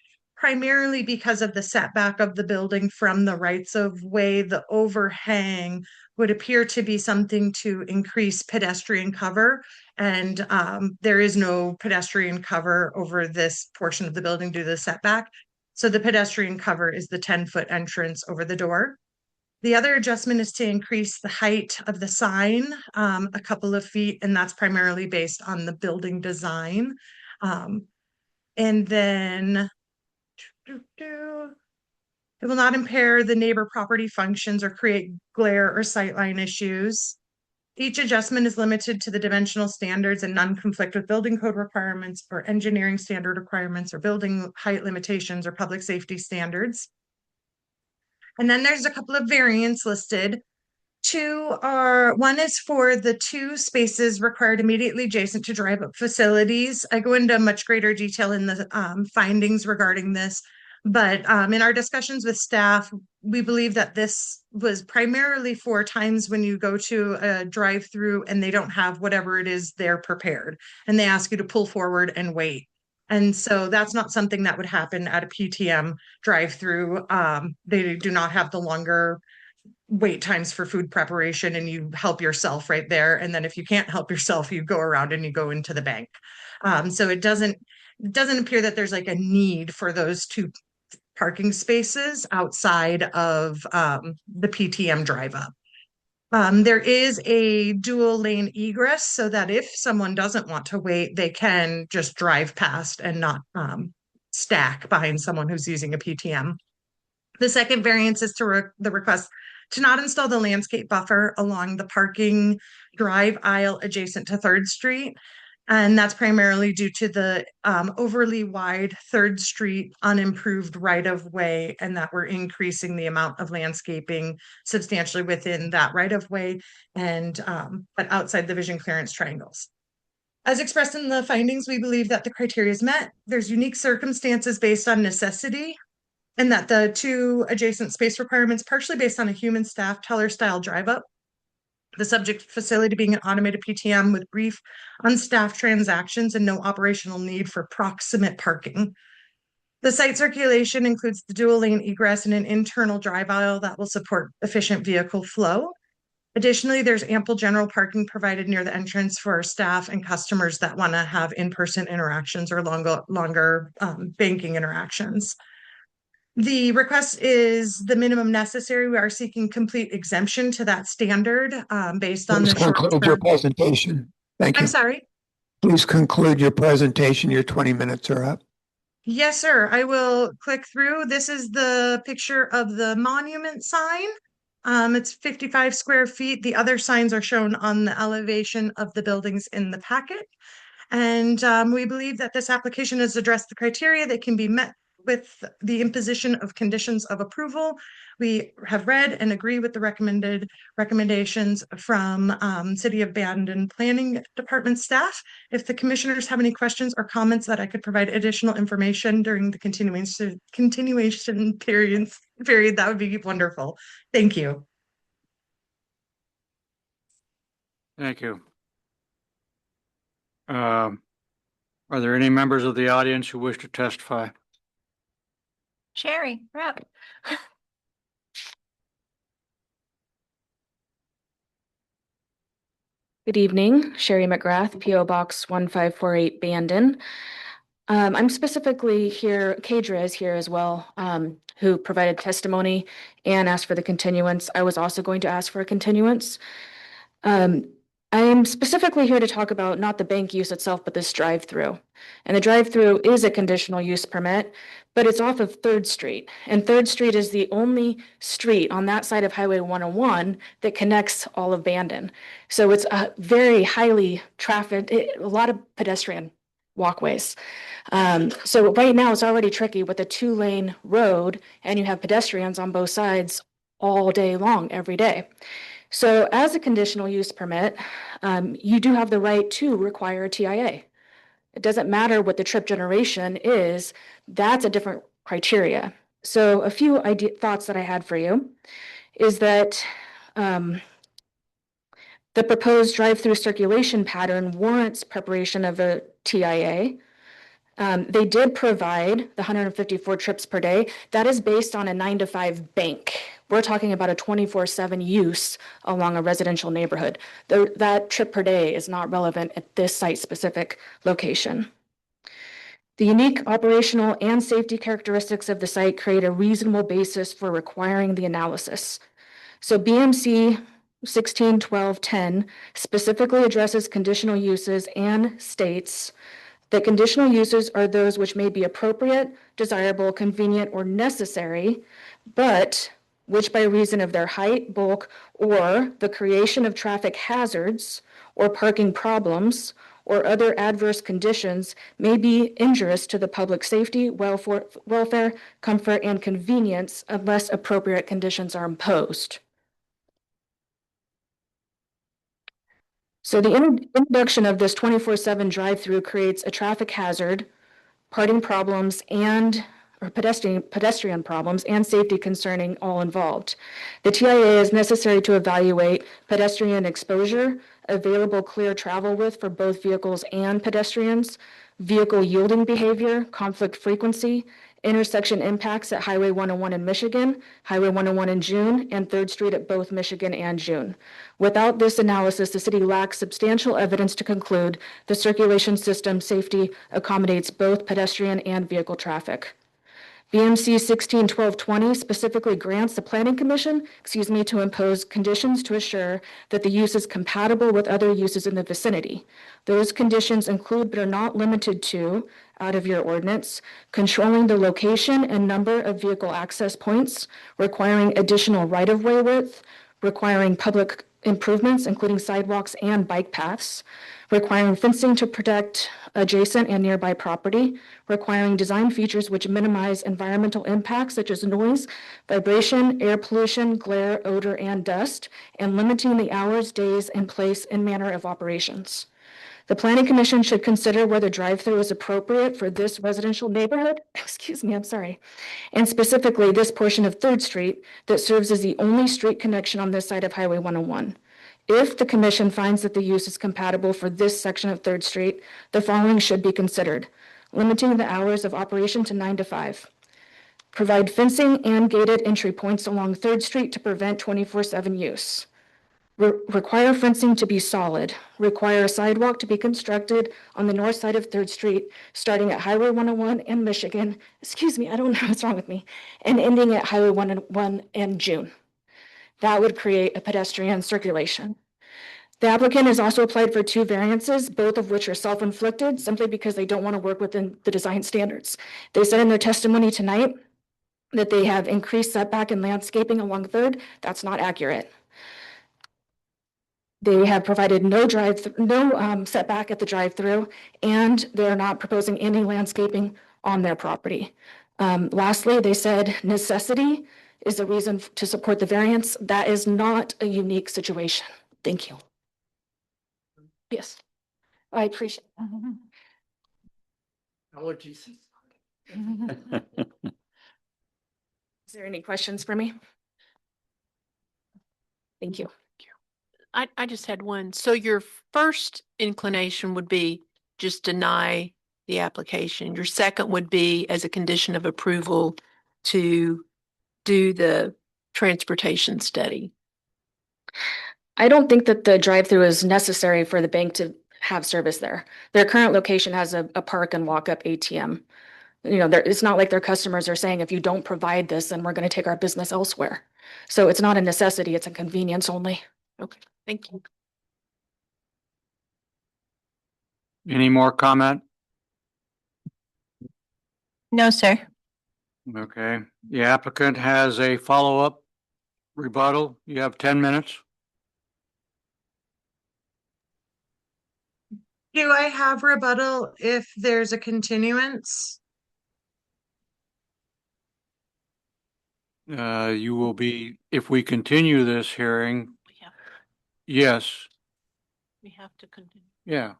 primarily because of the setback of the building from the rights of way. The overhang would appear to be something to increase pedestrian cover. And there is no pedestrian cover over this portion of the building due to the setback. So the pedestrian cover is the 10-foot entrance over the door. The other adjustment is to increase the height of the sign a couple of feet, and that's primarily based on the building design. And then it will not impair the neighbor property functions or create glare or sightline issues. Each adjustment is limited to the dimensional standards and non-conflict with building code requirements or engineering standard requirements or building height limitations or public safety standards. And then there's a couple of variants listed. One is for the 2 spaces required immediately adjacent to drive-up facilities. I go into much greater detail in the findings regarding this, but in our discussions with staff, we believe that this was primarily for times when you go to a drive-through and they don't have whatever it is they're prepared, and they ask you to pull forward and wait. And so that's not something that would happen at a PTM drive-through. They do not have the longer wait times for food preparation, and you help yourself right there. And then if you can't help yourself, you go around and you go into the bank. So it doesn't appear that there's like a need for those 2 parking spaces outside of the PTM drive up. There is a dual lane egress so that if someone doesn't want to wait, they can just drive past and not stack behind someone who's using a PTM. The second variance is to the request to not install the landscape buffer along the parking drive aisle adjacent to 3rd Street. And that's primarily due to the overly wide 3rd Street unimproved right of way, and that we're increasing the amount of landscaping substantially within that right of way and but outside the vision clearance triangles. As expressed in the findings, we believe that the criteria is met. There's unique circumstances based on necessity, and that the 2 adjacent space requirements partially based on a human staff teller style drive up. The subject facility being an automated PTM with brief unstaffed transactions and no operational need for proximate parking. The site circulation includes the dual lane egress and an internal drive aisle that will support efficient vehicle flow. Additionally, there's ample general parking provided near the entrance for staff and customers that want to have in-person interactions or longer banking interactions. The request is the minimum necessary. We are seeking complete exemption to that standard based on Please the conclude your presentation. Thank you. I'm sorry. Please conclude your presentation. Your 20 minutes are up. Yes, sir. I will click through. This is the picture of the monument sign. It's 55 square feet. The other signs are shown on the elevation of the buildings in the packet. And we believe that this application has addressed the criteria that can be met with the imposition of conditions of approval. We have read and agree with the recommended recommendations from City of Bandon Planning Department staff. If the commissioners have any questions or comments that I could provide additional information during the continuation period, that would be wonderful. Thank you. Thank you. Are there any members of the audience who wish to testify? Sherry, you're up. Good evening, Sherry McGrath, P.O. Box 1548 Bandon. I'm specifically here, Kadra is here as well, who provided testimony and asked for the continuance. I was also going to ask for a continuance. I am specifically here to talk about not the bank use itself, but this drive-through. And the drive-through is a conditional use permit, but it's off of 3rd Street. And 3rd Street is the only street on that side of Highway 101 that connects all of Bandon. So it's a very highly trafficked, a lot of pedestrian walkways. So right now it's already tricky with a 2-lane road and you have pedestrians on both sides all day long, every day. So as a conditional use permit, you do have the right to require a TIA. It doesn't matter what the trip generation is, that's a different criteria. So a few thoughts that I had for you is that the proposed drive-through circulation pattern warrants preparation of a TIA. They did provide the 154 trips per day. That is based on a 9 to 5 bank. We're talking about a 24/7 use along a residential neighborhood. That trip per day is not relevant at this site-specific location. The unique operational and safety characteristics of the site create a reasonable basis for requiring the analysis. So BMC 161210 specifically addresses conditional uses and states that conditional uses are those which may be appropriate, desirable, convenient, or necessary, but which by reason of their height, bulk, or the creation of traffic hazards or parking problems or other adverse conditions may be injurious to the public safety, welfare, comfort, and convenience unless appropriate conditions are imposed. So the introduction of this 24/7 drive-through creates a traffic hazard, parking problems, or pedestrian problems and safety concerning all involved. The TIA is necessary to evaluate pedestrian exposure, available clear travel width for both vehicles and pedestrians, vehicle yielding behavior, conflict frequency, intersection impacts at Highway 101 in Michigan, Highway 101 in June, and 3rd Street at both Michigan and June. Without this analysis, the city lacks substantial evidence to conclude the circulation system safety accommodates both pedestrian and vehicle traffic. BMC 161220 specifically grants the Planning Commission, to impose conditions to assure that the use is compatible with other uses in the vicinity. Those conditions include, but are not limited to, out of your ordinance, controlling the location and number of vehicle access points, requiring additional right-of-way width, requiring public improvements, including sidewalks and bike paths, requiring fencing to protect adjacent and nearby property, requiring design features which minimize environmental impacts such as noise, vibration, air pollution, glare, odor, and dust, and limiting the hours, days, and place and manner of operations. The Planning Commission should consider whether drive-through is appropriate for this residential neighborhood, and specifically this portion of 3rd Street that serves as the only street connection on this side of Highway 101. If the commission finds that the use is compatible for this section of 3rd Street, the following should be considered. Limiting the hours of operation to 9 to 5. Provide fencing and gated entry points along 3rd Street to prevent 24/7 use. Require fencing to be solid. Require a sidewalk to be constructed on the north side of 3rd Street, starting at Highway 101 and Michigan, I don't know what's wrong with me, and ending at Highway 101 and June. That would create a pedestrian circulation. The applicant has also applied for 2 variances, both of which are self-inflicted simply because they don't want to work within the design standards. They said in their testimony tonight that they have increased setback and landscaping along 3rd. That's not accurate. They have provided no setback at the drive-through, and they're not proposing any landscaping on their property. Lastly, they said necessity is a reason to support the variance. That is not a unique situation. Thank you. Yes, I appreciate that. Allergies. Is there any questions for me? Thank you. I just had one. So your first inclination would be just deny the application. Your second would be as a condition of approval to do the transportation study. I don't think that the drive-through is necessary for the bank to have service there. Their current location has a park and walk-up ATM. It's not like their customers are saying, if you don't provide this, then we're going to take our business elsewhere. So it's not a necessity, it's a convenience only. Okay, thank you. Any more comment? No, sir. Okay, the applicant has a follow-up rebuttal. You have 10 minutes. Do I have rebuttal if there's a continuance? You will be, if we continue this hearing, yes, We have to continue. yeah.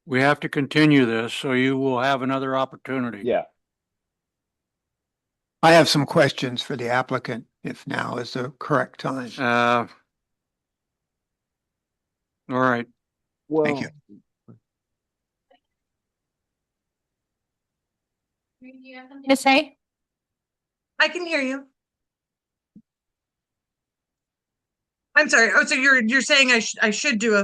We have to continue this, so you will have another opportunity. Yeah. I have some questions for the applicant, if now is the correct time. All right. Well, Thank you. To say? I can hear you. I'm sorry. Oh, so you're saying I should do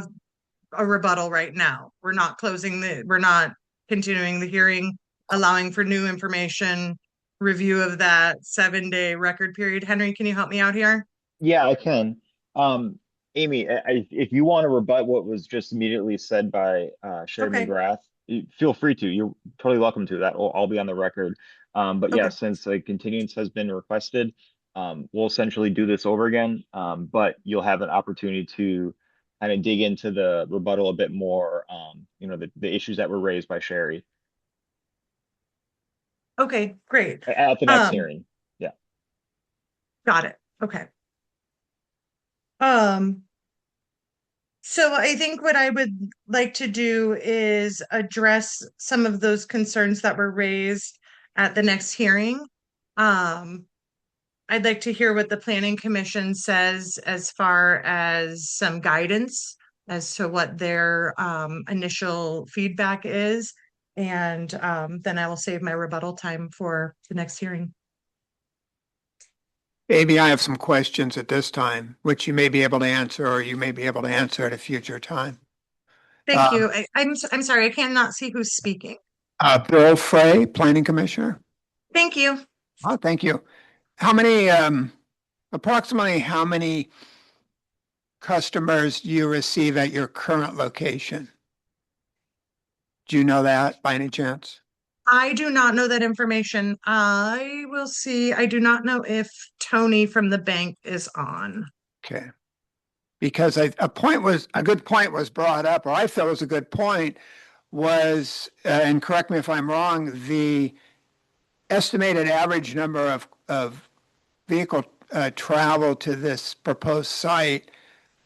a rebuttal right now. We're not we're not continuing the hearing, allowing for new information, review of that 7-day record period. Henry, can you help me out here? Yeah, I can. Amy, if you want to rebut what was just immediately said by Sherry Okay. McGrath, feel free to. You're totally welcome to. That will all be on the record. But yeah, Okay. since a continuance has been requested, we'll essentially do this over again. But you'll have an opportunity to kind of dig into the rebuttal a bit more. The issues that were raised by Sherry Okay, great. at the next hearing. Yeah. Got it. Okay. So I think what I would like to do is address some of those concerns that were raised at the next hearing. I'd like to hear what the Planning Commission says as far as some guidance as to what their initial feedback is. And then I will save my rebuttal time for the next hearing. Amy, I have some questions at this time, which you may be able to answer, or you may be able to answer at a future time. Thank you. I'm sorry, I cannot see who's speaking. Bill Frey, Planning Commissioner. Thank you. Oh, thank you. How many, approximately how many customers do you receive at your current location? Do you know that by any chance? I do not know that information. I will see. I do not know if Tony from the bank is on. Okay. Because a good point was brought up, or I felt it was a good point, was, and correct me if I'm wrong, the estimated average number of vehicle travel to this proposed site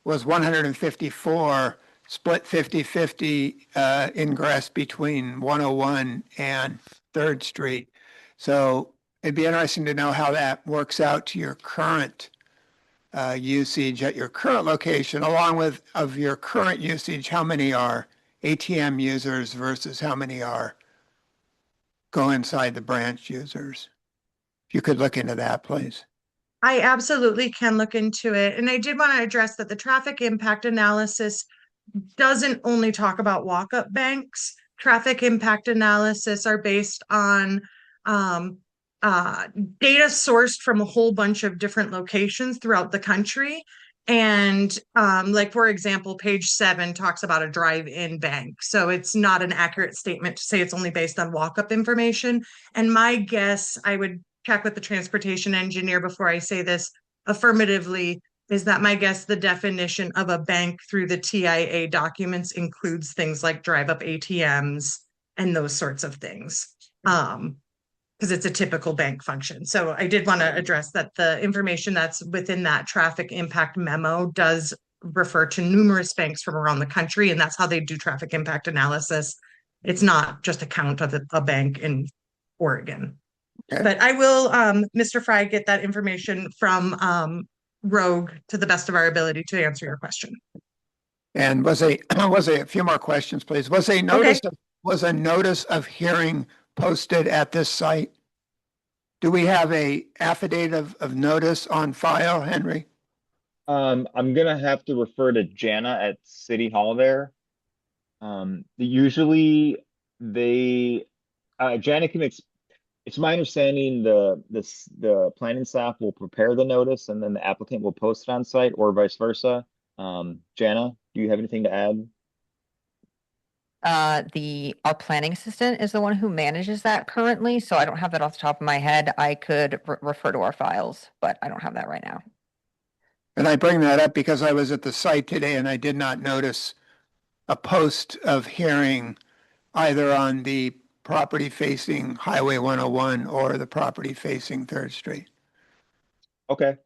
was 154, split 50-50 ingress between 101 and 3rd Street. So it'd be interesting to know how that works out to your current usage at your current location, along with of your current usage, how many are ATM users versus how many are go inside the branch users? If you could look into that, please. I absolutely can look into it. And I did want to address that the traffic impact analysis doesn't only talk about walk-up banks. Traffic impact analysis are based on data sourced from a whole bunch of different locations throughout the country. And like, for example, page 7 talks about a drive-in bank. So it's not an accurate statement to say it's only based on walk-up information. And my guess, I would check with the transportation engineer before I say this affirmatively, is that my guess the definition of a bank through the TIA documents includes things like drive-up ATMs and those sorts of things. Because it's a typical bank function. So I did want to address that the information that's within that traffic impact memo does refer to numerous banks from around the country, and that's how they do traffic impact analysis. It's not just a count of a bank in Oregon. Okay. But I will, Mr. Fry, get that information from Rogue to the best of our ability to answer your question. And was a few more questions, please. Was a notice of hearing posted at this site? Do we have a affidavit of notice on file, Henry? I'm gonna have to refer to Jana at City Hall there. Usually Jana can it's my understanding the planning staff will prepare the notice and then the applicant will post it on site, or vice versa. Jana, do you have anything to add? Our planning assistant is the one who manages that currently, so I don't have that off the top of my head. I could refer to our files, but I don't have that right now. And I bring that up because I was at the site today and I did not notice a post of hearing either on the property facing Highway 101 or the property facing 3rd Street. Okay.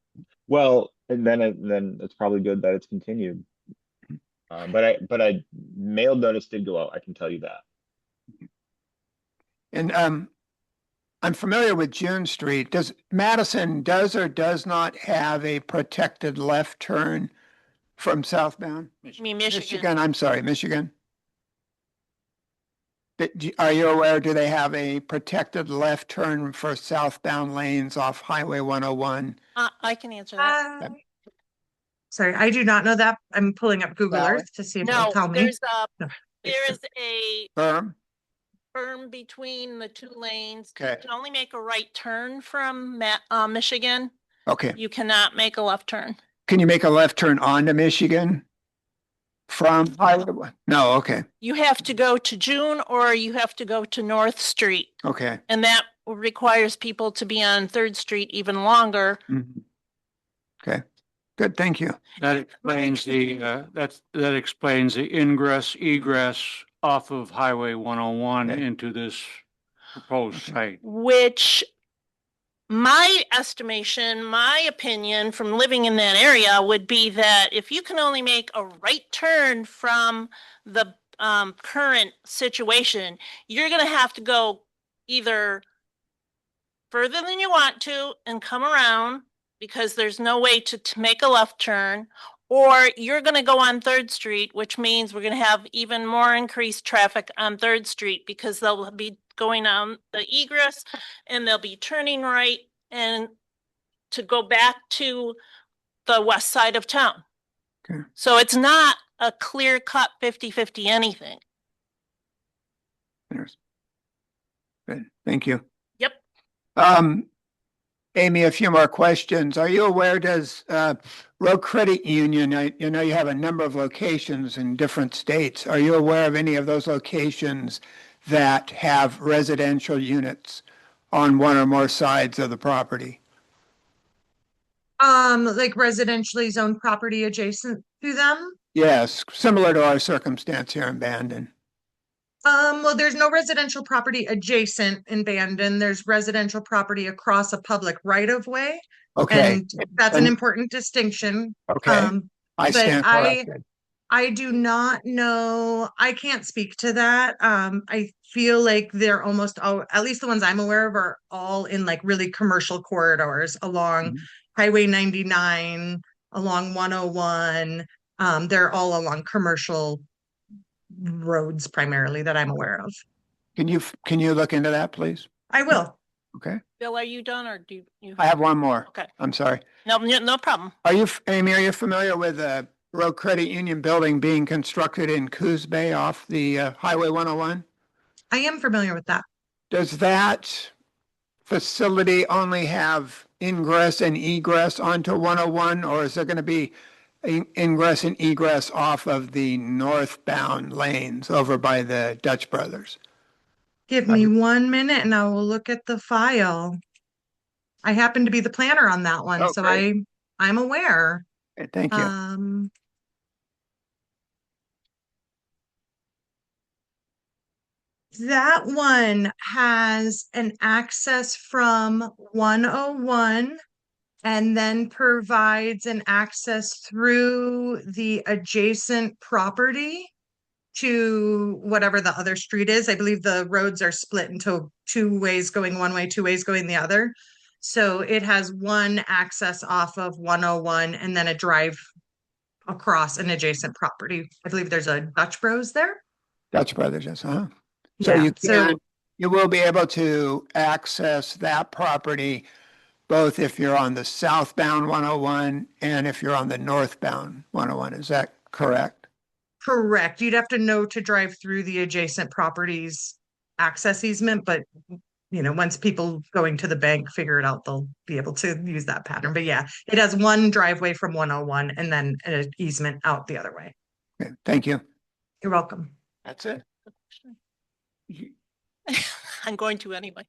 Well, and then it's probably good that it's continued. But I mailed notice did go out. I can tell you that. And I'm familiar with June Street. Does Madison or does not have a protected left turn from southbound? You mean Michigan? I'm sorry, Michigan. Are you aware, do they have a protected left turn for southbound lanes off Highway 101? I can answer that. Sorry, I do not know that. I'm pulling up Google Valerie? Earth to see if it'll No, tell me. there's No. a Berm? berm between the two lanes. Okay. You can only make a right turn from Michigan. Okay. You cannot make a left turn. Can you make a left turn onto Michigan from Highway 1? No, okay, You have to go to June or you have to go to North Street. okay. And that requires people to be on Third Street even longer. Mhm. Okay, good, thank you. That explains that explains the ingress egress off of Highway 101 into this proposed site. Which my estimation, my opinion from living in that area would be that if you can only make a right turn from the current situation, you're going to have to go either further than you want to and come around because there's no way to make a left turn, or you're going to go on Third Street, which means we're going to have even more increased traffic on Third Street because they'll be going on the egress and they'll be turning right and to go back to the west side of town. Okay. So it's not a clear cut 50-50 anything. Good, thank you. Yep. Amy, a few more questions. Are you aware, does Road Credit Union, you know you have a number of locations in different states. Are you aware of any of those locations that have residential units on one or more sides of the property? Like residentially zoned property adjacent to them? Yes, similar to our circumstance here in Bandon. Well, there's no residential property adjacent in Bandon. There's residential property across a public right of way. Okay. And that's an important distinction. Okay. I But stand corrected. I do not know. I can't speak to that. I feel like they're almost all, at least the ones I'm aware of, are all in like really commercial corridors along Highway 99, along 101. They're all along commercial roads primarily that I'm aware of. Can you look into that, please? I will. Okay. Bill, are you done or do you? I have one more. Okay. I'm sorry. No problem. Amy, are you familiar with a Road Credit Union building being constructed in Coos Bay off the Highway 101? I am familiar with that. Does that facility only have ingress and egress onto 101, or is there going to be ingress and egress off of the northbound lanes over by the Dutch Brothers? Give me 1 minute and I will look at the file. I happen to be the planner on that one, Oh, so great. I'm aware. Okay, thank you. That one has an access from 101 and then provides an access through the adjacent property to whatever the other street is. I believe the roads are split into two ways going one way, two ways going the other. So it has one access off of 101 and then a drive across an adjacent property. I believe there's a Dutch Bros there. Dutch Brothers, yes, huh? So Yeah, you will be able to access that property both if you're on the southbound 101 and if you're on the northbound 101. Is that correct? correct. You'd have to know to drive through the adjacent properties access easement, but you know, once people going to the bank figure it out, they'll be able to use that pattern. But yeah, it has one driveway from 101 and then an easement out the other way. Okay, thank you. You're welcome. That's it. I'm going to anyway.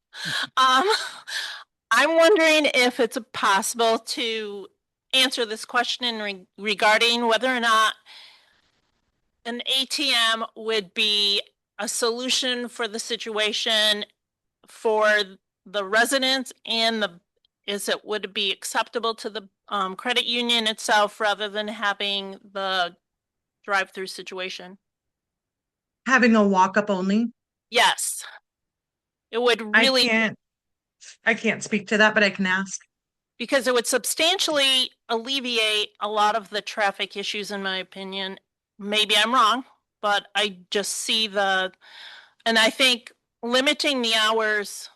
I'm wondering if it's possible to answer this question regarding whether or not an ATM would be a solution for the situation for the residents and would it be acceptable to the credit union itself rather than having the drive-through situation? Having a walk-up only? Yes. It would really. I can't speak to that, but I can ask. Because it would substantially alleviate a lot of the traffic issues, in my opinion. Maybe I'm wrong, but I just see the And I think limiting the hours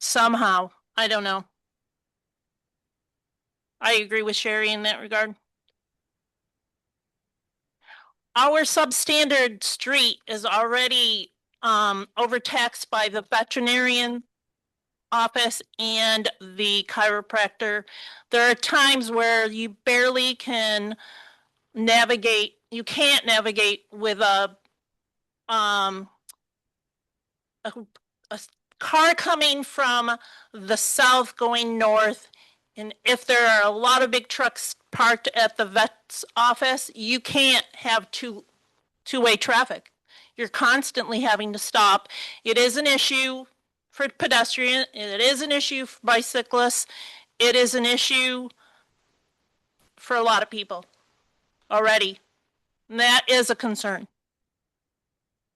somehow, I don't know. I agree with Sherry in that regard. Our substandard street is already overtaxed by the veterinarian office and the chiropractor. There are times where you barely can navigate, you can't navigate with a car coming from the south going north. And if there are a lot of big trucks parked at the vet's office, you can't have two-way traffic. You're constantly having to stop. It is an issue for pedestrian. It is an issue for bicyclists. It is an issue for a lot of people already. And that is a concern.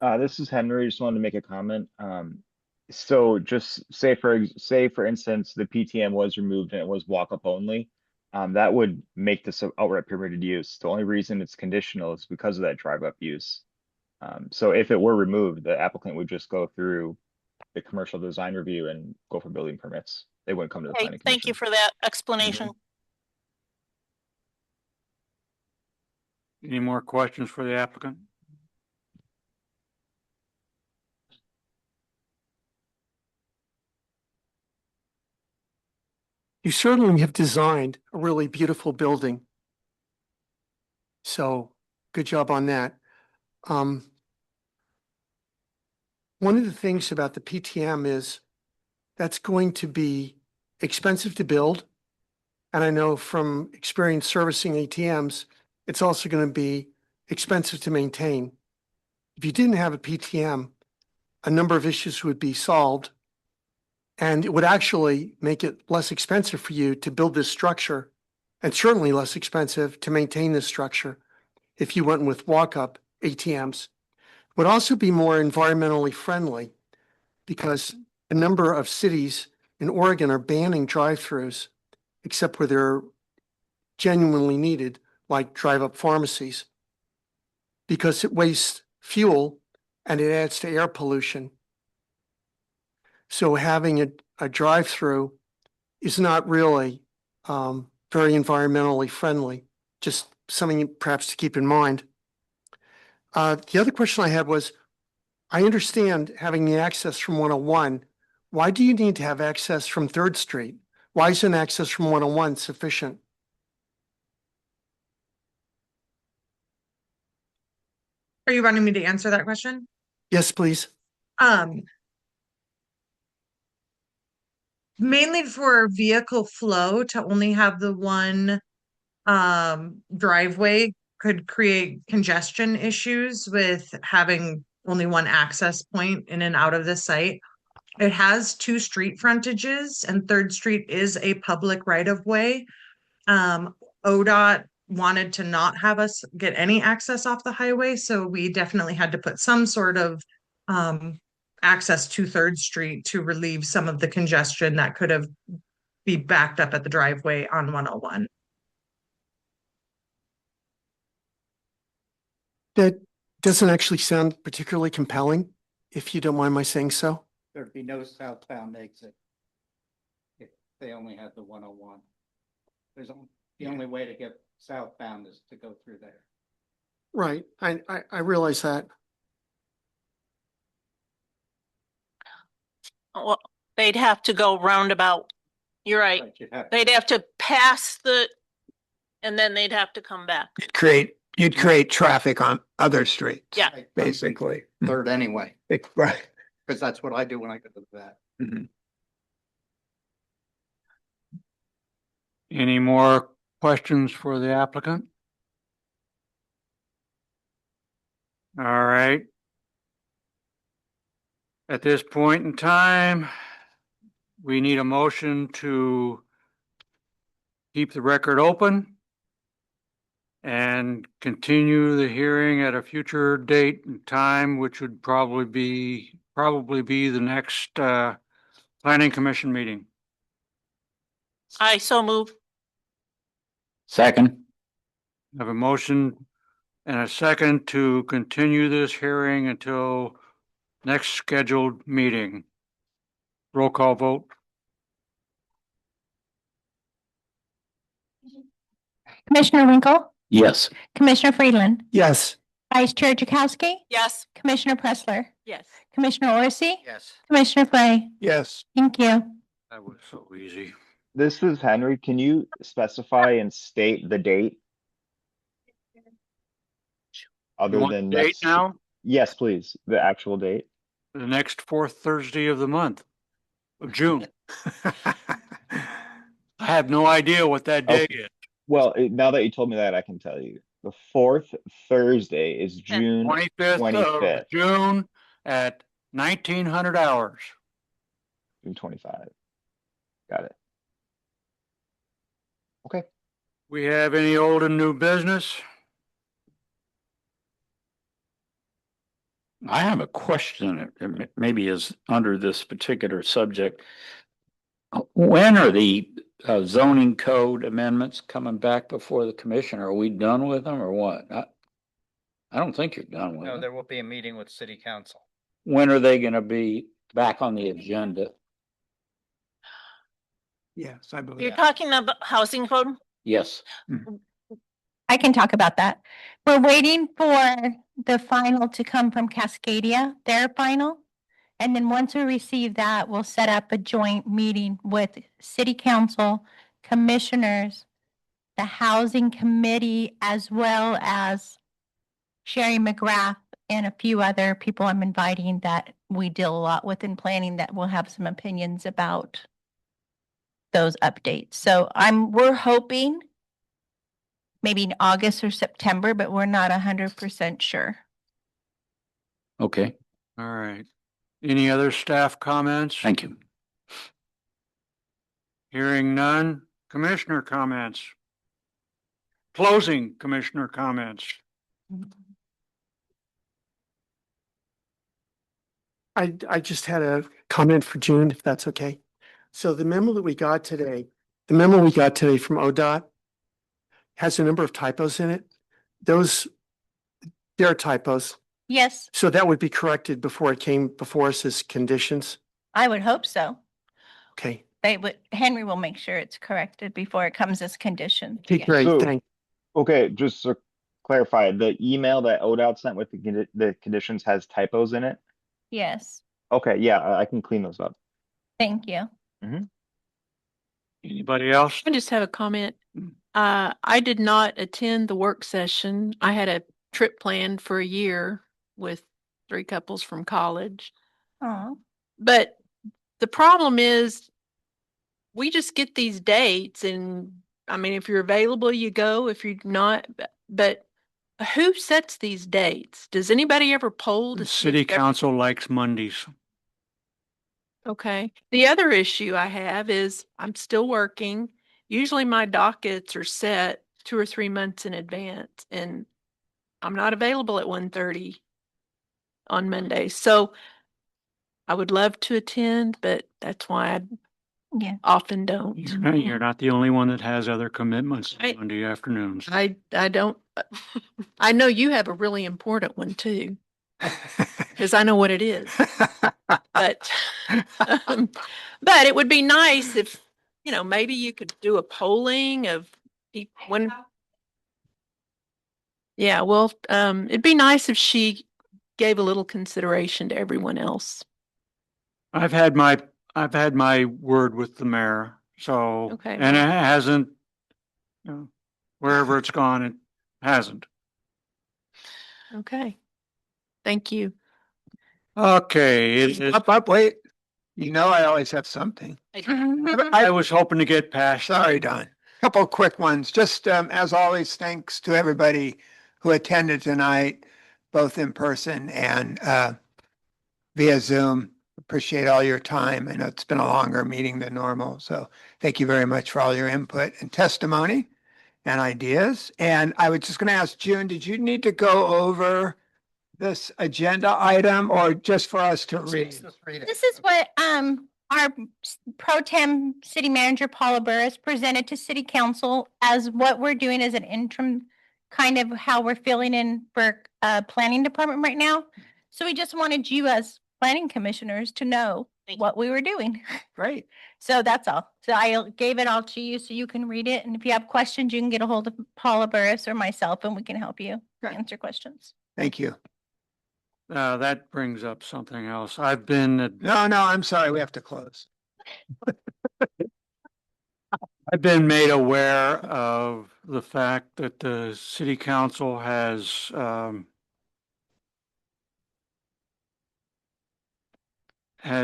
This is Henry. Just wanted to make a comment. So just say for instance, the PTM was removed and it was walk-up only. That would make this an outright permitted use. The only reason it's conditional is because of that drive-up use. So if it were removed, the applicant would just go through the commercial design review and go for building permits. They wouldn't come to the Okay, planning commission. thank you for that explanation. Any more questions for the applicant? You certainly have designed a really beautiful building. So good job on that. One of the things about the PTM is that's going to be expensive to build. And I know from experience servicing ATMs, it's also going to be expensive to maintain. If you didn't have a PTM, a number of issues would be solved. And it would actually make it less expensive for you to build this structure, and certainly less expensive to maintain this structure if you went with walk-up ATMs. It would also be more environmentally friendly because a number of cities in Oregon are banning drive-throughs, except where they're genuinely needed, like drive-up pharmacies, because it wastes fuel and it adds to air pollution. So having a drive-through is not really very environmentally friendly, just something perhaps to keep in mind. The other question I had was, I understand having the access from 101. Why do you need to have access from 3rd Street? Why isn't access from 101 sufficient? Are you wanting me to answer that question? Yes, please. Mainly for vehicle flow, to only have the one driveway could create congestion issues with having only one access point in and out of the site. It has 2 street frontages, and 3rd Street is a public right of way. ODOT wanted to not have us get any access off the highway, so we definitely had to put some sort of access to 3rd Street to relieve some of the congestion that could have be backed up at the driveway on 101. That doesn't actually sound particularly compelling, if you don't mind my saying so. There'd be no southbound exit if they only had the 101. The only way to get southbound is to go through there. Right, I realize that. Well, they'd have to go roundabout. You're right. They'd have to pass and then they'd have to come back. You'd create traffic on other streets. Yeah. Basically. 3rd anyway, Right. because that's what I do when I go to the vet. Any more questions for the applicant? All right. At this point in time, we need a motion to keep the record open and continue the hearing at a future date and time, which would probably be the next planning commission meeting. I so move. Second. I have a motion and a second to continue this hearing until next scheduled meeting. Roll call vote. Commissioner Winkle, Yes. Commissioner Friedland, Yes. Vice Chair Jakowski, Yes. Commissioner Pressler, Yes. Commissioner Orsi, Yes. Commissioner Fray. Yes. Thank you. That was so easy. This is Henry. Can you specify and state the date? You Other want than the date next? now? Yes, please. The actual date. The next fourth Thursday of the month of June. I have no idea what that day Okay. is. Well, now that you told me that, I can tell you. The fourth Thursday is June 25th of 25th, June at 1900 hours. June 25. Got it. Okay. We have any old and new business? I have a question, it maybe is under this particular subject. When are the zoning code amendments coming back before the commission? Are we done with them or what? I don't think you're done with No, them. there will be a meeting with city council. When are they gonna be back on the agenda? Yes, I believe. You're talking about housing code? Yes. I can talk about that. We're waiting for the final to come from Cascadia, their final. And then once we receive that, we'll set up a joint meeting with city council, commissioners, the housing committee, as well as Sherry McGrath and a few other people I'm inviting that we deal a lot with in planning that will have some opinions about those updates. So we're hoping maybe in August or September, but we're not 100% sure. Okay, All right. Any other staff comments? thank you. Hearing none. Commissioner comments? Closing commissioner comments? I just had a comment for June, if that's okay. So the memo we got today from ODOT has a number of typos in it. They're typos. Yes, So that would be corrected before it came before us as conditions. I would hope so. Okay. Henry will make sure it's corrected before it comes as condition. Okay, great, So- thank. Okay, just to clarify, the email that ODOT sent with the conditions has typos in it? Yes, Okay, yeah, I can clean those up. thank you. Anybody else? I just have a comment. I did not attend the work session. I had a trip planned for a year with 3 couples from college. Oh, But the problem is we just get these dates and I mean, if you're available, you go. If you're not, but who sets these dates? Does anybody ever poll to see City if every- council likes Mondays. Okay. The other issue I have is I'm still working. Usually my dockets are set 2 or 3 months in advance and I'm not available at 1:30 on Monday. So I would love to attend, but that's why I yeah. often don't. You're not the only one that has other commitments on I- Monday afternoons. I don't, I know you have a really important one too, because I know what it is. But, but it would be nice if, maybe you could do a polling of when. Yeah, well, it'd be nice if she gave a little consideration to everyone else. I've had my word with the mayor, so, Okay. and it hasn't, wherever it's gone, it hasn't. Okay. Thank you. Okay, Wait. You know, I always have something. I was hoping to get past. Sorry, Don. Couple of quick ones. Just as always, thanks to everybody who attended tonight, both in person and via Zoom. Appreciate all your time. I know it's been a longer meeting than normal, so thank you very much for all your input and testimony and ideas. And I was just going to ask June, did you need to go over this agenda item or just for us to read? This is what our pro tem city manager Paula Burris presented to city council as what we're doing as an interim kind of how we're feeling in for planning department right now. So we just wanted you as planning commissioners to know what we were doing. Great. So that's all. So I gave it all to you so you can read it. And if you have questions, you can get a hold of Paula Burris or myself and we can help you answer questions. Thank you. That brings up something else. I've been, No, I'm sorry. We have to close. I've been made aware of the fact that the city council has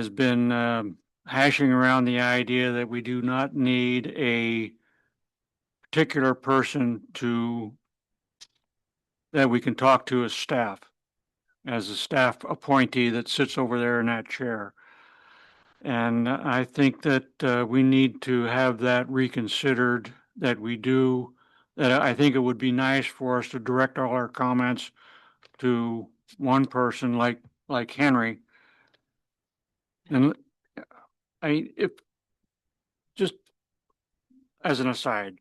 been hashing around the idea that we do not need a particular person that we can talk to as staff, as a staff appointee that sits over there in that chair. And I think that we need to have that reconsidered, that I think it would be nice for us to direct all our comments to one person like Henry. And if just as an aside,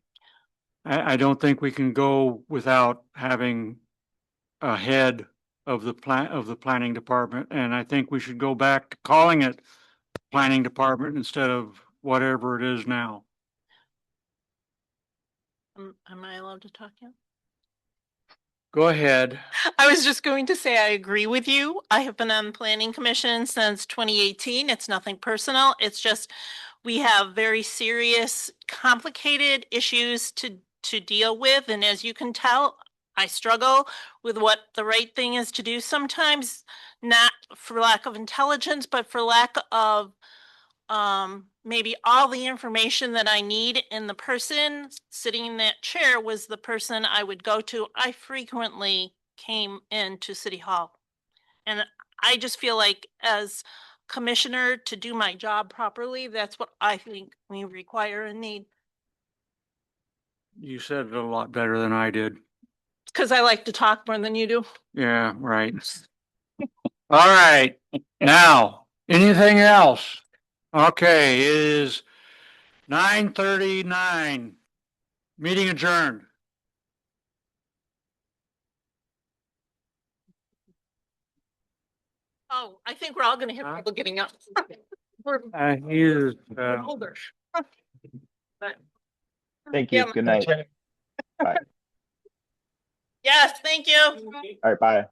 I don't think we can go without having a head of the planning department. And I think we should go back to calling it planning department instead of whatever it is now. Am I allowed to talk yet? Go ahead. I was just going to say, I agree with you. I have been on the planning commission since 2018. It's nothing personal. It's just, we have very serious, complicated issues to deal with. And as you can tell, I struggle with what the right thing is to do sometimes, not for lack of intelligence, but for lack of maybe all the information that I need. And the person sitting in that chair was the person I would go to. I frequently came into City Hall. And I just feel like as commissioner, to do my job properly, that's what I think we require and need. You said it a lot better than I did. Because I like to talk more than you do. Yeah, right. All right. Now, anything else? Okay, it is 9:39. Meeting adjourned. Oh, I think we're all gonna have trouble getting up. We're Here's, older. But Thank you. Yeah. Good night. Bye. yes, thank you. All right, bye.